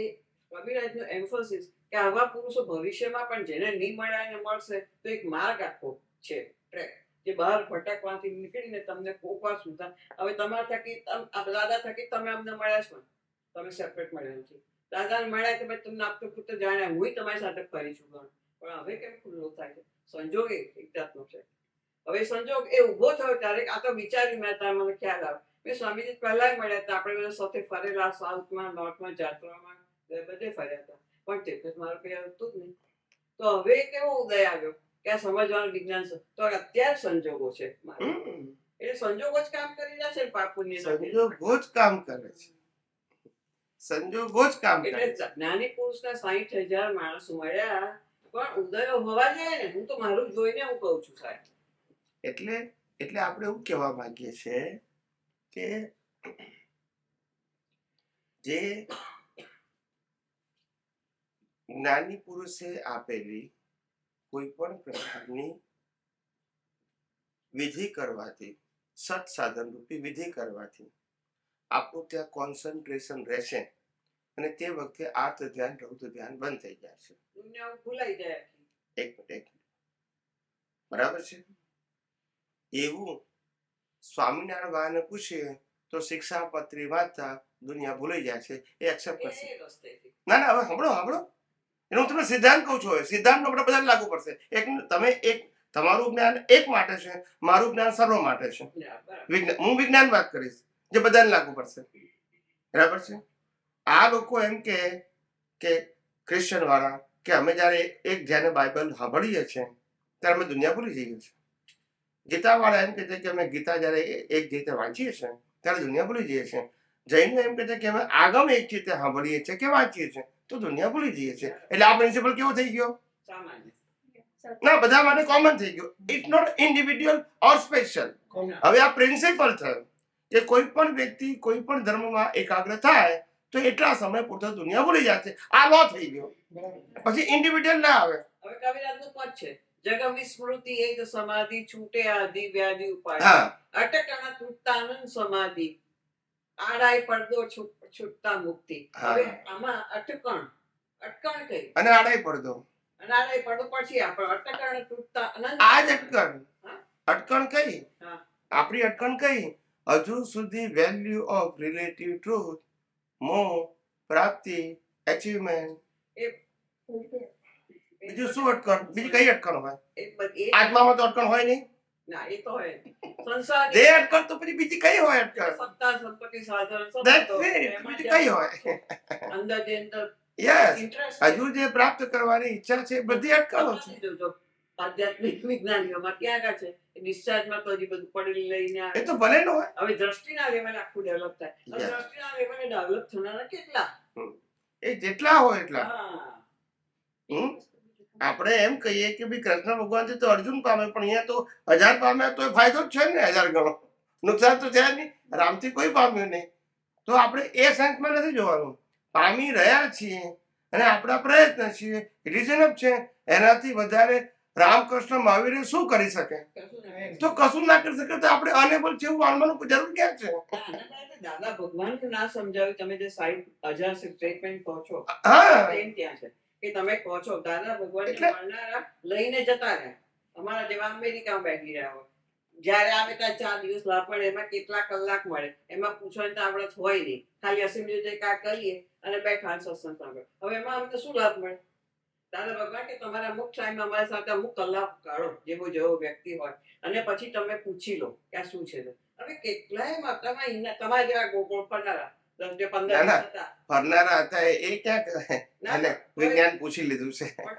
કવિરાજનું એમ્ફોસિસ કે આવા પુરુષો ભવિષ્યમાં પણ જેને નહીં મળ્યા એને મળશે, તો એક માર્ગ આખો છે, ટ્રેક, જે બહાર ભટકવાથી નીકળીને તમને કોકવા સુધા. હવે તમારા થકી, દાદા થકી તમે અમને મળ્યા છો, તમે સેપરેટ મળ્યા નથી. દાદાને મળ્યા કે ભાઈ તમને આપતો પૂરતો જાણ્યા, હું તમારી સાથે ફરી છું. પણ હવે કેમ ખુલ્લો થાય છે? સંજોગ એક જાતનો છે. હવે સંજોગ એ ઉભો થયો ત્યારે આ તો વિચાર્યું મેં, ત્યારે મને ખ્યાલ આવ્યો. મેં સ્વામીજી પહેલા મળ્યા હતા, આપણે બધા સાથે ફરેલા, સાઉથમાં, નોર્થમાં, જાત્રામાં બધે ફર્યા હતા, પણ તે મારું કઈ હતું જ નહીં. તો હવે કેવો ઉદય આવ્યો કે આ સમજવાનું વિજ્ઞાન છે. તો અત્યારે સંજોગો છે મારે, એટલે સંજોગો જ કામ કરી રહ્યા છે. પાપુની સંજોગો જ કામ કરે છે. સંજોગો જ કામ કરે. એટલે જ્ઞાની પુરુષના 60,000 માણસો મળ્યા, પણ ઉદયો હોવા જોઈએ ને. હું તો મારું જોઈને હું કહું છું સાહેબ. એટલે આપણે એવું કહેવા માંગીએ છીએ કે જે જ્ઞાની પુરુષે આપેલી કોઈ પણ પ્રકારની વિધિ કરવાથી, સત સાધન રૂપી વિધિ કરવાથી આપણું ત્યાં કોન્સન્ટ્રેશન રહેશે અને તે વખતે આર્ત ધ્યાન, રૌદ્ર ધ્યાન બંધ થઈ જાય છે. દુનિયા ભૂલાઈ જાય. એક મિનિટ, બરાબર છે. એવું સ્વામિનારાયણ વાળાને પૂછીએ તો શિક્ષાપત્રી વાંચતા દુનિયા ભૂલાઈ જાય છે, એ એક્સેપ્ટ કરશે. ના, હવે સાંભળો. એનું તમને સિદ્ધાંત કહું છું. સિદ્ધાંત આપણે બધાને લાગુ પડશે. તમે એક તમારું જ્ઞાન એક માટે છે, મારું જ્ઞાન સર્વ માટે છે. બરાબર. હું વિજ્ઞાન વાત કરીશ જે બધાને લાગુ પડશે. બરાબર છે. આ લોકો એમ કે ક્રિશ્ચન વાળા કે અમે જયારે એક જેને બાઇબલ સાંભળીએ છીએ ત્યારે અમે દુનિયા ભૂલી જઈએ છીએ. ગીતા વાળા એમ કહે છે કે અમે ગીતા જયારે એક રીતે વાંચીએ છીએ ત્યારે દુનિયા ભૂલી જઈએ છીએ. જૈનો એમ કહે છે કે અમે આગમ એક રીતે સાંભળીએ છીએ કે વાંચીએ છીએ તો દુનિયા ભૂલી જઈએ છીએ. એટલે આ પ્રિન્સિપલ કેવો થઈ ગયો? સામાન્ય. ના, બધા માટે કોમન થઈ ગયો. It's not individual or special. હવે આ પ્રિન્સિપલ થયો કે કોઈ પણ વ્યક્તિ કોઈ પણ ધર્મમાં એકાગ્ર થાય તો એટલા સમય પૂરતો દુનિયા ભૂલી જાય છે. આ લો થઈ ગયો. પછી ઇન્ડિવિડ્યુઅલ ના આવે. હવે કવિરાજનું પદ છે, જગમ વિસ્મૃતિ એ જ સમાધિ છૂટે આદિ વ્યાધિ ઉપાય. હા, અટકણા તૂટતાનંદ સમાધિ આડાય પડદો છૂટતા મુક્તિ. હા. હવે આમાં અટકણ કઈ અને આડાઈ પડદો. અને આડાય પડદો પછી આપણે અટકણ તૂટતા અનંત. આ જ અટકણ. હા? અટકણ કઈ? હા. આપણી અટકણ કઈ? હજુ સુધી વેલ્યુ ઓફ રિલેટિવ ટ્રુથ, મોહ, પ્રાપ્તિ, અચીવમેન્ટ. બીજું શું અટકણ? બીજી કઈ અટકણ હોય? આત્મામાં તો અટકણ હોય નહીં. ના, એ તો હોય. સંસાર દેહ અટકણ તો પછી બીજી કઈ હોય અટકણ? સત્તા સંપત્તિ સાધન That's સંબંધો, it. એમાં બીજી જે કઈ હોય? અંદર જે અંદર યસ. interest હજુ જે પ્રાપ્ત કરવાની ઈચ્છા છે એ બધી અટકણો છે. જોજો. આધ્યાત્મિક વિજ્ઞાનીઓમાં ક્યાં આગળ છે? ડિસ્ચાર્જમાં તો હજી બધું પડેલી લઈને આવે. એ તો ભલે ન હોય. હવે દ્રષ્ટિના લેવલે આખું ડેવલપ થાય. હવે Yeah. દ્રષ્ટિના લેવલે ડેવલપ થનારા કેટલા? એ જેટલા હોય એટલા. હા. હમ? આપણે એમ કહીએ કે ભાઈ કૃષ્ણ ભગવાન તો અર્જુન પામે, પણ અહીંયા તો 1000 પામ્યા તો ફાયદો જ છે ને 1000 ગણો. નુકસાન તો છે નહીં. રામથી કોઈ પામ્યું નહીં. તો આપણે એ સેન્સમાં નથી જોવાનું. પામી રહ્યા છીએ અને આપણા પ્રયત્ન છીએ. ઇટ ઇઝ એનફ છે. એનાથી વધારે રામકૃષ્ણ મહાવીરે શું કરી શકે? કશું ના. તો કશું ના કરી શકે તો આપણે અનેબલ છે એવું માનવાનું જરૂર ક્યાં છે? દાદા ભગવાનનું ના સમજાવ્યું. તમે જે સાઈડ અજારશીલ સ્ટેટમેન્ટ કહો છો, હા, પ્રેમ ત્યાં છે કે તમે કહો છો દાદા ભગવાનને એટલે- મળનારા લઈને જતા રહ્યા. અમારા જેવા અમેરિકામાં બેઠી રહ્યા હોય. જ્યારે આવે ત્યાં 4 દિવસ લાભ પડે, એમાં કેટલા કલાક મળે એમાં પૂછવાની તો આવડત હોય નહીં. ખાલી અસેમ્બલી જે કા કરીએ અને બેઠા સત્સંગ સાંભળે. હવે એમાં અમને શું લાભ મળે? દાદા ભગવાન કે તમારા અમુક ટાઈમ અમારી સાથે અમુક કલાક કાઢો, જેવો વ્યક્તિ હોય, અને પછી તમે પૂછી લો કે આ શું છે. હવે કેટલાય માતામાં તમારા જેવા ગોળ ફરનારા 10 કે 15 ના, ના. દિવસ હતા. ફરનારા હતા એ ક્યાં કરે? ના, અને વિજ્ઞાન પૂછી લીધું છે. પણ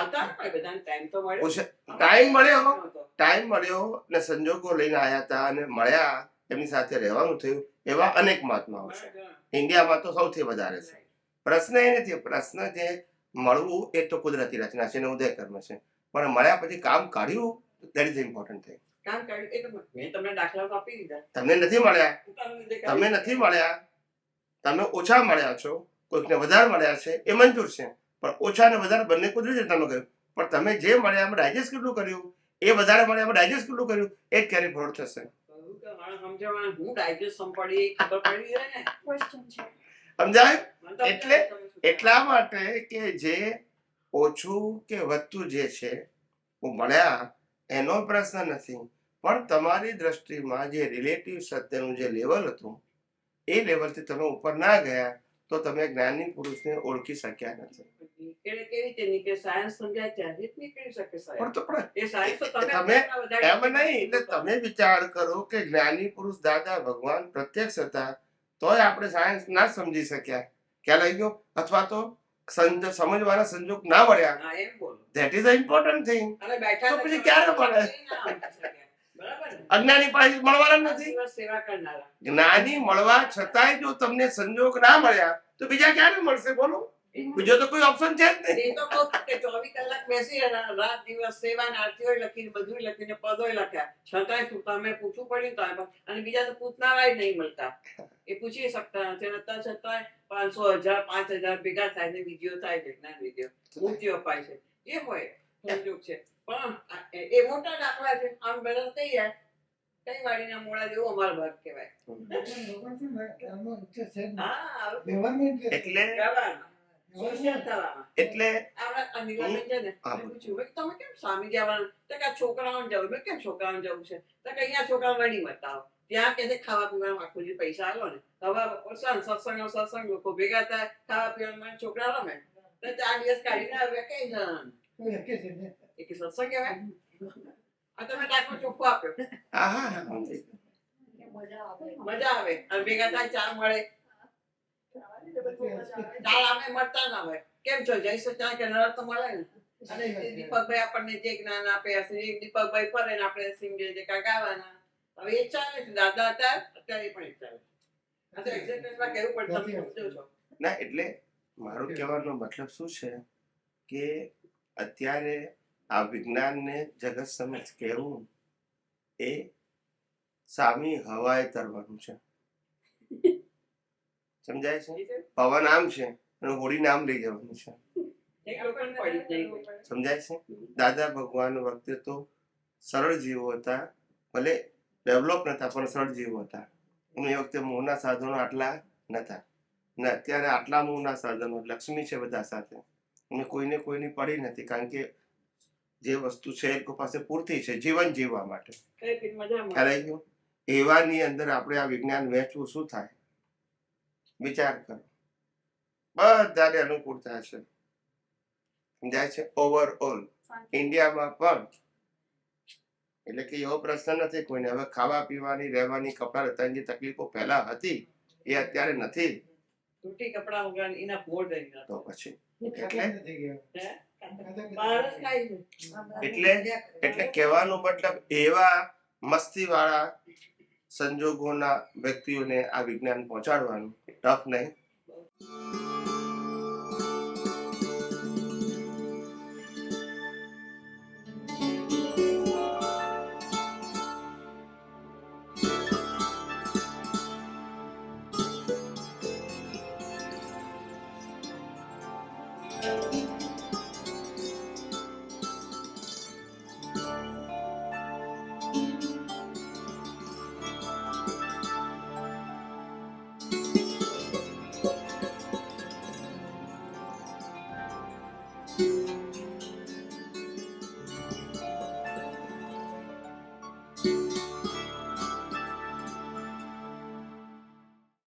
હતા ને બધાને ટાઈમ તો મળ્યો. ટાઈમ મળ્યો. ટાઈમ મળ્યો ને સંજોગો લઈને આવ્યા હતા અને મળ્યા, એમની સાથે રહેવાનું થયું. એવા અનેક મહાત્માઓ છે. ઇન્ડિયામાં તો સૌથી વધારે છે. પ્રશ્ન એ નથી. પ્રશ્ન જે મળવું એ તો કુદરતી રચના છે ને ઉદય કર્મ છે, પણ મળ્યા પછી કામ કાઢ્યું દેટ ઇઝ ઇમ્પોર્ટન્ટ થિંગ. કામ કર્યું એ તો મેં તમને દાખલા તો આપી દીધા. તમને નથી મળ્યા, તમને જે તમે નથી મળ્યા, તમે ઓછા મળ્યા છો, કોઈકને વધારે મળ્યા છે એ મંજૂર છે, પણ ઓછા ને વધારે બંને કુદરતી રચનામાં કર્યું. પણ તમે જે મળ્યા એમાં ડાયજેસ્ટ કેટલું કર્યું, એ વધારે મળ્યા એમાં ડાયજેસ્ટ કેટલું કર્યું, એ જ કેરી ફોરવર્ડ થશે. કહ્યું કે મારે સમજાવવાનું હું ડાયજેસ્ટ સંભાળી ખબર પડી જાય ને. ક્વેશ્ચન છે. સમજાય? મને તો એટલે- તમે શું કરો? એટલા માટે કે જે ઓછું કે વધતું જે છે મળ્યા એનો પ્રશ્ન નથી, પણ તમારી દ્રષ્ટિમાં જે રિલેટિવ સત્યનું જે લેવલ હતું એ લેવલથી તમે ઉપર ના ગયા તો તમે જ્ઞાની પુરુષને ઓળખી શક્યા નથી. નીકળે કેવી રીતે નીકળે? સાયન્સ સમજાય ત્યારે જ નીકળી શકે પણ સાહેબ. તો પણ એ સાયન્સ તો તમે તમે આટલા વધારે એમ નહીં, એટલે તમે વિચાર કરો કે જ્ઞાની પુરુષ દાદા ભગવાન પ્રત્યક્ષ હતા તોય આપણે સાયન્સ ના સમજી શક્યા. ખ્યાલ આવી ગયો? અથવા તો સમજવાના સંજોગ ના મળ્યા. હા, એમ બોલો. That is a important thing. અને બેઠા તો પછી ક્યારે મળે? બરાબર ને? અજ્ઞાની પાસે મળવાના જ નથી. દિવસ સેવા કરનારા. જ્ઞાની મળવા છતાંય જો તમને સંજોગ ના મળ્યા તો બીજા ક્યારે મળશે? બોલો. બીજો તો કોઈ ઓપ્શન છે જ નહીં. એ તો કહું છું કે 24 કલાક બેસી રહ્યા, રાત દિવસ સેવા ને આરતીઓ લખીને બધું લખીને પદોય લખ્યા, છતાંય શું તમે પૂછવું પડ્યું તો અને બીજા તો પૂછનારા નહીં મળતા. એ પૂછી શકતા નથી. અને અત્યારે છતાંય 500, 1000, 5000 ભેગા થાય ને વિડીયો થાય છે, જ્ઞાન વિડીયો મૂર્તિઓ અપાય છે. એ હોય સંજોગ છે, પણ એ મોટા દાખલા છે. આમ બધા થઈ જાય કઈ વાડીના મોડા જેવો અમારો ભાગ કહેવાય. હા, એટલે વ્યવહારમાં. સોશિયલ થવામાં. એટલે આપણા અનિલાબેન છે ને, હા. મેં પૂછ્યું, મેં કીધું, તમે કેમ સ્વામીજી આવવાના? તો કે આ છોકરાઓને જવું. મેં કેમ છોકરાઓને જવું છે? તો કે અહીંયા છોકરાઓ વળી મત આવો. ત્યાં કે છે ખાવા પીવાનું આખું જે પૈસા આલો ને, હવે સત્સંગ લોકો ભેગા થાય, ખાવા પીવાનું છોકરા રમે તો 4 દિવસ કાઢીને વેકેશન. એ કે સત્સંગ કહેવાય? આ તમે ટાંકો ચોખ્ખો આપ્યો. હા હા સમજી ગયો. મજા આવે. મજા આવે અને ભેગા થાય ચા મળે. ચા અમે મળતા ના હોય. કેમ છો જય સચિદાનંદ કે નરક તો મળે ને. અને જે દીપકભાઈ આપણને જે જ્ઞાન આપે હશે એ દીપકભાઈ ફરે ને આપણે સિંગે જે ગાવાના. હવે એ ચાલે છે દાદા હતા અત્યારે પણ એ ચાલે. આ તો એક્ઝેક્ટમાં કહેવું પડે તમે સમજો છો. ના એટલે મારું કહેવાનો મતલબ શું છે કે અત્યારે આ વિજ્ઞાનને જગત સમજ કહેવું એ સામી હવાએ તરવાનું છે. સમજાય છે? પવન આમ છે અને હોડીને આમ લઈ જવાનું છે. એક લોકોને પડી જ નહીં હોય. સમજાય છે? દાદા ભગવાન વખતે તો સરળ જીવો હતા, ભલે ડેવલપ નતા પણ સરળ જીવો હતા. અને એ વખતે મોહના સાધનો આટલા નતા ને અત્યારે આટલા મોહના સાધનો લક્ષ્મી છે બધા સાથે અને કોઈને કોઈની પડી નથી, કારણ કે જે વસ્તુ છે એ લોકો પાસે પૂરતી છે જીવન જીવવા માટે. કઈ પી મજા મળે. ખ્યાલ આવી ગયો? એવાની અંદર આપણે આ વિજ્ઞાન વહેંચવું શું થાય? વિચાર કરો. બધાને અનુકૂળતા છે. સમજાય છે? ઓવરઓલ ઇન્ડિયામાં પણ એટલે કે એવો પ્રશ્ન નથી કોઈને. હવે ખાવા પીવાની, રહેવાની, કપડા લત્તાની જે તકલીફો પહેલા હતી એ અત્યારે નથી. તૂટી કપડા વગર એના મોડ થઈ ગયા. તો પછી એટલે બહાર જ ખાય છે. એટલે કહેવાનો મતલબ એવા મસ્તી વાળા સંજોગોના વ્યક્તિઓને આ વિજ્ઞાન પહોંચાડવાનું ટફ નહીં.